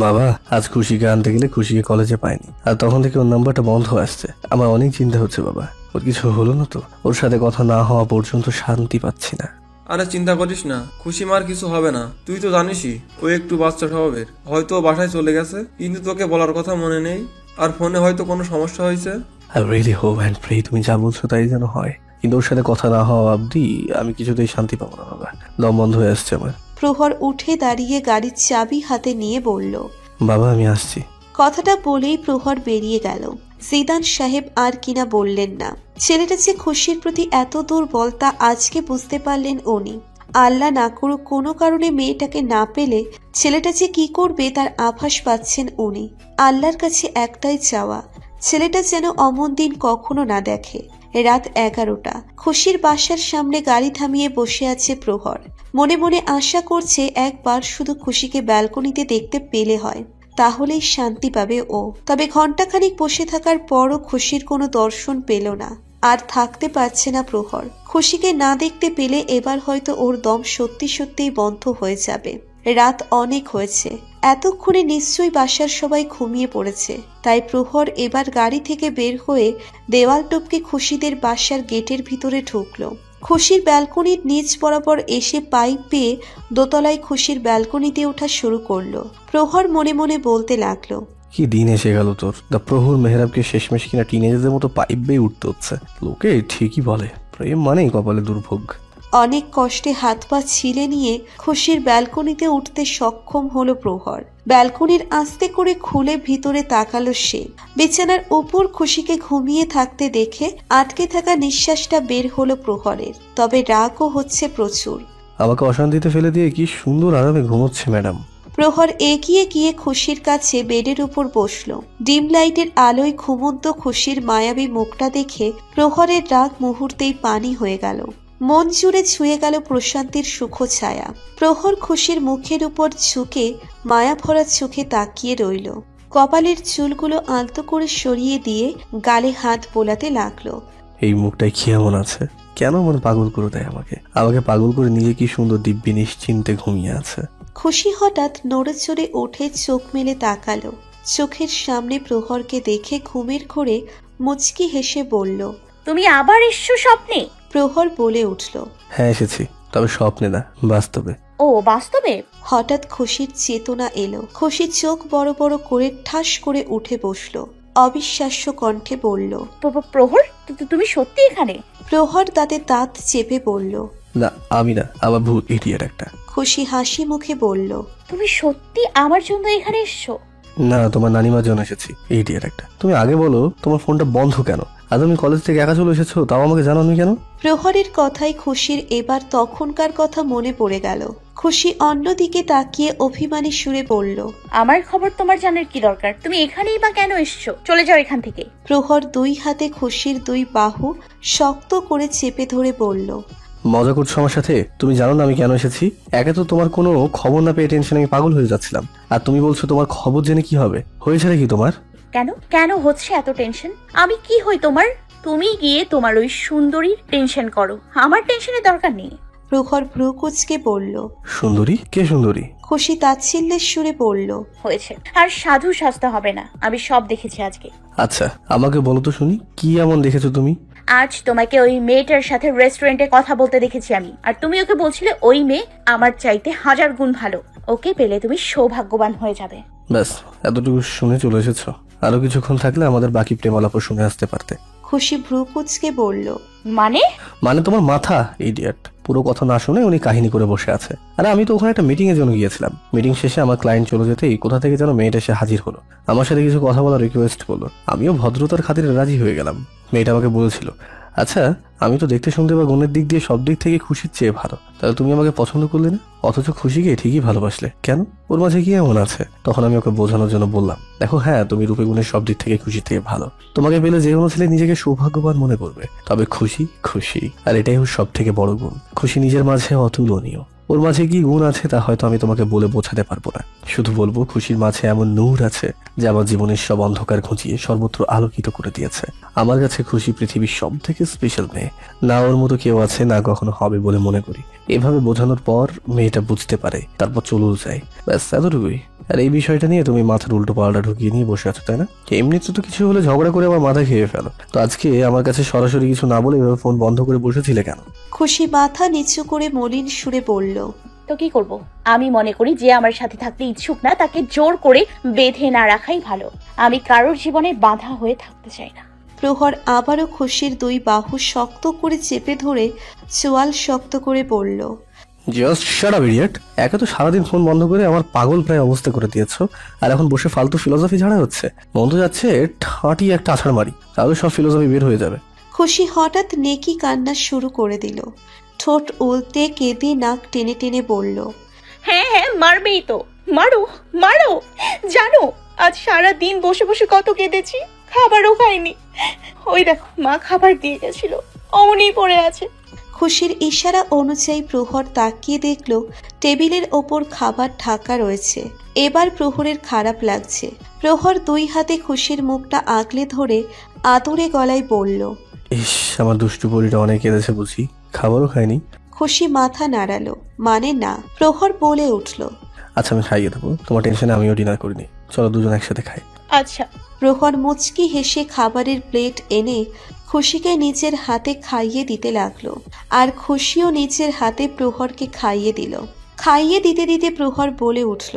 বাবা, আজ খুশিকে আনতে গেলে খুশিকে কলেজে পাইনি, আর তখন থেকে ওর নাম্বারটা বন্ধ আসছে। আমার অনেক চিন্তা হচ্ছে বাবা, ওর কিছু হলো না তো? ওর সাথে কথা না হওয়া পর্যন্ত শান্তি পাচ্ছি না। আরে চিন্তা করিস না, খুশি মার কিছু হবে না। তুই তো জানিসই ও একটু বাচ্চা স্বভাবের। হয়তো ও বাসায় চলে গেছে, কিন্তু তোকে বলার কথা মনে নেই। আর ফোনে হয়তো কোনো সমস্যা হয়েছে। I really hope and pray তুমি যা বলছো তাই যেন হয়, কিন্তু ওর সাথে কথা না হওয়া অবধি আমি কিছুতেই শান্তি পাবো না বাবা। দম বন্ধ হয়ে আসছে আমার। প্রহর উঠে দাঁড়িয়ে গাড়ির চাবি হাতে নিয়ে বলল, বাবা আমি আসছি। কথাটা বলেই প্রহর বেরিয়ে গেল। জিদান সাহেব আর কিনা বললেন না। ছেলেটা যে খুশির প্রতি এত দুর্বল তা আজকে বুঝতে পারলেন উনি। আল্লাহ না করুক কোনো কারণে মেয়েটাকে না পেলে ছেলেটা যে কি করবে তার আভাস পাচ্ছেন উনি। আল্লাহর কাছে একটাই চাওয়া, ছেলেটা যেন অমন দিন কখনো না দেখে। রাত 11টা। খুশির বাসার সামনে গাড়ি থামিয়ে বসে আছে প্রহর। মনে মনে আশা করছে একবার শুধু খুশিকে ব্যালকনিতে দেখতে পেলে হয়, তাহলেই শান্তি পাবে ও। তবে ঘন্টাখানিক বসে থাকার পরও খুশির কোনো দর্শন পেল না। আর থাকতে পারছে না প্রহর। খুশিকে না দেখতে পেলে এবার হয়তো ওর দম সত্যি সত্যিই বন্ধ হয়ে যাবে। রাত অনেক হয়েছে, এতক্ষণে নিশ্চয়ই বাসার সবাই ঘুমিয়ে পড়েছে। তাই প্রহর এবার গাড়ি থেকে বের হয়ে দেওয়াল টপকে খুশিদের বাসার গেটের ভিতরে ঢুকলো। খুশির ব্যালকনির নিচ বরাবর এসে পাইপ পেয়ে দোতলায় খুশির ব্যালকনিতে ওঠা শুরু করলো। প্রহর মনে মনে বলতে লাগলো, কি দিন এসে গেল তোর। দা প্রহুর মেহরাবকে শেষমেশ কিনা টিনেজারদের মতো পাইপ বেয়ে উঠতে হচ্ছে। লোকে ঠিকই বলে, প্রেম মানেই কপালে দুর্ভোগ। অনেক কষ্টে হাত পা ছিলে নিয়ে খুশির ব্যালকনিতে উঠতে সক্ষম হলো প্রহর। ব্যালকনির আস্তে করে খুলে ভিতরে তাকালো সে। বিছানার উপর খুশিকে ঘুমিয়ে থাকতে দেখে আটকে থাকা নিঃশ্বাসটা বের হলো প্রহরের। তবে রাগও হচ্ছে প্রচুর। আমাকে অশান্তিতে ফেলে দিয়ে কি সুন্দর আরামে ঘুমোচ্ছে ম্যাডাম। প্রহর এগিয়ে গিয়ে খুশির কাছে বেডের উপর বসলো। ডিম লাইটের আলোয় ঘুমন্ত খুশির মায়াবী মুখটা দেখে প্রহরের রাগ মুহূর্তেই পানি হয়ে গেল। মন জুড়ে ছুঁয়ে গেল প্রশান্তির সুখ ছায়া। প্রহর খুশির মুখের উপর ঝুঁকে মায়া ভরা চোখে তাকিয়ে রইল। কপালের চুলগুলো আলতো করে সরিয়ে দিয়ে গালে হাত বোলাতে লাগলো। এই মুখটাই কি এমন আছে? কেন মনে পাগল করে দেয় আমাকে? আমাকে পাগল করে নিজে কি সুন্দর দিব্যি নিশ্চিন্তে ঘুমিয়ে আছে। খুশি হঠাৎ নড়ে চড়ে উঠে চোখ মেলে তাকালো। চোখের সামনে প্রহরকে দেখে ঘুমের ঘোরে মুচকি হেসে বলল, তুমি আবার এসছো স্বপ্নে? প্রহর বলে উঠল, হ্যাঁ এসেছি, তবে স্বপ্নে না, বাস্তবে। ও বাস্তবে? হঠাৎ খুশির চেতনা এলো। খুশি চোখ বড় বড় করে ঠাস করে উঠে বসলো। অবিশ্বাস্য কণ্ঠে বলল, প্রহর, তুমি সত্যি এখানে? প্রহর দাঁতে দাঁত চেপে বলল, না আমি না, আমার ভূত ইডিয়েট একটা। খুশি হাসি মুখে বলল, তুমি সত্যি আমার জন্য এখানে এসছো? না, তোমার নানিমার জন্য এসেছি। ইডিয়েট একটা। তুমি আগে বলো তোমার ফোনটা বন্ধ কেন? আর তুমি কলেজ থেকে একা চলে এসেছো, তাও আমাকে জানাওনি কেন? প্রহরের কথায় খুশির এবার তখনকার কথা মনে পড়ে গেল। খুশি অন্যদিকে তাকিয়ে অভিমানী সুরে বলল, আমার খবর তোমার জানার কি দরকার? তুমি এখানেই বা কেন এসছো? চলে যাও এখান থেকে। প্রহর দুই হাতে খুশির দুই বাহু শক্ত করে চেপে ধরে বলল, মজা করছো আমার সাথে? তুমি জানো না আমি কেন এসেছি? একে তো তোমার কোনো খবর না পেয়ে টেনশনে আমি পাগল হয়ে যাচ্ছিলাম, আর তুমি বলছো তোমার খবর জেনে কি হবে? হয়েছে নাকি তোমার? কেন কেন হচ্ছে এত টেনশন? আমি কি হই তোমার? তুমি গিয়ে তোমার ওই সুন্দরীর টেনশন করো, আমার টেনশনের দরকার নেই। প্রহর ভ্রু কুঁচকে বলল, সুন্দরী? কে সুন্দরী? খুশি তাচ্ছিল্যের সুরে বলল, হয়েছে, আর সাধু সাজতে হবে না, আমি সব দেখেছি আজকে। আচ্ছা আমাকে বলো তো শুনি, কি এমন দেখেছো তুমি? আজ তোমাকে ওই মেয়েটার সাথে রেস্টুরেন্টে কথা বলতে দেখেছি আমি, আর তুমি ওকে বলছিলে ওই মেয়ে আমার চাইতে 1000 গুণ ভালো, ওকে পেলে তুমি সৌভাগ্যবান হয়ে যাবে। ব্যাস এতটুকু শুনে চলে এসেছো? আরো কিছুক্ষণ থাকলে আমাদের বাকি প্রেমালাপ শুনে আসতে পারতে। খুশি ভ্রু কুঁচকে বলল, মানে তোমার মাথা ইডিয়েট। পুরো কথা না শুনে উনি কাহিনী করে বসে আছে। আরে আমি তো ওখানে একটা মিটিং এর জন্য গিয়েছিলাম। মিটিং শেষে আমার ক্লায়েন্ট চলে যেতেই কোথা থেকে যেন মেয়েটা এসে হাজির হলো। আমার সাথে কিছু কথা বলার রিকোয়েস্ট করলো। আমিও ভদ্রতার খাতিরে রাজি হয়ে গেলাম। মেয়েটা আমাকে বলেছিল আচ্ছা, আমি তো দেখতে শুনতে বা গুণের দিক দিয়ে সব দিক থেকে খুশির চেয়ে ভালো, তাহলে তুমি আমাকে পছন্দ করলে না, অথচ খুশিকে ঠিকই ভালোবাসলে কেন? ওর মাঝে কি এমন আছে? তখন আমি ওকে বোঝানোর জন্য বললাম, দেখো হ্যাঁ, তুমি রূপে গুণের সব দিক থেকে খুশির থেকে ভালো, তোমাকে পেলে যে কোনো ছেলে নিজেকে সৌভাগ্যবান মনে করবে, তবে খুশি খুশি, আর এটাই ওর সব থেকে বড় গুণ। খুশি নিজের মাঝে অতুলনীয়, ওর মাঝে কি গুণ আছে তা হয়তো আমি তোমাকে বলে বোঝাতে পারবো না, শুধু বলবো খুশির মাঝে এমন নূর আছে যে আমার জীবনের সব অন্ধকার ঘুচিয়ে সর্বত্র আলোকিত করে দিয়েছে। আমার কাছে খুশি পৃথিবীর সব থেকে স্পেশাল মেয়ে, না ওর মতো কেউ আছে, না কখনো হবে বলে মনে করি। এভাবে বোঝানোর পর মেয়েটা বুঝতে পারে, তারপর চলেও যায়, ব্যাস এতটুকুই। আর এই বিষয়টা নিয়ে তুমি মাথার উল্টো পাল্টা ঢুকিয়ে নিয়ে বসে আছো, তাই না? এমনিতে তো কিছু হলে ঝগড়া করে আমার মাথা খেয়ে ফেলো, তো আজকে আমার কাছে সরাসরি কিছু না বলে এভাবে ফোন বন্ধ করে বসেছিলে কেন? খুশি মাথা নিচু করে মলিন সুরে বলল, তো কি করব? আমি মনে করি যে আমার সাথে থাকতে ইচ্ছুক না তাকে জোর করে বেঁধে না রাখাই ভালো। আমি কারোর জীবনে বাধা হয়ে থাকতে চাই না। প্রহর আবারও খুশির দুই বাহু শক্ত করে চেপে ধরে চোয়াল শক্ত করে বলল, জাস্ট শাট আপ ইডিয়েট। একে তো সারাদিন ফোন বন্ধ করে আমার পাগল প্রায় অবস্থা করে দিয়েছো, আর এখন বসে ফালতু ফিলোসফি ঝাড়া হচ্ছে। মন তো যাচ্ছে ঠাঁটি একটা আছাড় মারি, তাহলে সব ফিলোসফি বের হয়ে যাবে। খুশি হঠাৎ নেকি কান্না শুরু করে দিল। ঠোঁট উল্টে কেঁদে নাক টেনে টেনে বলল, হ্যাঁ হ্যাঁ, মারবেই তো, মারো মারো। জানো আজ সারা দিন বসে বসে কত কেঁদেছি, খাবারও খাইনি। ওই দেখো মা খাবার দিয়ে গেছিল, অমনি পড়ে আছে। খুশির ইশারা অনুযায়ী প্রহর তাকিয়ে দেখল টেবিলের ওপর খাবার ঢাকা রয়েছে। এবার প্রহরের খারাপ লাগছে। প্রহর দুই হাতে খুশির মুখটা আগলে ধরে আদুরে গলায় বলল, ইস, আমার দুষ্টু পরিটা অনেক কেঁদেছে বুঝি, খাবারও খায়নি। খুশি মাথা নাড়ালো, মানে না। প্রহর বলে উঠল, আচ্ছা আমি খাইয়ে দেবো, তোমার টেনশনে আমিও ডিনার করিনি, চলো দুজন একসাথে খাই। আচ্ছা। প্রহর মুচকি হেসে খাবারের প্লেট এনে খুশিকে নিজের হাতে খাইয়ে দিতে লাগলো, আর খুশিও নিজের হাতে প্রহরকে খাইয়ে দিল। খাইয়ে দিতে দিতে প্রহর বলে উঠল,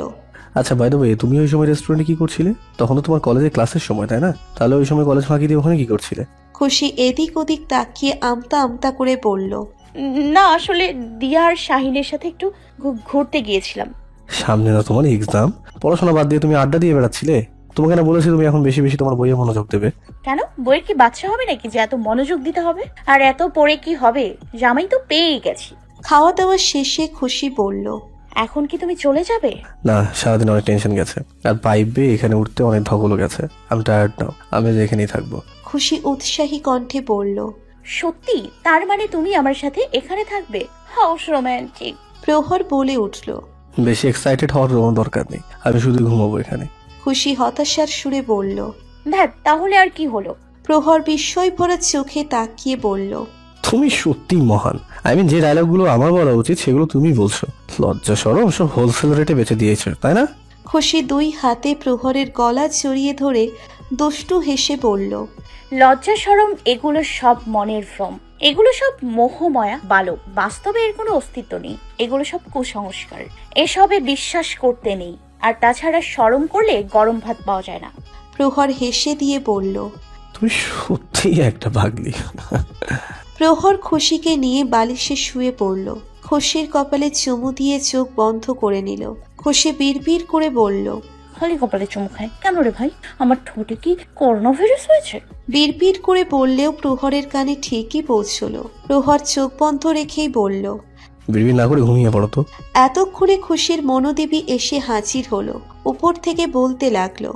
আচ্ছা বাই দ্য ওয়ে, তুমি ওই সময় রেস্টুরেন্টে কি করছিলে? তখন তো তোমার কলেজে ক্লাসের সময়, তাই না? তাহলে ওই সময় কলেজ ফাঁকি দিয়ে ওখানে কি করছিলে? খুশি এদিক ওদিক তাকিয়ে আমতা আমতা করে বলল, না আসলে দিয়া আর শাহিনের সাথে একটু ঘুরতে গিয়েছিলাম। সামনে না তোমার এক্সাম, পড়াশোনা বাদ দিয়ে তুমি আড্ডা দিয়ে বেড়াচ্ছিলে। তোমাকে না বলেছি তুমি এখন বেশি বেশি তোমার বইয়ে মনোযোগ দেবে? কেন, বইয়ের কি বাচ্চা হবে নাকি যে এত মনোযোগ দিতে হবে? আর এত পড়ে কি হবে, জামাই তো পেয়েই গেছি। খাওয়া দাওয়া শেষে খুশি বলল, এখন কি তুমি চলে যাবে? না, সারাদিন অনেক টেনশন গেছে, আর পাইপে এখানে উঠতে অনেক ধকলও গেছে, আমি টায়ার্ড নাও, আমি এখানেই থাকবো। খুশি উৎসাহী কণ্ঠে বলল, সত্যি? তার মানে তুমি আমার সাথে এখানে থাকবে? How romantic. প্রহর বলে উঠল, বেশি এক্সাইটেড হওয়ার কোনো দরকার নেই, আমি শুধু ঘুমাবো এখানে। খুশি হতাশার সুরে বলল, ধ্যাত, তাহলে আর কি হলো? প্রহর বিস্ময় ভরা চোখে তাকিয়ে বলল, তুমি সত্যি মহান। আই মিন, যে ডায়লগগুলো আমার বলা উচিত সেগুলো তুমি বলছো। লজ্জা সরম সব হোলসেল রেটে বেচে দিয়েছো, তাই না? খুশি দুই হাতে প্রহরের গলা জড়িয়ে ধরে দুষ্টু হেসে বলল, লজ্জা শরম এগুলো সব মনের ভ্রম, এগুলো সব মোহমায়া বালক, বাস্তবে এর কোনো অস্তিত্ব নেই। এগুলো সব কুসংস্কার, এসবে বিশ্বাস করতে নেই। আর তাছাড়া শরম করলে গরম ভাত পাওয়া যায় না। প্রহর হেসে দিয়ে বলল, তুমি সত্যিই একটা পাগলি। প্রহর খুশিকে নিয়ে বালিশে শুয়ে পড়ল। খুশির কপালে চুমু দিয়ে চোখ বন্ধ করে নিল। খুশি বিড়বিড় করে বলল, খালি কপালে চুমু খায় কেন রে ভাই? আমার ঠোঁটে কি করোনা ভাইরাস হয়েছে? বিড়বিড় করে বললেও প্রহরের কানে ঠিকই পৌঁছল। প্রহর চোখ বন্ধ রেখেই বলল, বিড়বিড় না করে ঘুমিয়ে পড়ো তো। এতক্ষণে খুশির মনোদেবী এসে হাজির হলো। উপর থেকে বলতে লাগলো,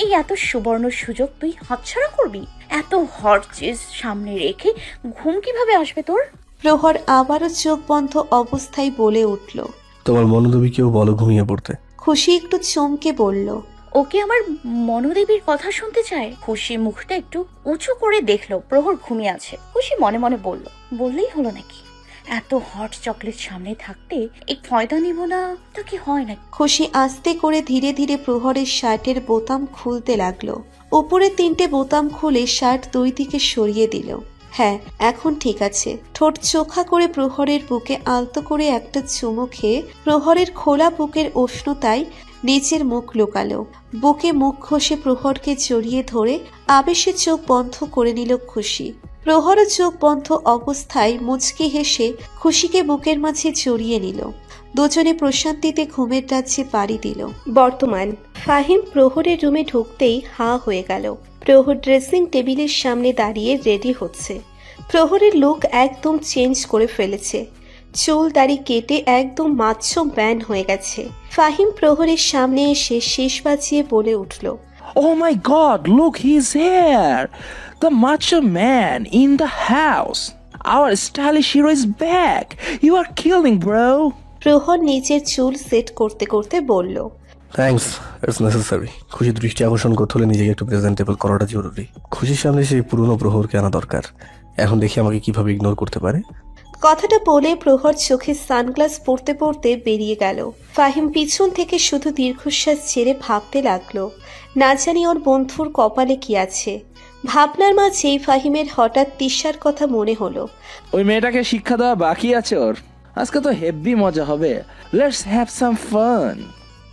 এই এত সুবর্ণ সুযোগ তুই হাতছাড়া করবি? এত হট চিজ সামনে রেখে ঘুম কিভাবে আসবে তোর? প্রহর আবারও চোখ বন্ধ অবস্থায় বলে উঠল। তোমার মনোদবীকেও বলো ঘুমিয়ে পড়তে। খুশি একটু চমকে বলল, ওকে আমার মনোদেবীর কথা শুনতে চায়? খুশি মুখটা একটু উঁচু করে দেখলো প্রহর ঘুমিয়ে আছে। খুশি মনে মনে বলল, বললেই হলো নাকি? এত হট চকলেট সামনে থাকতে এই ফয়দা নিব না তা কি হয় না? খুশি আস্তে করে ধীরে ধীরে প্রহরের শার্টের বোতাম খুলতে লাগলো। উপরে 3টে বোতাম খুলে শার্ট দুই দিকে সরিয়ে দিল। হ্যাঁ, এখন ঠিক আছে। ঠোঁট চোখা করে প্রহরের বুকে আলতো করে একটা চুমু খেয়ে প্রহরের খোলা বুকের উষ্ণতায় নিচের মুখ লুকালো। বুকে মুখ ঘষে প্রহরকে জড়িয়ে ধরে আবেশে চোখ বন্ধ করে নিল খুশি। প্রহরও চোখ বন্ধ অবস্থায় মুচকি হেসে খুশিকে বুকের মাঝে জড়িয়ে নিল। দুজনে প্রশান্তিতে ঘুমের রাজ্যে পাড়ি দিল। বর্তমান ফাহিম প্রহরের রুমে ঢুকতেই হাঁ হয়ে গেল। প্রহর ড্রেসিং টেবিলের সামনে দাঁড়িয়ে রেডি হচ্ছে। প্রহরের লুক একদম চেঞ্জ করে ফেলেছে। চুল দাড়ি কেটে একদম মাচ্ছো ম্যান হয়ে গেছে। ফাহিম প্রহরের সামনে এসে শেষ বাজিয়ে বলে উঠল, Oh my god, look, he's here! The macho man in the house! Our stylish hero is back! You are killing, bro! প্রহর নিজের চুল সেট করতে করতে বলল, থ্যাঙ্কস, ইটস নেসেসারি। খুশির দৃষ্টি আকর্ষণ করতে হলে নিজেকে একটু প্রেজেন্টেবল করাটা জরুরি। খুশির সামনে সেই পুরনো প্রহরকে আনা দরকার। এখন দেখি আমাকে কিভাবে ইগনোর করতে পারে। কথাটা বলে প্রহর চোখে সানগ্লাস পরতে পরতে বেরিয়ে গেল। ফাহিম পিছন থেকে শুধু দীর্ঘশ্বাস ছেড়ে ভাবতে লাগলো, না জানি ওর বন্ধুর কপালে কি আছে। ভাবনার মাঝেই ফাহিমের হঠাৎ তিশার কথা মনে হলো। ওই মেয়েটাকে শিক্ষা দেওয়া বাকি আছে ওর। আজকে তো হেভি মজা হবে। Let's have some fun.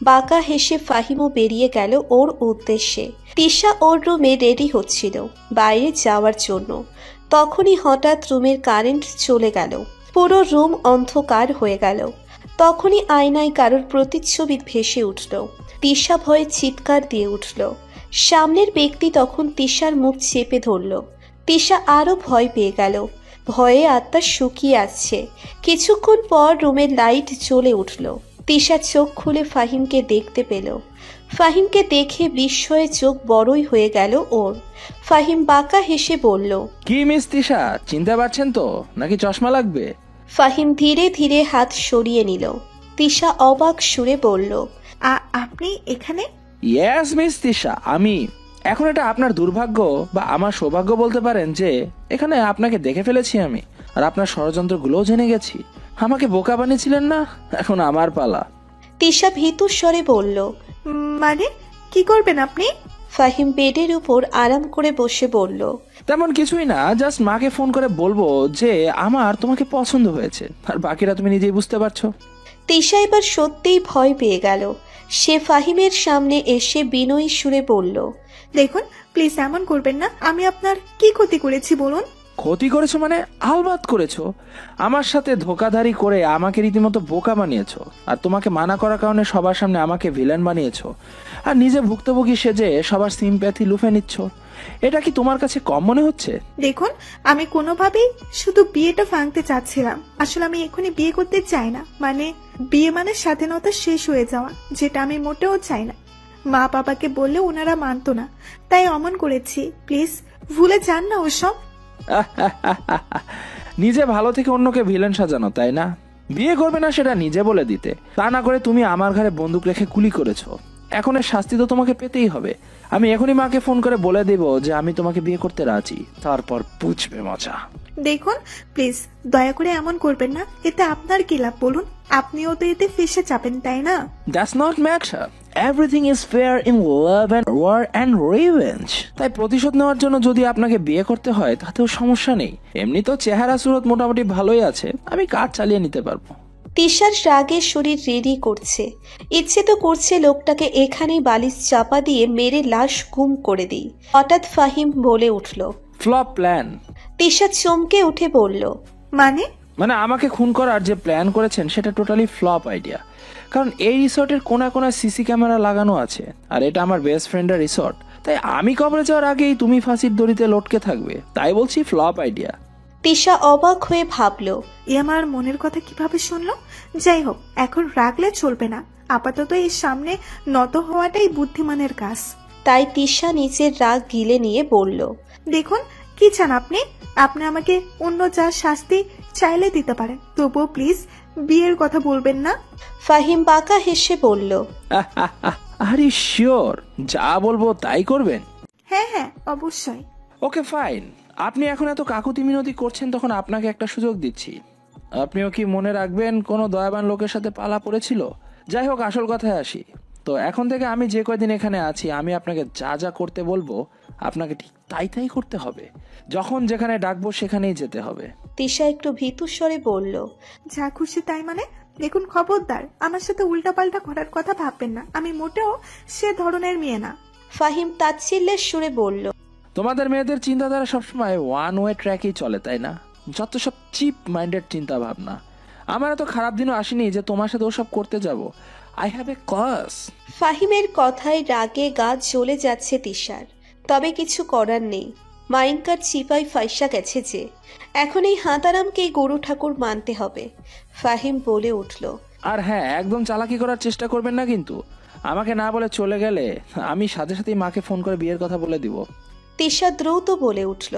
বাঁকা হেসে ফাহিমও বেরিয়ে গেল ওর উদ্দেশ্যে। তিশা ওর রুমে রেডি হচ্ছিল বাইরে যাওয়ার জন্য। তখনই হঠাৎ রুমের কারেন্ট চলে গেল। পুরো রুম অন্ধকার হয়ে গেল। তখনই আয়নায় কারোর প্রতিচ্ছবি ভেসে উঠল। তিশা ভয়ে চিৎকার দিয়ে উঠল। সামনের ব্যক্তি তখন তিশার মুখ চেপে ধরল। তিশা আরো ভয় পেয়ে গেল। ভয়ে আত্মা শুকিয়ে আসছে। কিছুক্ষণ পর রুমের লাইট জ্বলে উঠল। তিশা চোখ খুলে ফাহিমকে দেখতে পেল। ফাহিমকে দেখে বিস্ময়ে চোখ বড়ই হয়ে গেল ওর। ফাহিম বাঁকা হেসে বলল, কি মিস তিশা, চিনতে পারছেন তো নাকি চশমা লাগবে? ফাহিম ধীরে ধীরে হাত সরিয়ে নিল। তিশা অবাক সুরে বলল, আপনি এখানে? ইয়েস মিস তিশা, আমি। এখন এটা আপনার দুর্ভাগ্য বা আমার সৌভাগ্য বলতে পারেন যে এখানে আপনাকে দেখে ফেলেছি আমি, আর আপনার ষড়যন্ত্রগুলোও জেনে গেছি। আমাকে বোকা বানিয়েছিলেন না, এখন আমার পালা। তিশা ভীতু স্বরে বলল, মানে কি করবেন আপনি? ফাহিম বেডের উপর আরাম করে বসে বলল, তেমন কিছুই না, জাস্ট মাকে ফোন করে বলবো যে আমার তোমাকে পছন্দ হয়েছে, আর বাকিটা তুমি নিজেই বুঝতে পারছো। তিশা এবার সত্যিই ভয় পেয়ে গেল। সে ফাহিমের সামনে এসে বিনয়ী সুরে বলল, দেখুন প্লিজ এমন করবেন না। আমি আপনার কি ক্ষতি করেছি বলুন? ক্ষতি করেছো মানে? আলবাত করেছো। আমার সাথে ধোকাধারি করে আমাকে রীতিমতো বোকা বানিয়েছো, আর তোমাকে মানা করার কারণে সবার সামনে আমাকে ভিলেন বানিয়েছো, আর নিজে ভুক্তভোগী সেজে সবার সিম্প্যাথি লুফে নিচ্ছ। এটা কি তোমার কাছে কম মনে হচ্ছে? দেখুন, আমি কোনোভাবেই শুধু বিয়েটা ভাঙতে চাচ্ছিলাম। আসলে আমি এখনই বিয়ে করতে চাই না। মানে বিয়ে মানে স্বাধীনতা শেষ হয়ে যাওয়া, যেটা আমি মোটেও চাই না। মা বাবাকে বললে ওনারা মানতো না, তাই অমন করেছি। প্লিজ ভুলে যান না ওসব। নিজে ভালো থেকে অন্যকে ভিলেন সাজানো, তাই না? বিয়ে করবে না সেটা নিজে বলে দিতে, তা না করে তুমি আমার ঘরে বন্দুক রেখে গুলি করেছো। এখন এর শাস্তি তো তোমাকে পেতেই হবে। আমি এখনই মাকে ফোন করে বলে দেব যে আমি তোমাকে বিয়ে করতে রাজি, তারপর বুঝবে মজা। দেখুন প্লিজ দয়া করে এমন করবেন না। এতে আপনার কি লাভ বলুন? আপনিও তো এতে ফেসে যাবেন, তাই না? That's not matter. Everything is fair in love and war and revenge. তাই প্রতিশোধ নেওয়ার জন্য যদি আপনাকে বিয়ে করতে হয় তাতেও সমস্যা নেই। এমনি তো চেহারা সুরত মোটামুটি ভালোই আছে, আমি কাজ চালিয়ে নিতে পারবো। তিশার রাগে শরীর রেডি করছে। ইচ্ছে তো করছে লোকটাকে এখানেই বালিশ চাপা দিয়ে মেরে লাশ গুম করে দিই। হঠাৎ ফাহিম বলে উঠল, ফ্লপ প্ল্যান। তিশা চমকে উঠে বলল, মানে? মানে আমাকে খুন করার যে প্ল্যান করেছেন সেটা টোটালি ফ্লপ আইডিয়া। কারণ এই রিসর্টের কোনায় সিসি ক্যামেরা লাগানো আছে, আর এটা আমার বেস্ট ফ্রেন্ডের রিসর্ট। তাই আমি কবরে যাওয়ার আগেই তুমি ফাঁসির দড়িতে লটকে থাকবে, তাই বলছি ফ্লপ আইডিয়া। তিশা অবাক হয়ে ভাবল, এ আমার মনের কথা কিভাবে শুনলো? যাই হোক, এখন রাগলে চলবে না। আপাতত এর সামনে নত হওয়াটাই বুদ্ধিমানের কাজ। তাই তিশা নিজের রাগ গিলে নিয়ে বলল, দেখুন কি চান আপনি? আপনি আমাকে অন্য যা শাস্তি চাইলে দিতে পারেন, তবুও প্লিজ বিয়ের কথা বলবেন না। ফাহিম বাঁকা হেসে বলল, আরে শিওর, যা বলবো তাই করবেন? হ্যাঁ হ্যাঁ অবশ্যই। Okay fine. আপনি এখন এত কাকুতি মিনতি করছেন, তখন আপনাকে একটা সুযোগ দিচ্ছি। আপনিও কি মনে রাখবেন কোনো দয়াবান লোকের সাথে পালা পড়েছিল? যাই হোক, আসল কথায় আসি। তো এখন থেকে আমি যে কয়দিন এখানে আছি, আমি আপনাকে যা যা করতে বলবো আপনাকে ঠিক তাই করতে হবে। যখন যেখানে ডাকবো সেখানেই যেতে হবে। তিশা একটু ভীতু স্বরে বলল, যা খুশি তাই মানে? দেখুন খবরদার, আমার সাথে উল্টাপাল্টা করার কথা ভাববেন না। আমি মোটেও সে ধরনের মেয়ে না। ফাহিম তাচ্ছিল্যের সুরে বলল, তোমাদের মেয়েদের চিন্তাধারা সবসময় ওয়ান ওয়ে ট্র্যাকেই চলে, তাই না? যত সব চিপ মাইন্ডেড চিন্তা ভাবনা। আমার এত খারাপ দিনও আসেনি যে তোমার সাথে ওসব করতে যাব। I have a class. ফাহিমের কথায় রাগে গা জ্বলে যাচ্ছে তিশার, তবে কিছু করার নেই। মাইনকার চিপাই ফাইসা গেছে যে এখন এই হাঁতারামকেই গরু ঠাকুর মানতে হবে। ফাহিম বলে উঠল, আর হ্যাঁ, একদম চালাকি করার চেষ্টা করবেন না কিন্তু। আমাকে না বলে চলে গেলে আমি সাথে সাথেই মাকে ফোন করে বিয়ের কথা বলে দিব। তিশা দ্রুত বলে উঠল,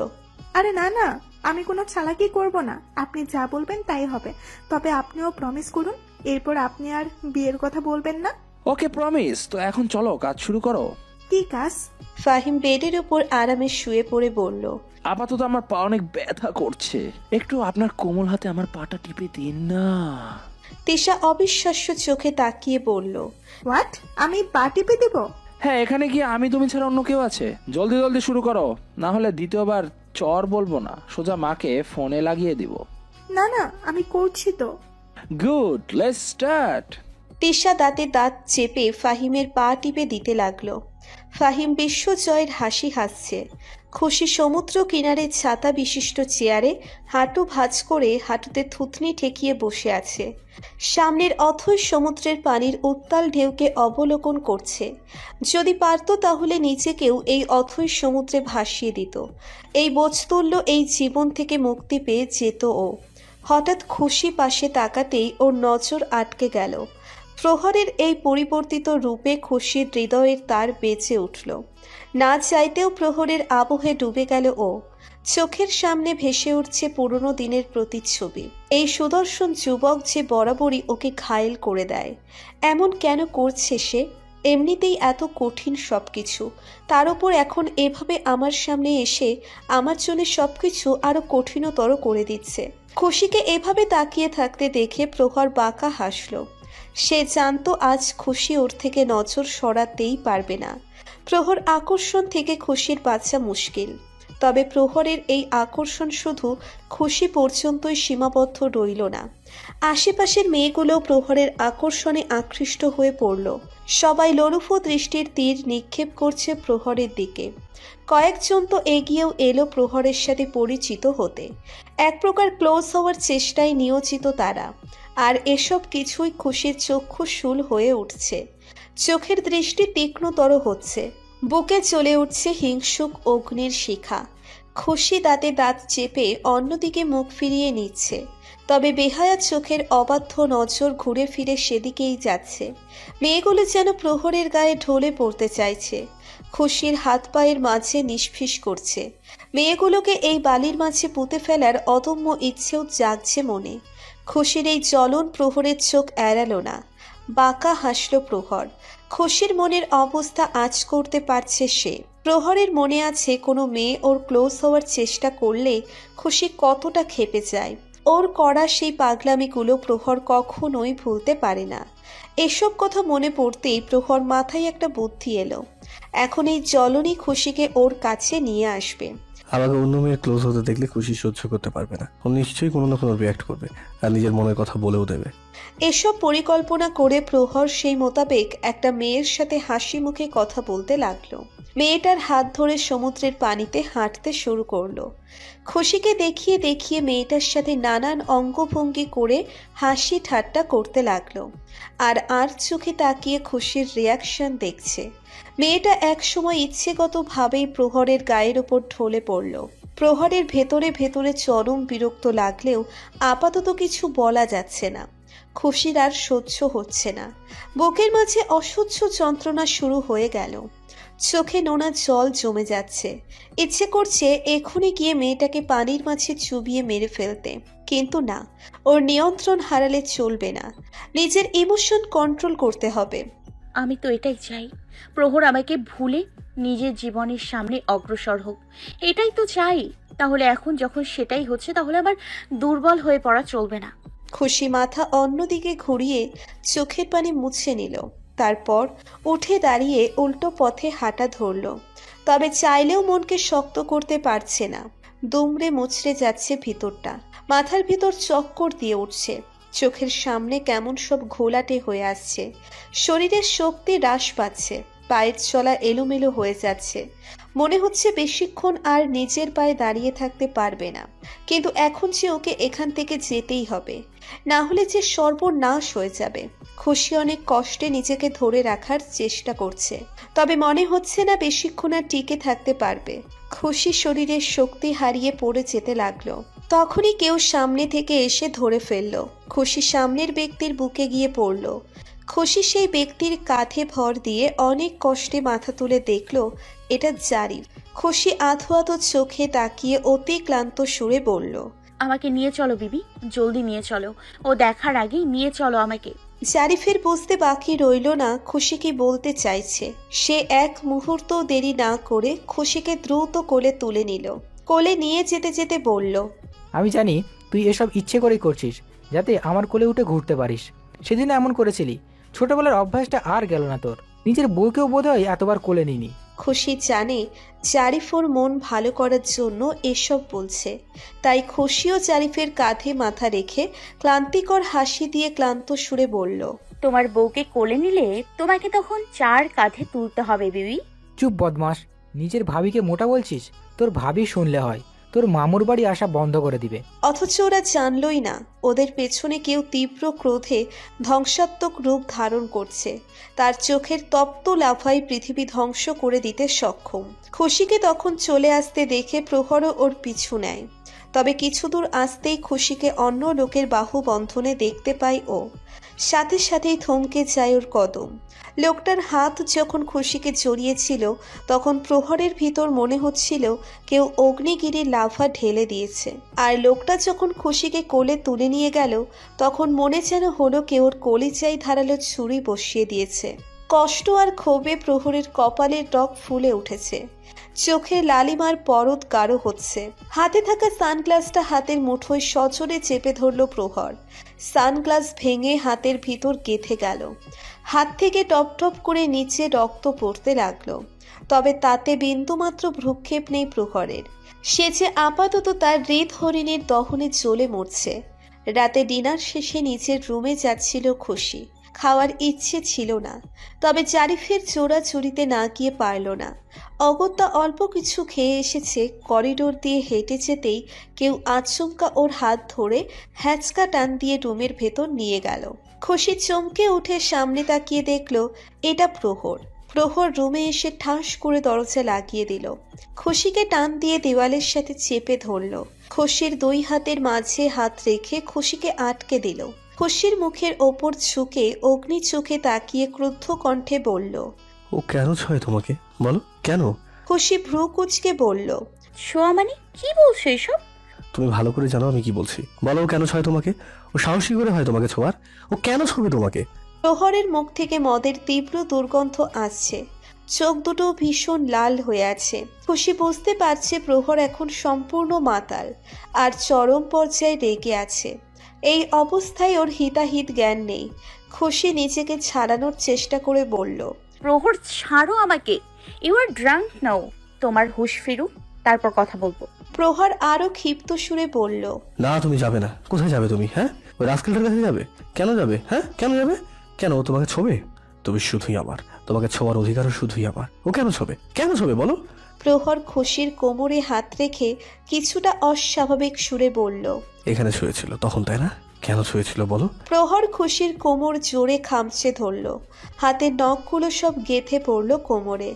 আরে না না, আমি কোনো চালাকি করব না, আপনি যা বলবেন তাই হবে। তবে আপনিও প্রমিস করুন এরপর আপনি আর বিয়ের কথা বলবেন না। ওকে, প্রমিস। তো এখন চলো, কাজ শুরু করো। কি কাজ? ফাহিম বেডের ওপর আরামে শুয়ে পড়ে বলল, আপাতত আমার পা অনেক ব্যথা করছে, একটু আপনার কোমল হাতে আমার পাটা টিপে দিন না। তিশা অবিশ্বাস্য চোখে তাকিয়ে বলল, হোয়াট? আমি পা টিপে দেব? হ্যাঁ, এখানে কি আমি তুমি ছাড়া অন্য কেউ আছে? জলদি জলদি শুরু করো, না হলে দ্বিতীয়বার চর বলবো না, সোজা মাকে ফোনে লাগিয়ে দিব। না না, আমি করছি তো। Good, let's start. তিশা দাঁতে দাঁত চেপে ফাহিমের পা টিপে দিতে লাগলো। ফাহিম বিশ্বজয়ের হাসি হাসছে। খুশি সমুদ্র কিনারে ছাতা বিশিষ্ট চেয়ারে হাঁটু ভাঁজ করে হাঁটুতে থুতনি ঠেকিয়ে বসে আছে। সামনের অথৈ সমুদ্রের পানির উত্তাল ঢেউকে অবলোকন করছে। যদি পারত তাহলে নিজেকেও এই অথৈ সমুদ্রে ভাসিয়ে দিত। এই বোঝতুল্য এই জীবন থেকে মুক্তি পেয়ে যেত ও। হঠাৎ খুশি পাশে তাকাতেই ওর নজর আটকে গেল। প্রহরের এই পরিবর্তিত রূপে খুশির হৃদয়ের তার বেঁচে উঠল। না চাইতেও প্রহরের আবহে ডুবে গেল ও। চোখের সামনে ভেসে উঠছে পুরনো দিনের প্রতিচ্ছবি। এই সুদর্শন যুবক যে বরাবরই ওকে ঘায়েল করে দেয়। এমন কেন করছে সে? এমনিতেই এত কঠিন সবকিছু, তার উপর এখন এভাবে আমার সামনে এসে আমার জন্য সবকিছু আরো কঠিনতর করে দিচ্ছে। খুশিকে এভাবে তাকিয়ে থাকতে দেখে প্রহর বাঁকা হাসল। সে জানতো আজ খুশি ওর থেকে নজর সরাতেই পারবে না। প্রহর আকর্ষণ থেকে খুশির বাঁচা মুশকিল। তবে প্রহরের এই আকর্ষণ শুধু খুশি পর্যন্তই সীমাবদ্ধ রইল না। আশেপাশের মেয়েগুলো প্রহরের আকর্ষণে আকৃষ্ট হয়ে পড়ল। সবাই লোলুফ দৃষ্টির তীর নিক্ষেপ করছে প্রহরের দিকে। কয়েকজন তো এগিয়েও এলো প্রহরের সাথে পরিচিত হতে। এক প্রকার ক্লোজ হওয়ার চেষ্টায় নিয়োজিত তারা। আর এসব কিছুই খুশির চক্ষু শূল হয়ে উঠছে। চোখের দৃষ্টি তীক্ষ্ণতর হচ্ছে। বুকে চলে উঠছে হিংসুক অগ্নির শিখা। খুশি দাঁতে দাঁত চেপে অন্যদিকে মুখ ফিরিয়ে নিচ্ছে। তবে বেহায়া চোখের অবাধ্য নজর ঘুরে ফিরে সেদিকেই যাচ্ছে। মেয়েগুলো যেন প্রহরের গায়ে ঢলে পড়তে চাইছে। খুশির হাত পায়ের মাঝে নিষ্ফিস করছে। মেয়েগুলোকে এই বালির মাঝে পুঁতে ফেলার অদম্য ইচ্ছেও জাগছে মনে। খুশির এই জ্বলন প্রহরের চোখ এড়ালো না। বাঁকা হাসল প্রহর। খুশির মনের অবস্থা আঁচ করতে পারছে সে। প্রহরের মনে আছে কোনো মেয়ে ওর ক্লোজ হওয়ার চেষ্টা করলে খুশি কতটা ক্ষেপে যায়। ওর করা সেই পাগলামিগুলো প্রহর কখনোই ভুলতে পারে না। এসব কথা মনে পড়তেই প্রহর মাথায় একটা বুদ্ধি এলো। এখন এই জ্বলনই খুশিকে ওর কাছে নিয়ে আসবে। আমাকে অন্য মেয়ের ক্লোজ হতে দেখলে খুশি সহ্য করতে পারবে না। ও নিশ্চয়ই কোনো না কোনো রিয়াক্ট করবে আর নিজের মনের কথা বলেও দেবে। এসব পরিকল্পনা করে প্রহর সেই মোতাবেক একটা মেয়ের সাথে হাসি মুখে কথা বলতে লাগলো। মেয়েটার হাত ধরে সমুদ্রের পানিতে হাঁটতে শুরু করলো। খুশিকে দেখিয়ে দেখিয়ে মেয়েটার সাথে নানান অঙ্গভঙ্গি করে হাসি ঠাট্টা করতে লাগলো। আর চোখে তাকিয়ে খুশির রিয়াকশন দেখছে। মেয়েটা একসময় ইচ্ছেগতভাবেই প্রহরের গায়ের ওপর ঢলে পড়ল। প্রহরের ভেতরে ভেতরে চরম বিরক্ত লাগলেও আপাতত কিছু বলা যাচ্ছে না। খুশির আর সহ্য হচ্ছে না। বুকের মাঝে অসহ্য যন্ত্রণা শুরু হয়ে গেল। চোখে নোনা জল জমে যাচ্ছে। ইচ্ছে করছে এখনই গিয়ে মেয়েটাকে পানির মাঝে চুবিয়ে মেরে ফেলতে, কিন্তু না, ওর নিয়ন্ত্রণ হারালে চলবে না। নিজের ইমোশন কন্ট্রোল করতে হবে। আমি তো এটাই চাই, প্রহর আমাকে ভুলে নিজের জীবনের সামনে অগ্রসর হোক, এটাই তো চাই। তাহলে এখন যখন সেটাই হচ্ছে, তাহলে আমার দুর্বল হয়ে পড়া চলবে না। খুশি মাথা অন্যদিকে ঘুরিয়ে চোখের পানি মুছে নিল। তারপর উঠে দাঁড়িয়ে উল্টো পথে হাঁটা ধরল। তবে চাইলেও মনকে শক্ত করতে পারছে না। দুমড়ে মুচড়ে যাচ্ছে ভিতরটা। মাথার ভিতর চক্কর দিয়ে উঠছে। চোখের সামনে কেমন সব ঘোলাটে হয়ে আসছে। শরীরের শক্তি হ্রাস পাচ্ছে। পায়ের চলা এলোমেলো হয়ে যাচ্ছে। মনে হচ্ছে বেশিক্ষণ আর নিজের পায়ে দাঁড়িয়ে থাকতে পারবে না, কিন্তু এখন যে ওকে এখান থেকে যেতেই হবে, না হলে যে সর্বনাশ হয়ে যাবে। খুশি অনেক কষ্টে নিজেকে ধরে রাখার চেষ্টা করছে, তবে মনে হচ্ছে না বেশিক্ষণ আর টিকে থাকতে পারবে। খুশি শরীরের শক্তি হারিয়ে পড়ে যেতে লাগলো। তখনই কেউ সামনে থেকে এসে ধরে ফেললো। খুশি সামনের ব্যক্তির বুকে গিয়ে পড়ল। খুশি সেই ব্যক্তির কাঁধে ভর দিয়ে অনেক কষ্টে মাথা তুলে দেখল এটা জারিফ। খুশি আধো আধো চোখে তাকিয়ে অতি ক্লান্ত সুরে বলল, আমাকে নিয়ে চলো বিবি, জলদি নিয়ে চলো, ও দেখার আগেই নিয়ে চলো আমাকে। জারিফের বুঝতে বাকি রইল না খুশি কি বলতে চাইছে। সে এক মুহূর্ত দেরি না করে খুশিকে দ্রুত কোলে তুলে নিল। কোলে নিয়ে যেতে যেতে বলল, আমি জানি তুই এসব ইচ্ছে করেই করছিস, যাতে আমার কোলে উঠে ঘুরতে পারিস। সেদিন এমন করেছিলি, ছোটবেলার অভ্যাসটা আর গেল না তোর। নিজের বউকেও বোধহয় এতবার কোলে নিনি। খুশি জানে জারিফ ওর মন ভালো করার জন্য এসব বলছে, তাই খুশিও জারিফের কাঁধে মাথা রেখে ক্লান্তিকর হাসি দিয়ে ক্লান্ত সুরে বলল, তোমার বউকে কোলে নিলে তোমাকে তখন 4 কাঁধে তুলতে হবে বিবি। চুপ বদমাস, নিজের ভাবিকে মোটা বলছিস? তোর ভাবি শুনলে হয় তোর মামুর বাড়ি আসা বন্ধ করে দিবে। অথচ ওরা জানলই না ওদের পেছনে কেউ তীব্র ক্রোধে ধ্বংসাত্মক রূপ ধারণ করছে। তার চোখের তপ্ত লাফাই পৃথিবী ধ্বংস করে দিতে সক্ষম। খুশিকে তখন চলে আসতে দেখে প্রহরও ওর পিছু নেয়। তবে কিছু দূর আসতেই খুশিকে অন্য লোকের বাহু বন্ধনে দেখতে পায় ও। সাথে সাথেই থমকে যায় ওর কদম। লোকটার হাত যখন খুশিকে জড়িয়েছিল তখন প্রহরের ভিতর মনে হচ্ছিল কেউ অগ্নিগিরির লাভা ঢেলে দিয়েছে। আর লোকটা যখন খুশিকে কোলে তুলে নিয়ে গেল তখন মনে যেন হলো কেউ ওর কলিজায় ধারালো ছুরি বসিয়ে দিয়েছে। কষ্ট আর ক্ষোভে প্রহরের কপালের রগ ফুলে উঠেছে, চোখে লালিমার পরত গাঢ় হচ্ছে। হাতে থাকা সানগ্লাসটা হাতের মুঠোয় সজোরে চেপে ধরল প্রহর। সানগ্লাস ভেঙে হাতের ভিতর গেঁথে গেল। হাত থেকে টপ টপ করে নিচে রক্ত পড়তে লাগলো, তবে তাতে বিন্দুমাত্র ভ্রুক্ষেপ নেই প্রহরের। সে যে আপাতত তার হৃদ হরিণের দহনে জ্বলে মরছে। রাতে ডিনার শেষে নিচের রুমে যাচ্ছিল খুশি। খাওয়ার ইচ্ছে ছিল না, তবে জারিফের চোরাচুরিতে না গিয়ে পারল না। অগত্যা অল্প কিছু খেয়ে এসেছে। করিডোর দিয়ে হেঁটে যেতেই কেউ আচমকা ওর হাত ধরে হ্যাচকা টান দিয়ে রুমের ভেতর নিয়ে গেল। খুশি চমকে উঠে সামনে তাকিয়ে দেখল এটা প্রহর। প্রহর রুমে এসে ঠাস করে দরজা লাগিয়ে দিল। খুশিকে টান দিয়ে দেওয়ালের সাথে চেপে ধরল। খুশির 2 হাতের মাঝে হাত রেখে খুশিকে আটকে দিল। খুশির মুখের ওপর ঝুঁকে অগ্নি চোখে তাকিয়ে ক্রুদ্ধ কণ্ঠে বলল, ও কেন ছয় তোমাকে? বলো কেন? খুশি ভ্রু কুঁচকে বলল, ছোঁয়া মানে কি বলছো এসব? তুমি ভালো করে জানো আমি কি বলছি। বলো ও কেন ছয় তোমাকে? ও সাহসী করে হয় তোমাকে ছোঁয়ার? ও কেন ছবে তোমাকে? প্রহরের মুখ থেকে মদের তীব্র দুর্গন্ধ আসছে। চোখ দুটো ভীষণ লাল হয়ে আছে। খুশি বুঝতে পারছে প্রহর এখন সম্পূর্ণ মাতাল আর চরম পর্যায়ে রেগে আছে। এই অবস্থায় ওর হিতাহিত জ্ঞান নেই। খুশি নিজেকে ছাড়ানোর চেষ্টা করে বলল, প্রহর ছাড়ো আমাকে, ইউ আর ড্রাঙ্ক নাও, তোমার হুঁশ ফিরুক তারপর কথা বলবো। প্রহর আরো ক্ষিপ্ত সুরে বলল, না তুমি যাবে না। কোথায় যাবে তুমি? হ্যাঁ, ওই রাস্কেলটার কাছে যাবে? কেন যাবে? হ্যাঁ কেন যাবে? কেন ও তোমাকে ছোবে? তুমি শুধুই আমার, তোমাকে ছোঁয়ার অধিকারও শুধুই আমার। ও কেন ছোবে? কেন ছোবে বলো? প্রহর খুশির কোমরে হাত রেখে কিছুটা অস্বাভাবিক সুরে বলল, এখানে শুয়েছিল তখন, তাই না? কেন শুয়েছিল বলো? প্রহর খুশির কোমর জোরে খামচে ধরল। হাতের নখগুলো সব গেঁথে পড়ল কোমরে।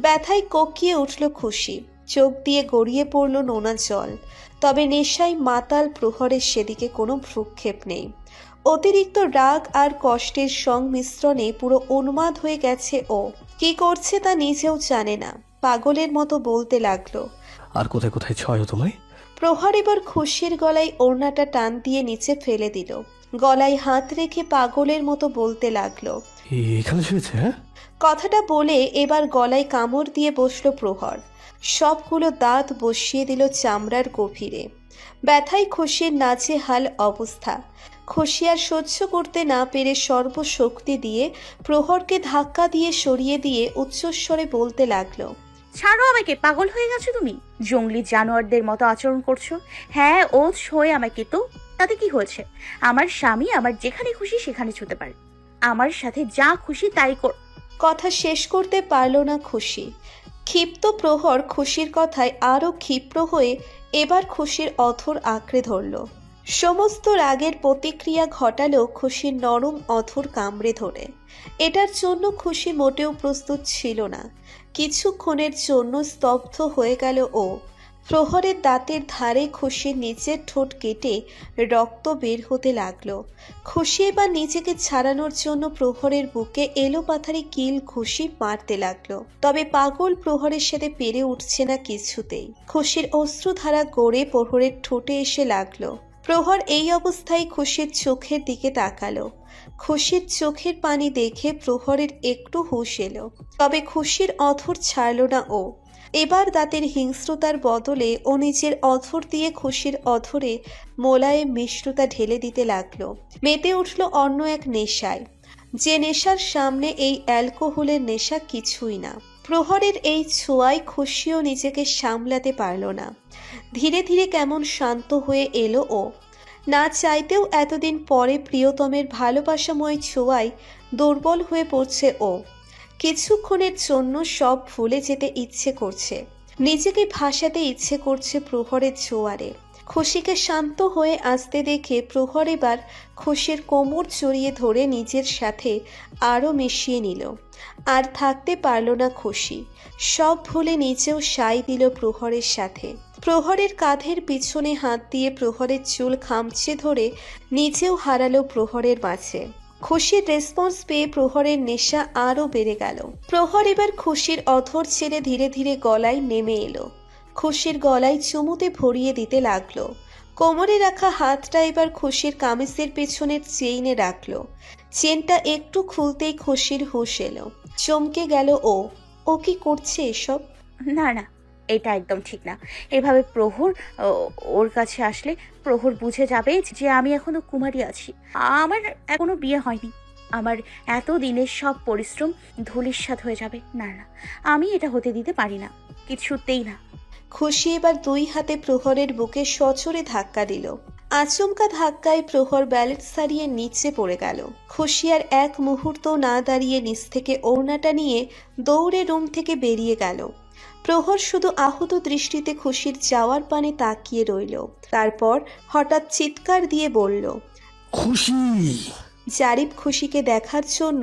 ব্যথায় কোকিয়ে উঠল খুশি। চোখ দিয়ে গড়িয়ে পড়ল নোনা জল। তবে নেশায় মাতাল প্রহরের সেদিকে কোনো ভ্রুক্ষেপ নেই। অতিরিক্ত রাগ আর কষ্টের সংমিশ্রণে পুরো উন্মাদ হয়ে গেছে ও। কি করছে তা নিজেও জানে না। পাগলের মতো বলতে লাগলো, আর কোথায় কোথায় ছয় তোমায়? প্রহর এবার খুশির গলায় ওড়নাটা টান দিয়ে নিচে ফেলে দিল। গলায় হাত রেখে পাগলের মতো বলতে লাগলো, এখানে শুয়েছে? হ্যাঁ। কথাটা বলে এবার গলায় কামড় দিয়ে বসলো প্রহর। সবগুলো দাঁত বসিয়ে দিল চামড়ার গভীরে। ব্যথায় খুশির নাজেহাল অবস্থা। খুশি আর সহ্য করতে না পেরে সর্বশক্তি দিয়ে প্রহরকে ধাক্কা দিয়ে সরিয়ে দিয়ে উচ্চস্বরে বলতে লাগলো, ছাড়ো আমাকে, পাগল হয়ে গেছো তুমি? জঙ্গলি জানোয়ারদের মতো আচরণ করছো। হ্যাঁ ও ছোঁয় আমাকে, তো তাতে কি হয়েছে? আমার স্বামী আমার যেখানে খুশি সেখানে ছুতে পারে, আমার সাথে যা খুশি তাই কর। কথা শেষ করতে পারল না খুশি। ক্ষিপ্ত প্রহর খুশির কথায় আরও ক্ষিপ্র হয়ে এবার খুশির অথর আঁকড়ে ধরল। সমস্ত রাগের প্রতিক্রিয়া ঘটালো খুশির নরম অথর কামড়ে ধরে। এটার জন্য খুশি মোটেও প্রস্তুত ছিল না। কিছুক্ষণের জন্য স্তব্ধ হয়ে গেল ও। প্রহরের দাঁতের ধারে খুশির নিচের ঠোঁট কেটে রক্ত বের হতে লাগলো। খুশি এবার নিজেকে ছাড়ানোর জন্য প্রহরের বুকে এলোপাথারি কিল খুশি মারতে লাগলো। তবে পাগল প্রহরের সাথে পেরে উঠছে না কিছুতেই। খুশির অশ্রুধারা গড়ে প্রহরের ঠোঁটে এসে লাগলো। প্রহর এই অবস্থায় খুশির চোখের দিকে তাকালো। খুশির চোখের পানি দেখে প্রহরের একটু হুঁশ এলো। তবে খুশির অধর ছাড়ল না ও। এবার দাঁতের হিংস্রতার বদলে ও নিজের অধর দিয়ে খুশির অধরে মোলায়েম মিশ্রতা ঢেলে দিতে লাগলো। মেতে উঠল অন্য এক নেশায়, যে নেশার সামনে এই অ্যালকোহলের নেশা কিছুই না। প্রহরের এই ছোঁয়ায় খুশিও নিজেকে সামলাতে পারল না। ধীরে ধীরে কেমন শান্ত হয়ে এলো ও। না চাইতেও এতদিন পরে প্রিয়তমের ভালোবাসাময় ছোঁয়ায় দুর্বল হয়ে পড়ছে ও। কিছুক্ষণের জন্য সব ভুলে যেতে ইচ্ছে করছে, নিজেকে ভাসাতে ইচ্ছে করছে প্রহরের জোয়ারে। খুশিকে শান্ত হয়ে আসতে দেখে প্রহর এবার খুশির কোমর জড়িয়ে ধরে নিজের সাথে আরও মিশিয়ে নিল। আর থাকতে পারল না খুশি, সব ভুলে নিজেও সাই দিল প্রহরের সাথে। প্রহরের কাঁধের পিছনে হাত দিয়ে প্রহরের চুল খামচে ধরে নিজেও হারালো প্রহরের মাঝে। খুশির রেসপন্স পেয়ে প্রহরের নেশা আরও বেড়ে গেল। প্রহর এবার খুশির অধর ছেড়ে ধীরে ধীরে গলায় নেমে এলো। খুশির গলায় চুমুতে ভরিয়ে দিতে লাগলো। কোমরে রাখা হাতটা এবার খুশির কামিজের পেছনের চেইনে রাখলো। চেনটা একটু খুলতেই খুশির হুঁশ এলো। চমকে গেল ও। ও কি করছে এসব? না না, এটা একদম ঠিক না। এভাবে প্রহর ওর কাছে আসলে প্রহর বুঝে যাবে যে আমি এখনো কুমারী আছি, আমার এখনো বিয়ে হয়নি, আমার এত দিনের সব পরিশ্রম ধূলিসাৎ হয়ে যাবে। না না, আমি এটা হতে দিতে পারি না, কিছুতেই না। খুশি এবার দুই হাতে প্রহরের বুকে সচরে ধাক্কা দিল। আচমকা ধাক্কায় প্রহর ব্যালেন্স হারিয়ে নিচে পড়ে গেল। খুশি আর এক মুহূর্ত না দাঁড়িয়ে নিচ থেকে ওড়নাটা নিয়ে দৌড়ে রুম থেকে বেরিয়ে গেল। প্রহর শুধু আহত দৃষ্টিতে খুশির যাওয়ার পানে তাকিয়ে রইল। তারপর হঠাৎ চিৎকার দিয়ে বলল, খুশি! জারিফ খুশিকে দেখার জন্য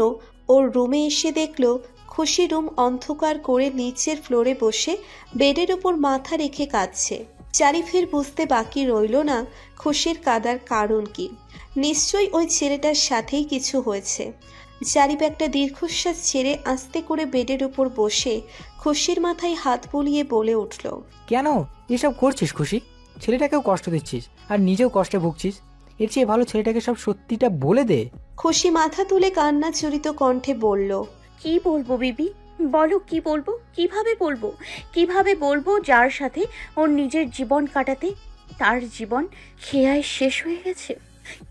ওর রুমে এসে দেখল খুশি রুম অন্ধকার করে নিচের ফ্লোরে বসে বেডের উপর মাথা রেখে কাঁদছে। জারিফের বুঝতে বাকি রইল না খুশির কাঁদার কারণ কি। নিশ্চয়ই ওই ছেলেটার সাথেই কিছু হয়েছে। জারিফ একটা দীর্ঘশ্বাস ছেড়ে আস্তে করে বেডের উপর বসে খুশির মাথায় হাত বুলিয়ে বলে উঠল, কেন এসব করছিস খুশি? ছেলেটাকেও কষ্ট দিচ্ছিস আর নিজেও কষ্টে ভুগছিস। এর চেয়ে ভালো ছেলেটাকে সব সত্যিটা বলে দে। খুশি মাথা তুলে কান্না জড়িত কণ্ঠে বলল, কি বলবো বিবি, বলো কি বলবো? কিভাবে বলবো যার সাথে ওর নিজের জীবন কাটাতে তার জীবন খেয়ায় শেষ হয়ে গেছে?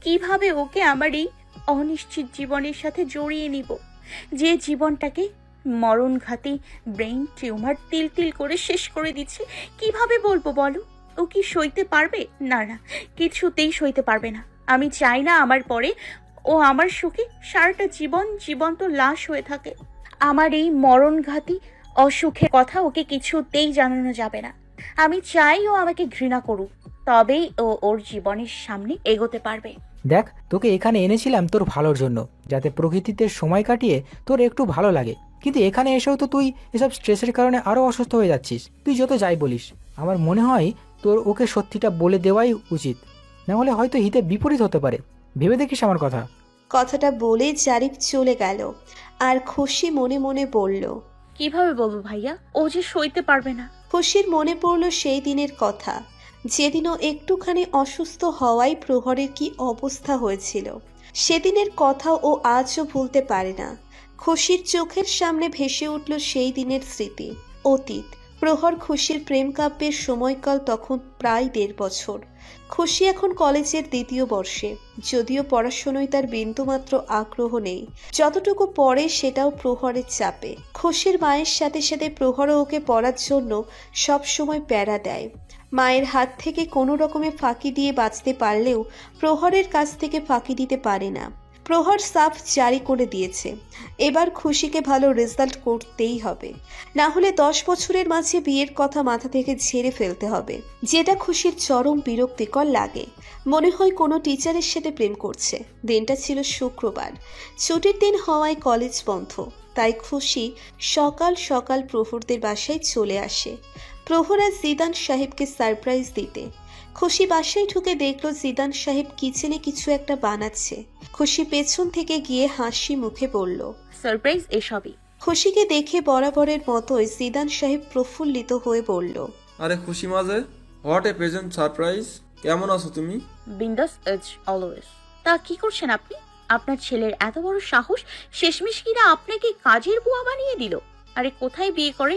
কিভাবে ওকে আমার এই অনিশ্চিত জীবনের সাথে জড়িয়ে নিব, যে জীবনটাকে মরণঘাতী ব্রেইন টিউমার তিল তিল করে শেষ করে দিচ্ছে? কিভাবে বলবো বলো? ও কি সইতে পারবে? না না, কিছুতেই সইতে পারবে না। আমি চাই না আমার পরে ও আমার সুখে সারাটা জীবন জীবন্ত লাশ হয়ে থাকে। আমার এই মরণঘাতী অসুখের কথা ওকে কিছুতেই জানানো যাবে না। আমি চাই ও আমাকে ঘৃণা করুক, তবেই ও ওর জীবনের সামনে এগোতে পারবে। দেখ, তোকে এখানে এনেছিলাম তোর ভালোর জন্য, যাতে প্রকৃতিতে সময় কাটিয়ে তোর একটু ভালো লাগে। কিন্তু এখানে এসেও তো তুই এসব স্ট্রেসের কারণে আরও অসুস্থ হয়ে যাচ্ছিস। তুই যত যাই বলিস, আমার মনে হয় তোর ওকে সত্যিটা বলে দেওয়াই উচিত, না হলে হয়তো হিতে বিপরীত হতে পারে। ভেবে দেখিস আমার কথা। কথাটা বলে জারিফ চলে গেল আর খুশি মনে মনে বলল, কিভাবে বলবো ভাইয়া, ও যে সইতে পারবে না। খুশির মনে পড়ল সেই দিনের কথা, যেদিনও একটুখানি অসুস্থ হওয়ায় প্রহরের কি অবস্থা হয়েছিল। সেদিনের কথা ও আজও ভুলতে পারে না। খুশির চোখের সামনে ভেসে উঠল সেই দিনের স্মৃতি, অতীত। প্রহর খুশির প্রেম কাব্যের সময়কাল তখন প্রায় 1.5 বছর। খুশি এখন কলেজের 2য় বর্ষে, যদিও পড়াশোনায় তার বিন্দুমাত্র আগ্রহ নেই। যতটুকু পড়ে সেটাও প্রহরের চাপে। খুশির মায়ের সাথে সাথে প্রহরও ওকে পড়ার জন্য সব সময় প্যারা দেয়। মায়ের হাত থেকে কোনো রকমে ফাঁকি দিয়ে বাঁচতে পারলেও প্রহরের কাছ থেকে ফাঁকি দিতে পারে না। প্রহর সাফ জারি করে দিয়েছে, এবার খুশিকে ভালো রেজাল্ট করতেই হবে, না হলে 10 বছরের মাঝে বিয়ের কথা মাথা থেকে ঝেড়ে ফেলতে হবে, যেটা খুশির চরম বিরক্তিকর লাগে। মনে হয় কোনো টিচারের সাথে প্রেম করছে। দিনটা ছিল শুক্রবার, ছুটির দিন হওয়ায় কলেজ বন্ধ, তাই খুশি সকাল সকাল প্রহরদের বাসায় চলে আসে প্রহর আর জিদান সাহেবকে সারপ্রাইজ দিতে। খুশি বাসায় ঢুকে দেখলো জিদান সাহেব কিচেনে কিছু একটা বানাচ্ছে। খুশি পেছন থেকে গিয়ে হাসি মুখে বলল, সারপ্রাইজ এসবই। খুশিকে দেখে বরাবরের মতোই জিদান সাহেব প্রফুল্লিত হয়ে বলল, আরে খুশি মাঝে, হোয়াট এ প্রেজেন্ট সারপ্রাইজ। কেমন আছো তুমি? বিন্দাস ইজ অলওয়েজ। তা কি করছেন আপনি? আপনার ছেলের এত বড় সাহস, শেষমেশ কিনা আপনাকে কাজের বুয়া বানিয়ে দিল। আরে কোথায় বিয়ে করে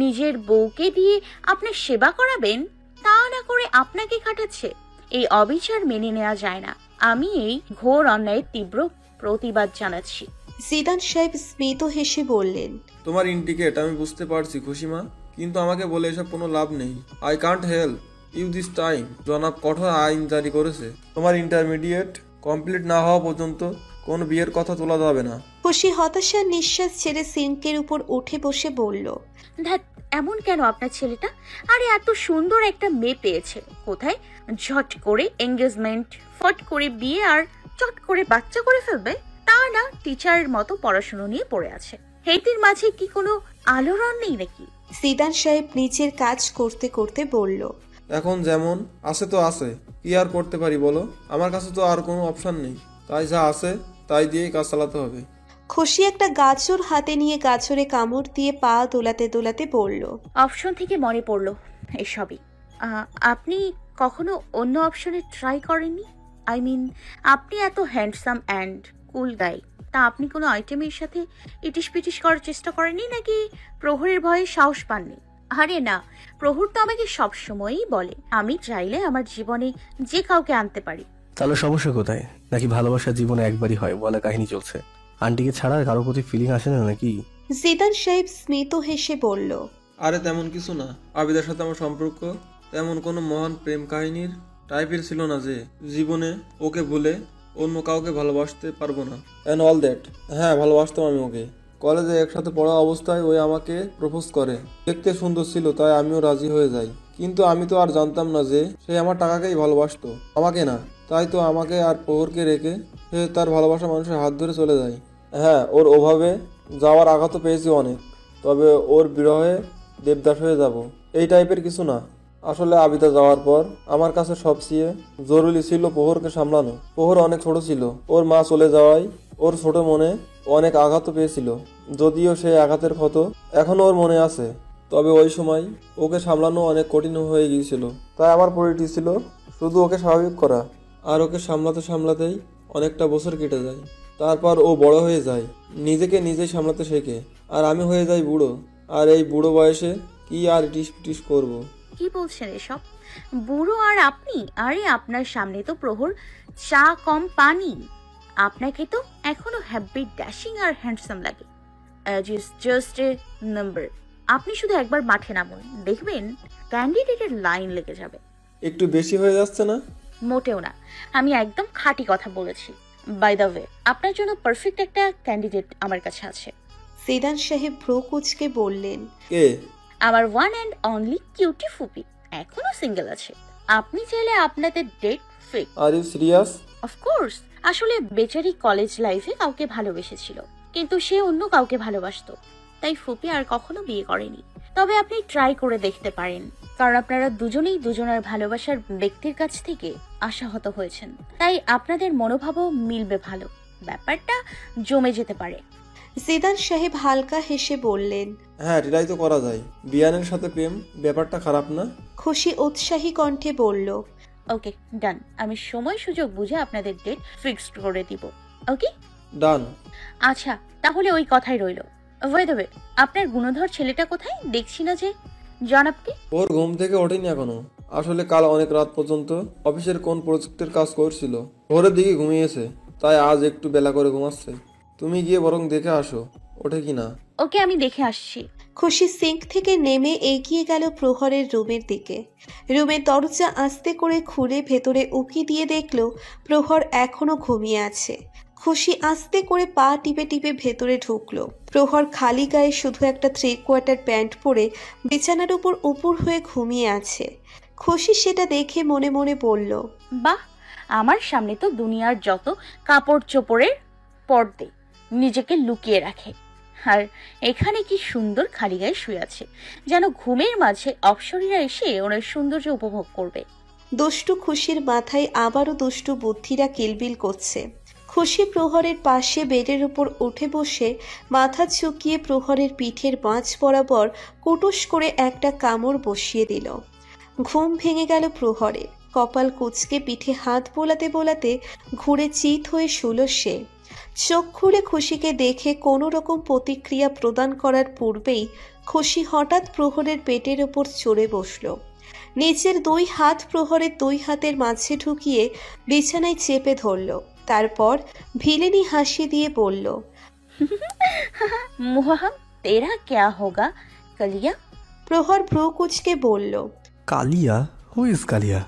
নিজের বউকে দিয়ে আপনার সেবা করাবেন, তা না করে আপনাকে খাটাচ্ছে। এই অবিচার মেনে নেওয়া যায় না। আমি এই ঘোর অন্যায়ের তীব্র প্রতিবাদ জানাচ্ছি। জিদান সাহেব স্মিত হেসে বললেন, তোমার ইন্ডিকেট আমি বুঝতে পারছি খুশিমা, কিন্তু আমাকে বলে এসব কোনো লাভ নেই। I can't help you this time. জনাব কঠোর আইন জারি করেছে, তোমার ইন্টারমিডিয়েট কমপ্লিট না হওয়া পর্যন্ত কোনো বিয়ের কথা তোলা যাবে না। খুশি হতাশার নিঃশ্বাস ছেড়ে সিঙ্কের উপর উঠে বসে বলল, ধ্যাত, এমন কেন আপনার ছেলেটা? আরে এত সুন্দর একটা মেয়ে পেয়েছে, কোথায় ঝট করে এঙ্গেজমেন্ট, ফট করে বিয়ে আর চট করে বাচ্চা করে ফেলবে। তা না, টিচারের মতো পড়াশোনা নিয়ে পড়ে আছে। হেতির মাঝে কি কোনো আলোড়ন নেই নাকি? জিদান সাহেব নিজের কাজ করতে করতে বলল, এখন যেমন আছে তো আছে, কি আর করতে পারি বলো? আমার কাছে তো আর কোনো অপশন নেই, তাই যা আছে তাই দিয়েই কাজ চালাতে হবে। খুশি একটা গাজর হাতে নিয়ে গাজরে কামড় দিয়ে পা দোলাতে দোলাতে বলল, অপশন থেকে মনে পড়লো এসবই। আপনি কখনো অন্য অপশনে ট্রাই করেননি? আই মিন, আপনি এত হ্যান্ডসাম অ্যান্ড কুল গাই, তা আপনি কোনো আইটেমের সাথে ইটিস পিটিস করার চেষ্টা করেননি নাকি প্রহরের ভয়ে সাহস পাননি? আরে না, প্রহর তো আমাকে সবসময়ই বলে আমি চাইলে আমার জীবনে যে কাউকে আনতে পারি। তাহলে সমস্যা কোথায়? নাকি ভালোবাসা জীবনে একবারই হয় বলা কাহিনী চলছে? আন্টিকে ছাড়া আর কারোর প্রতি ফিলিং আসে না নাকি? জিদান সাহেব স্মিত হেসে বলল, আরে তেমন কিছু না, আবিদার সাথে আমার সম্পর্ক তেমন কোনো মহান প্রেম কাহিনীর টাইপের ছিল না যে জীবনে ওকে ভুলে অন্য কাউকে ভালোবাসতে পারবো না, অ্যান্ড অল দ্যাট। হ্যাঁ, ভালোবাসতাম আমি ওকে। কলেজে একসাথে পড়া অবস্থায় ওই আমাকে প্রপোজ করে। দেখতে সুন্দর ছিল তাই আমিও রাজি হয়ে যাই, কিন্তু আমি তো আর জানতাম না যে সে আমার টাকাকেই ভালোবাসতো, আমাকে না। তাই তো আমাকে আর প্রহরকে রেখে সে তার ভালোবাসা মানুষের হাত ধরে চলে যায়। হ্যাঁ, ওর ওভাবে যাওয়ার আঘাতও পেয়েছি অনেক, তবে ওর বিরহে দেবদাস হয়ে যাব এই টাইপের কিছু না। আসলে আবিদা যাওয়ার পর আমার কাছে সবচেয়ে জরুরি ছিল প্রহরকে সামলানো। প্রহর অনেক ছোট ছিল, ওর মা চলে যাওয়ায় ওর ছোট মনে অনেক আঘাতও পেয়েছিল, যদিও সেই আঘাতের ক্ষত এখনো ওর মনে আছে। তবে ওই সময় ওকে সামলানো অনেক কঠিন হয়ে গিয়েছিল, তাই আমার পরিটি ছিল শুধু ওকে স্বাভাবিক করা। আর ওকে সামলাতে সামলাতেই অনেকটা বছর কেটে যায়। তারপর ও বড় হয়ে যায়, নিজেকে নিজেই সামলাতে শেখে, আর আমি হয়ে যাই বুড়ো। আর এই বুড়ো বয়সে কি আর ইটিস পিটিস করবো? কি বলছেন এসব? বুড়ো আর আপনি? আরে আপনার সামনে তো প্রহর চা কম পানি। আপনাকে তো এখনো হ্যাপি, ড্যাশিং আর হ্যান্ডসাম লাগে। Just a number. আপনি শুধু একবার মাঠে নামুন, দেখবেন ক্যান্ডিডেটের লাইন লেগে যাবে। একটু বেশি হয়ে যাচ্ছে না? মোটেও না, আমি একদম খাঁটি কথা বলেছি। বাই দ্য ওয়ে, আপনার জন্য পারফেক্ট একটা ক্যান্ডিডেট আমার কাছে আছে। জিদান সাহেব ভ্রু কুঁচকে বললেন, কে? আমার ওয়ান অ্যান্ড অনলি কিউটি ফুপি, এখনো সিঙ্গেল আছে। আপনি চাইলে আপনাদের date fix. Are you serious? Of course. আসলে বেচারি কলেজ লাইফে কাউকে ভালোবেসেছিল, কিন্তু সে অন্য কাউকে ভালোবাসতো, তাই ফুপি আর কখনো বিয়ে করেনি। তবে আপনি ট্রাই করে দেখতে পারেন, কারণ আপনারা দুজনেই দুজনের ভালোবাসার ব্যক্তির কাছ থেকে আশাহত হয়েছেন, তাই আপনাদের মনোভাবও মিলবে ভালো, ব্যাপারটা জমে যেতে পারে। জিদান সাহেব হালকা হেসে বললেন, হ্যাঁ, এটাই তো করা যায়। বিয়ানের সাথে প্রেম, ব্যাপারটা খারাপ না। খুশি উৎসাহী কণ্ঠে বলল, ওকে, ডান। আমি সময় সুযোগ বুঝে আপনাদের ডেট ফিক্সড করে দিব। ওকে, ডান। আচ্ছা, তাহলে ওই কথাই রইল। বাই দ্য ওয়ে, আপনার গুণধর ছেলেটা কোথায়? দেখছি না যে। জনাবকে? ওর ঘুম থেকে ওঠেনি এখনো। আসলে কাল অনেক রাত পর্যন্ত অফিসের কোন প্রজেক্টের কাজ করছিল, ভোরের দিকে ঘুমিয়েছে, তাই আজ একটু বেলা করে ঘুমাচ্ছে। তুমি গিয়ে বরং দেখে আসো ওঠে কিনা। ওকে, আমি দেখে আসছি। খুশি সিঙ্ক থেকে নেমে এগিয়ে গেল প্রহরের রুমের দিকে। রুমের দরজা আস্তে করে খুলে ভেতরে উকি দিয়ে দেখল প্রহর এখনো ঘুমিয়ে আছে। খুশি আস্তে করে পা টিপে টিপে ভেতরে ঢুকলো। প্রহর খালি গায়ে শুধু একটা 3/4 প্যান্ট পরে বিছানার উপর উপুর হয়ে ঘুমিয়ে আছে। খুশি সেটা দেখে মনে মনে বলল, বাহ, আমার সামনে তো দুনিয়ার যত কাপড় চোপড়ের পর্দে নিজেকে লুকিয়ে রাখে, আর এখানে কি সুন্দর খালি গায়ে শুয়ে আছে, যেন ঘুমের মাঝে অপ্সরীরা এসে ওনার সৌন্দর্য উপভোগ করবে। দুষ্টু খুশির মাথায় আবারও দুষ্টু বুদ্ধিরা কিলবিল করছে। খুশি প্রহরের পাশে বেডের উপর উঠে বসে মাথা ঝুঁকিয়ে প্রহরের পিঠের মাঝ বরাবর কুটুস করে একটা কামড় বসিয়ে দিল। ঘুম ভেঙে গেল প্রহরের। কপাল কুঁচকে পিঠে হাত বোলাতে বোলাতে ঘুরে চিত হয়ে শুল সে। চোখ খুলে খুশিকে দেখে কোনো রকম প্রতিক্রিয়া প্রদান করার পূর্বেই খুশি হঠাৎ প্রহরের পেটের ওপর চড়ে বসল। নিচের 2 হাত প্রহরের 2 হাতের মাঝে ঢুকিয়ে বিছানায় চেপে ধরল। তারপর ভিলেনি হাসি দিয়ে বলল, মুহাম তেরা ক্যা হোগা কালিয়া। প্রহর ভ্রু কুঁচকে বলল, কালিয়া? হু ইজ কালিয়া?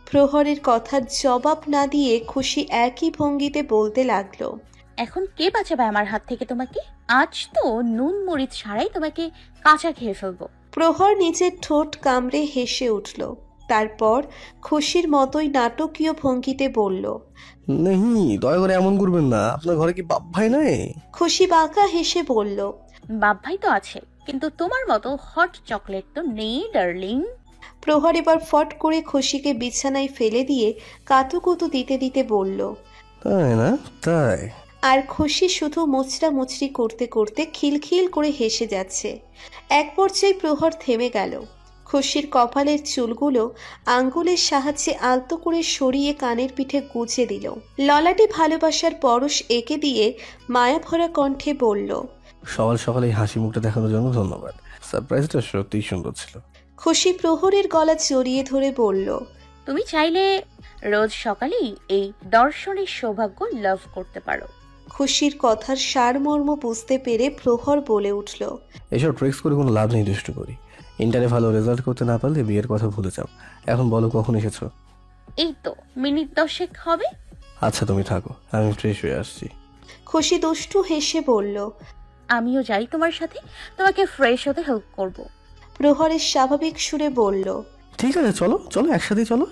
প্রহরের কথার জবাব না দিয়ে খুশি একই ভঙ্গিতে বলতে লাগলো, এখন কে বাঁচাবে আমার হাত থেকে তোমাকে? আজ তো নুন মরিচ ছাড়াই তোমাকে কাঁচা খেয়ে ফেলবো। প্রহর নিজের ঠোঁট কামড়ে হেসে উঠল। তারপর খুশির মতোই নাটকীয় ভঙ্গিতে বলল, নেহি, দয়া করে এমন করবেন না। আপনার ঘরে কি বাপ ভাই নাই? খুশি বাঁকা হেসে বলল, বাপ ভাই তো আছে, কিন্তু তোমার মতো হট চকলেট তো নেই ডার্লিং। প্রহর এবার ফট করে খুশিকে বিছানায় ফেলে দিয়ে কাতুকুতু দিতে দিতে বলল, তাই না? তাই? আর খুশি শুধু মুচড়া মুচড়ি করতে করতে খিলখিল করে হেসে যাচ্ছে। এক পর্যায়ে প্রহর থেমে গেল। খুশির কপালের চুলগুলো আঙ্গুলের সাহায্যে আলতো করে সরিয়ে কানের পিঠে গুজে দিল। ললাটে ভালোবাসার পরশ এঁকে দিয়ে মায়াভরা কণ্ঠে বলল, সকাল সকালে এই হাসি মুখটা দেখানোর জন্য ধন্যবাদ। সারপ্রাইজটা সত্যিই সুন্দর ছিল। খুশি প্রহরের গলা জড়িয়ে ধরে বলল, তুমি চাইলে রোজ সকালেই এই দর্শনের সৌভাগ্য লাভ করতে পারো। খুশির কথার সারমর্ম বুঝতে পেরে প্রহর বলে উঠল, এসব ট্রিক্স করে কোনো লাভ নেই দুষ্টু করি। ইন্টারে ভালো রেজাল্ট করতে না পারলে বিয়ের কথা ভুলে যাও। এখন বলো কখন এসেছো? এই তো মিনিট 10 হবে। আচ্ছা তুমি থাকো, আমি ফ্রেশ হয়ে আসছি। খুশি দুষ্টু হেসে বলল, আমিও যাই তোমার সাথে, তোমাকে ফ্রেশ হতে হেল্প করব। প্রহরের স্বাভাবিক সুরে বলল, ঠিক আছে, চলো চলো, একসাথে চলো,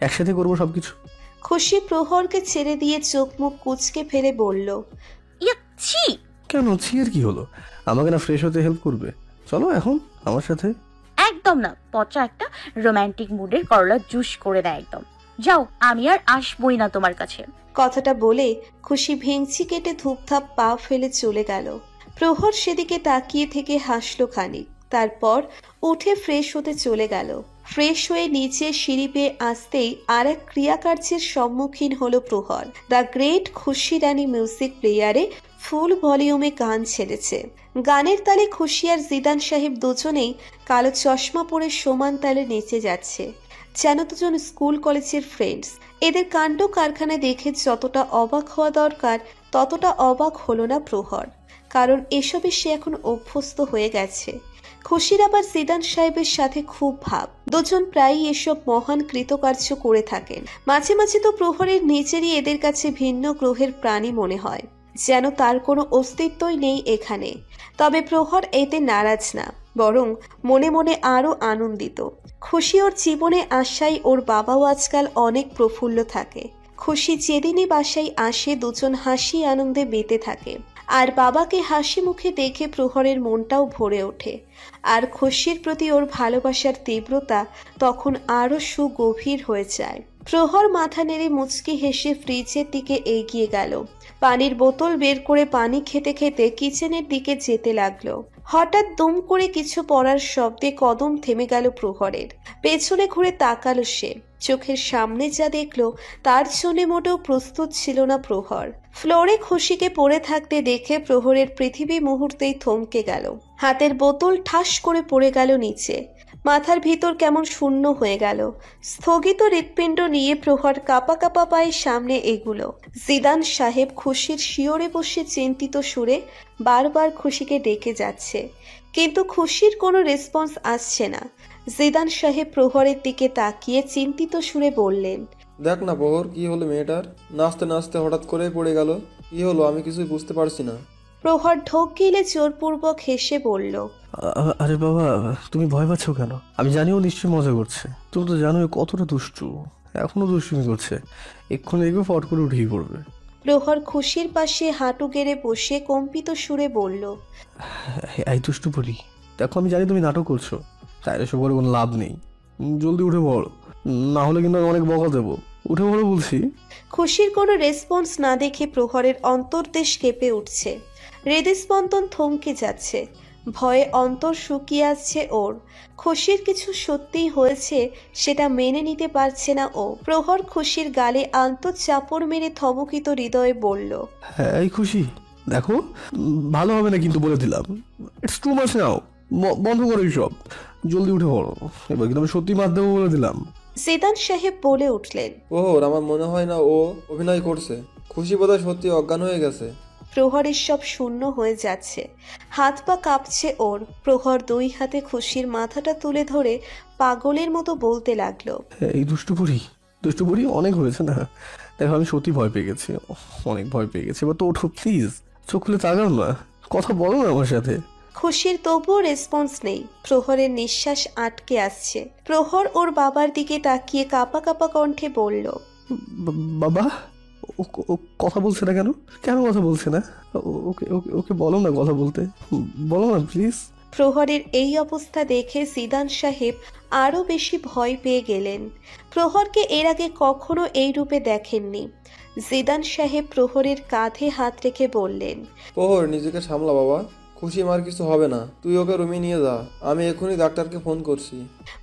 একসাথে করবো সবকিছু। খুশি প্রহরকে ছেড়ে দিয়ে চোখ মুখ কুঁচকে ফেলে বলল, ইয়াচ্ছি। কেন ছিয়ের কি হলো? আমাকে না ফ্রেশ হতে হেল্প করবে? চলো এখন আমার সাথে। একদম না, পচা একটা রোমান্টিক মুডের করলা জুস করে দেয় একদম। যাও, আমি আর আসবই না তোমার কাছে। কথাটা বলে খুশি ভেঙচি কেটে ধূপধাপ পা ফেলে চলে গেল। প্রহর সেদিকে তাকিয়ে থেকে হাসলো খানিক, তারপর উঠে ফ্রেশ হতে চলে গেল। ফ্রেশ হয়ে নিচে সিঁড়ি পেয়ে আসতেই আর এক ক্রিয়াকার্যের সম্মুখীন হলো প্রহর। দ্য গ্রেট খুশি রানী মিউজিক প্লেয়ারে ফুল ভলিউমে গান ছেড়েছে। গানের তালে খুশি আর জিদান সাহেব দুজনেই কালো চশমা পরে সমান তালে নেচে যাচ্ছে, যেন দুজন স্কুল কলেজের ফ্রেন্ডস। এদের কাণ্ড কারখানা দেখে যতটা অবাক হওয়া দরকার ততটা অবাক হলো না প্রহর, কারণ এসবে সে এখন অভ্যস্ত হয়ে গেছে। খুশির আবার জিদান সাহেবের সাথে খুব ভাব, দুজন প্রায়ই এসব মহান কৃতকার্য করে থাকেন। মাঝে মাঝে তো প্রহরের নিজেরই এদের কাছে ভিন্ন গ্রহের প্রাণী মনে হয়, যেন তার কোনো অস্তিত্বই নেই এখানে। তবে প্রহর এতে নারাজ না, বরং মনে মনে আরো আনন্দিত। খুশি ওর জীবনে আসায় ওর বাবাও আজকাল অনেক প্রফুল্ল থাকে। খুশি যেদিনই বাসায় আসে দুজন হাসি আনন্দে মেতে থাকে, আর বাবাকে হাসি মুখে দেখে প্রহরের মনটাও ভরে ওঠে। আর খুশির প্রতি ওর ভালোবাসার তীব্রতা তখন আরো সুগভীর হয়ে যায়। প্রহর মাথা নেড়ে মুচকি হেসে ফ্রিজের দিকে এগিয়ে গেল। পানির বোতল বের করে পানি খেতে খেতে কিচেনের দিকে যেতে লাগলো। হঠাৎ দুম করে কিছু পড়ার শব্দে কদম থেমে গেল প্রহরের। পেছনে ঘুরে তাকালো সে। চোখের সামনে যা দেখলো তার জন্য মোটেও প্রস্তুত ছিল না প্রহর। ফ্লোরে খুশিকে পড়ে থাকতে দেখে প্রহরের পৃথিবী মুহূর্তেই থমকে গেল। হাতের বোতল ঠাস করে পড়ে গেল নিচে। মাথার ভিতর কেমন শূন্য হয়ে গেল। স্থগিত হৃৎপিণ্ড নিয়ে প্রহর কাঁপা কাঁপা পায়ে সামনে এগুলো। জিদান সাহেব খুশির শিয়রে বসে চিন্তিত সুরে বারবার খুশিকে ডেকে যাচ্ছে, কিন্তু খুশির কোনো রেসপন্স আসছে না। জিদান সাহেব প্রহরের দিকে তাকিয়ে চিন্তিত সুরে বললেন, দেখ না প্রহর, কি হলো মেয়েটার? নাচতে নাচতে হঠাৎ করে পড়ে গেল, কি হলো? আমি কিছুই বুঝতে পারছি না। প্রহর ঢোক গিলে জোরপূর্বক হেসে বলল, আরে বাবা, তুমি ভয় পাচ্ছ কেন? আমি জানি ও নিশ্চয়ই মজা করছে। তুমি তো জানোই কতটা দুষ্টু, এখনো দুষ্টুমি করছে। এক্ষুনি দেখবে ফট করে উঠেই পড়বে। প্রহর খুশির পাশে হাঁটু গেড়ে বসে কম্পিত সুরে বলল, এই দুষ্টু বলি, দেখো আমি জানি তুমি নাটক করছো, তাই এসব করে কোনো লাভ নেই। জলদি উঠে পড়ো, না হলে কিন্তু আমি অনেক বকা দেবো। উঠে পড়ো বলছি। খুশির কোনো রেসপন্স না দেখে প্রহরের অন্তর্দেশ কেঁপে উঠছে, হৃদস্পন্দন থমকে যাচ্ছে, ভয়ে অন্তর শুকিয়ে আসছে ওর। খুশির কিছু সত্যিই হয়েছে, সেটা মেনে নিতে পারছে না ও। প্রহর খুশির গালে চাপড় মেরে থমকিত হৃদয়ে বলল, হ্যাঁ এই খুশি, দেখো ভালো হবে না কিন্তু বলে দিলাম। ইটস টু মাচ নাও, বন্ধ করো সব, জলদি উঠে পড়ো। এবার কিন্তু আমি সত্যি মার দেবো বলে দিলাম। জিদান সাহেব বলে উঠলেন। প্রহর, আমার মনে হয় না ও অভিনয় করছে। খুশি বোধহয় সত্যি অজ্ঞান হয়ে গেছে। প্রহরের সব শূন্য হয়ে যাচ্ছে, হাত পা কাঁপছে ওর। প্রহর দুই হাতে খুশির মাথাটা তুলে ধরে পাগলের মতো বলতে লাগলো, এই দুষ্টু বুড়ি অনেক হয়েছে না। দেখো আমি সত্যি ভয় পেয়ে গেছি, অনেক ভয় পেয়ে গেছি। এবার তো ওঠো প্লিজ, চোখ খুলে তাকাও না, কথা বলো না আমার সাথে। খুশির তবুও রেসপন্স নেই। প্রহরের নিঃশ্বাস আটকে আসছে। প্রহর ওর বাবার দিকে তাকিয়ে কাঁপা কাঁপা কণ্ঠে বলল, বাবা, ও কথা বলছে না কেন? কেন কথা বলছে না? ওকে ওকে ওকে বলো না কথা বলতে, বলো না প্লিজ। প্রহরের এই অবস্থা দেখে জিদান সাহেব আরো বেশি ভয় পেয়ে গেলেন। প্রহরকে এর আগে কখনো এই রূপে দেখেননি। জিদান সাহেব প্রহরের কাঁধে হাত রেখে বললেন, প্রহর, নিজেকে সামলা বাবা। খুশি মার কিছু হবে না, তুই ওকে রুমে নিয়ে যা। আমি এখনই ডাক্তারকে ফোন করছি।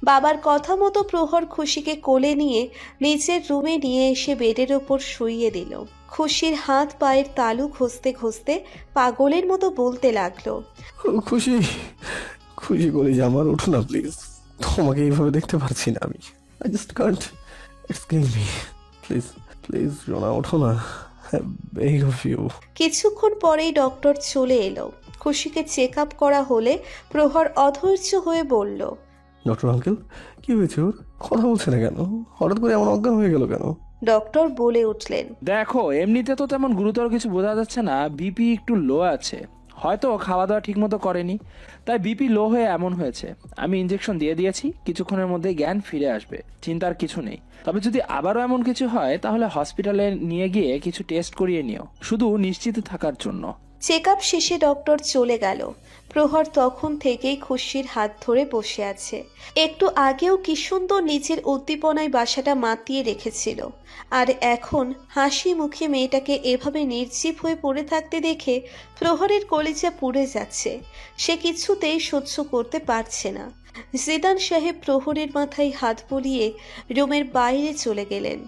বাবার কথা মতো প্রহর খুশিকে কোলে নিয়ে নিচের রুমে নিয়ে এসে বেডের ওপর শুইয়ে দিল। খুশির হাত পায়ের তালু ঘষতে ঘষতে পাগলের মতো বলতে লাগলো, খুশি খুশি করে আমার, ওঠো না প্লিজ। তোমাকে এইভাবে দেখতে পারছি না আমি। I just can't, it's killing me. Please please Rona, ওঠো না, বেগ অফ ইউ। কিছুক্ষণ পরেই ডক্টর চলে এলো। খুশিকে চেক আপ করা হলে প্রহর অধৈর্য হয়ে বলল, ডক্টর আঙ্কেল, কি হয়েছে ওর? কথা বলছে না কেন? হঠাৎ করে এমন অজ্ঞান হয়ে গেল কেন? ডক্টর বলে উঠলেন, দেখো এমনিতে তো তেমন গুরুতর কিছু বোঝা যাচ্ছে না, বিপি একটু লো আছে, হয়তো খাওয়া দাওয়া ঠিক মতো করেনি, তাই বিপি লো হয়ে এমন হয়েছে। আমি ইঞ্জেকশন দিয়ে দিয়েছি, কিছুক্ষণের মধ্যে জ্ঞান ফিরে আসবে, চিন্তার কিছু নেই। তবে যদি আবারও এমন কিছু হয় তাহলে হসপিটালে নিয়ে গিয়ে কিছু টেস্ট করিয়ে নিও, শুধু নিশ্চিত থাকার জন্য। চেক আপ শেষে ডক্টর চলে গেল। প্রহর তখন থেকেই খুশির হাত ধরে বসে আছে। একটু আগেও কি সুন্দর নিজের উদ্দীপনায় বাসাটা মাতিয়ে রেখেছিল, আর এখন হাসি মুখে মেয়েটাকে এভাবে নির্জীব হয়ে পড়ে থাকতে দেখে প্রহরের কলিজা পুড়ে যাচ্ছে। সে কিছুতেই সহ্য করতে পারছে না। জিদান সাহেব প্রহরের মাথায় হাত বুলিয়ে রুমের বাইরে চলে গেলেন।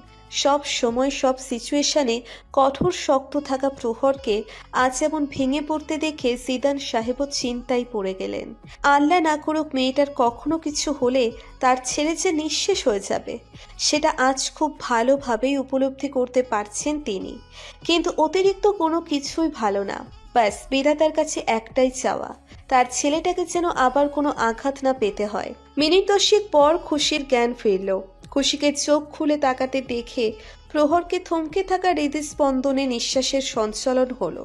সব সময় সব সিচুয়েশনে কঠোর শক্ত থাকা প্রহরকে আজ এমন ভেঙে পড়তে দেখে জিদান সাহেবও চিন্তায় পড়ে গেলেন। আল্লাহ না করুক মেয়েটার কখনো কিছু হলে তার ছেলে যে নিঃশেষ হয়ে যাবে, সেটা আজ খুব ভালোভাবেই উপলব্ধি করতে পারছেন তিনি। কিন্তু অতিরিক্ত কোনো কিছুই ভালো না। ব্যাস বিধাতার কাছে একটাই চাওয়া, তার ছেলেটাকে যেন আবার কোনো আঘাত না পেতে হয়। মিনিট 10 পর খুশির জ্ঞান ফিরল। খুশিকে চোখ খুলে তাকাতে দেখে প্রহরকে থমকে থাকা হৃদস্পন্দনে নিঃশ্বাসের সঞ্চালন হলো।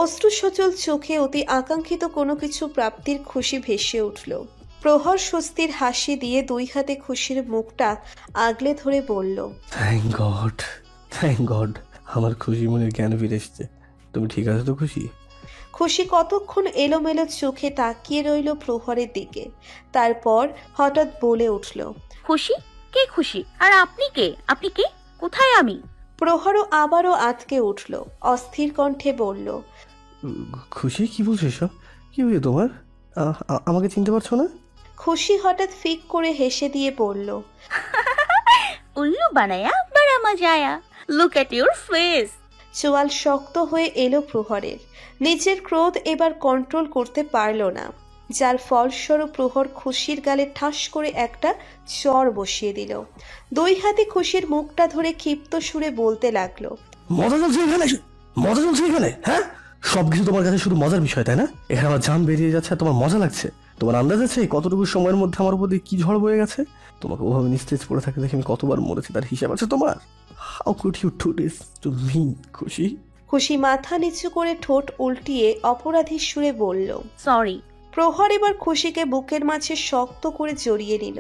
অশ্রুসজল চোখে অতি আকাঙ্ক্ষিত কোনো কিছু প্রাপ্তির খুশি ভেসে উঠল। প্রহর স্বস্তির হাসি দিয়ে দুই হাতে খুশির মুখটা আগলে ধরে বলল, থ্যাংক গড, আমার খুশি মনের জ্ঞান ফিরে এসছে। তুমি ঠিক আছে তো খুশি? খুশি কতক্ষণ এলোমেলো চোখে তাকিয়ে রইল প্রহরের দিকে, তারপর হঠাৎ বলে উঠল, খুশি? কে খুশি? আর আপনি কে? আপনি কে? কোথায় আমি? প্রহরও আবারও আতকে উঠল, অস্থির কণ্ঠে বলল, খুশি কি বলছো এসব? কি হয়েছে তোমার? আমাকে চিনতে পারছো না? খুশি হঠাৎ ফিক করে হেসে দিয়ে বলল, উল্লু বানায়া বড়া মজা আয়া, লুক এট ইউর ফেস। চোয়াল শক্ত হয়ে এলো প্রহরের। নিজের ক্রোধ এবার কন্ট্রোল করতে পারল না, যার ফলস্বরূপ প্রহর খুশির গালে ঠাস করে একটা চর বসিয়ে দিল। দুই হাতে খুশির মুখটা ধরে ক্ষিপ্ত সুরে বলতে লাগলো, মজা চলছে এখানে, হ্যাঁ? সবকিছু তোমার কাছে শুধু মজার বিষয়, তাই না? এখানে আমার জান বেরিয়ে যাচ্ছে আর তোমার মজা লাগছে। তোমার আন্দাজ আছে কতটুকু সময়ের মধ্যে আমার উপর দিয়ে কি ঝড় বয়ে গেছে? তোমাকে ওভাবে নিস্তেজ পড়ে থাকতে দেখে আমি কতবার মরেছি তার হিসাব আছে তোমার? How could you do this to me Khushi? Khushi মাথা নিচু করে ঠোঁট উল্টিয়ে অপরাধীর সুরে বলল। সরি। প্রহর এবার খুশিকে বুকের মাঝে শক্ত করে জড়িয়ে নিল,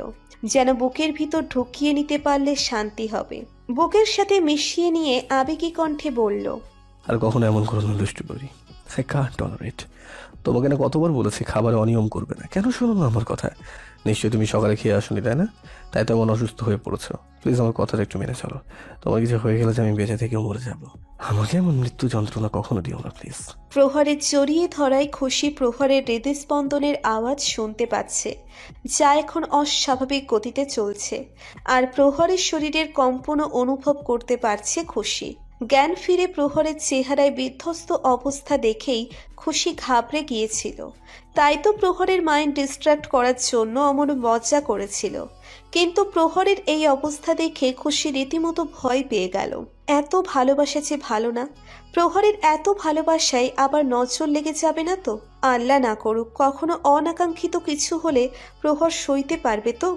যেন বুকের ভিতর ঢুকিয়ে নিতে পারলে শান্তি হবে। বুকের সাথে মিশিয়ে নিয়ে আবেগী কণ্ঠে বলল, আর কখনো এমন করো না দুষ্টু করি, আই কান্ট টলারেট। তোমাকে না কতবার বলেছি খাবারে অনিয়ম করবে না, কেন শোনো না আমার কথা? নিশ্চয়ই তুমি সকালে খেয়ে আসনি, তাই না? তাই তো এমন অসুস্থ হয়ে পড়েছো। প্লিজ আমার কথাটা একটু মেনে চলো। তোমার কিছু হয়ে গেলে যে আমি বেঁচে থেকেও মরে যাবো। আমাকে এমন মৃত্যু যন্ত্রণা কখনো দিও না প্লিজ। প্রহরের জড়িয়ে ধরায় খুশি প্রহরের হৃদস্পন্দনের আওয়াজ শুনতে পাচ্ছে, যা এখন অস্বাভাবিক গতিতে চলছে। আর প্রহরের শরীরের কম্পনও অনুভব করতে পারছে খুশি। জ্ঞান ফিরে প্রহরের চেহারায় বিধ্বস্ত অবস্থা দেখেই খুশি ঘাবড়ে গিয়েছিল। তাই তো প্রহরের মাইন্ড ডিস্ট্র্যাক্ট করার জন্য অমন মজা করেছিল। কিন্তু প্রহরের এই অবস্থা দেখে খুশি রীতিমতো ভয় পেয়ে গেল। এত ভালোবাসা যে ভালো না, প্রহরের এত ভালোবাসায় আবার নজর লেগে যাবে না তো? আল্লাহ না করুক কখনো অনাকাঙ্ক্ষিত কিছু হলে প্রহর সইতে পারবে তো?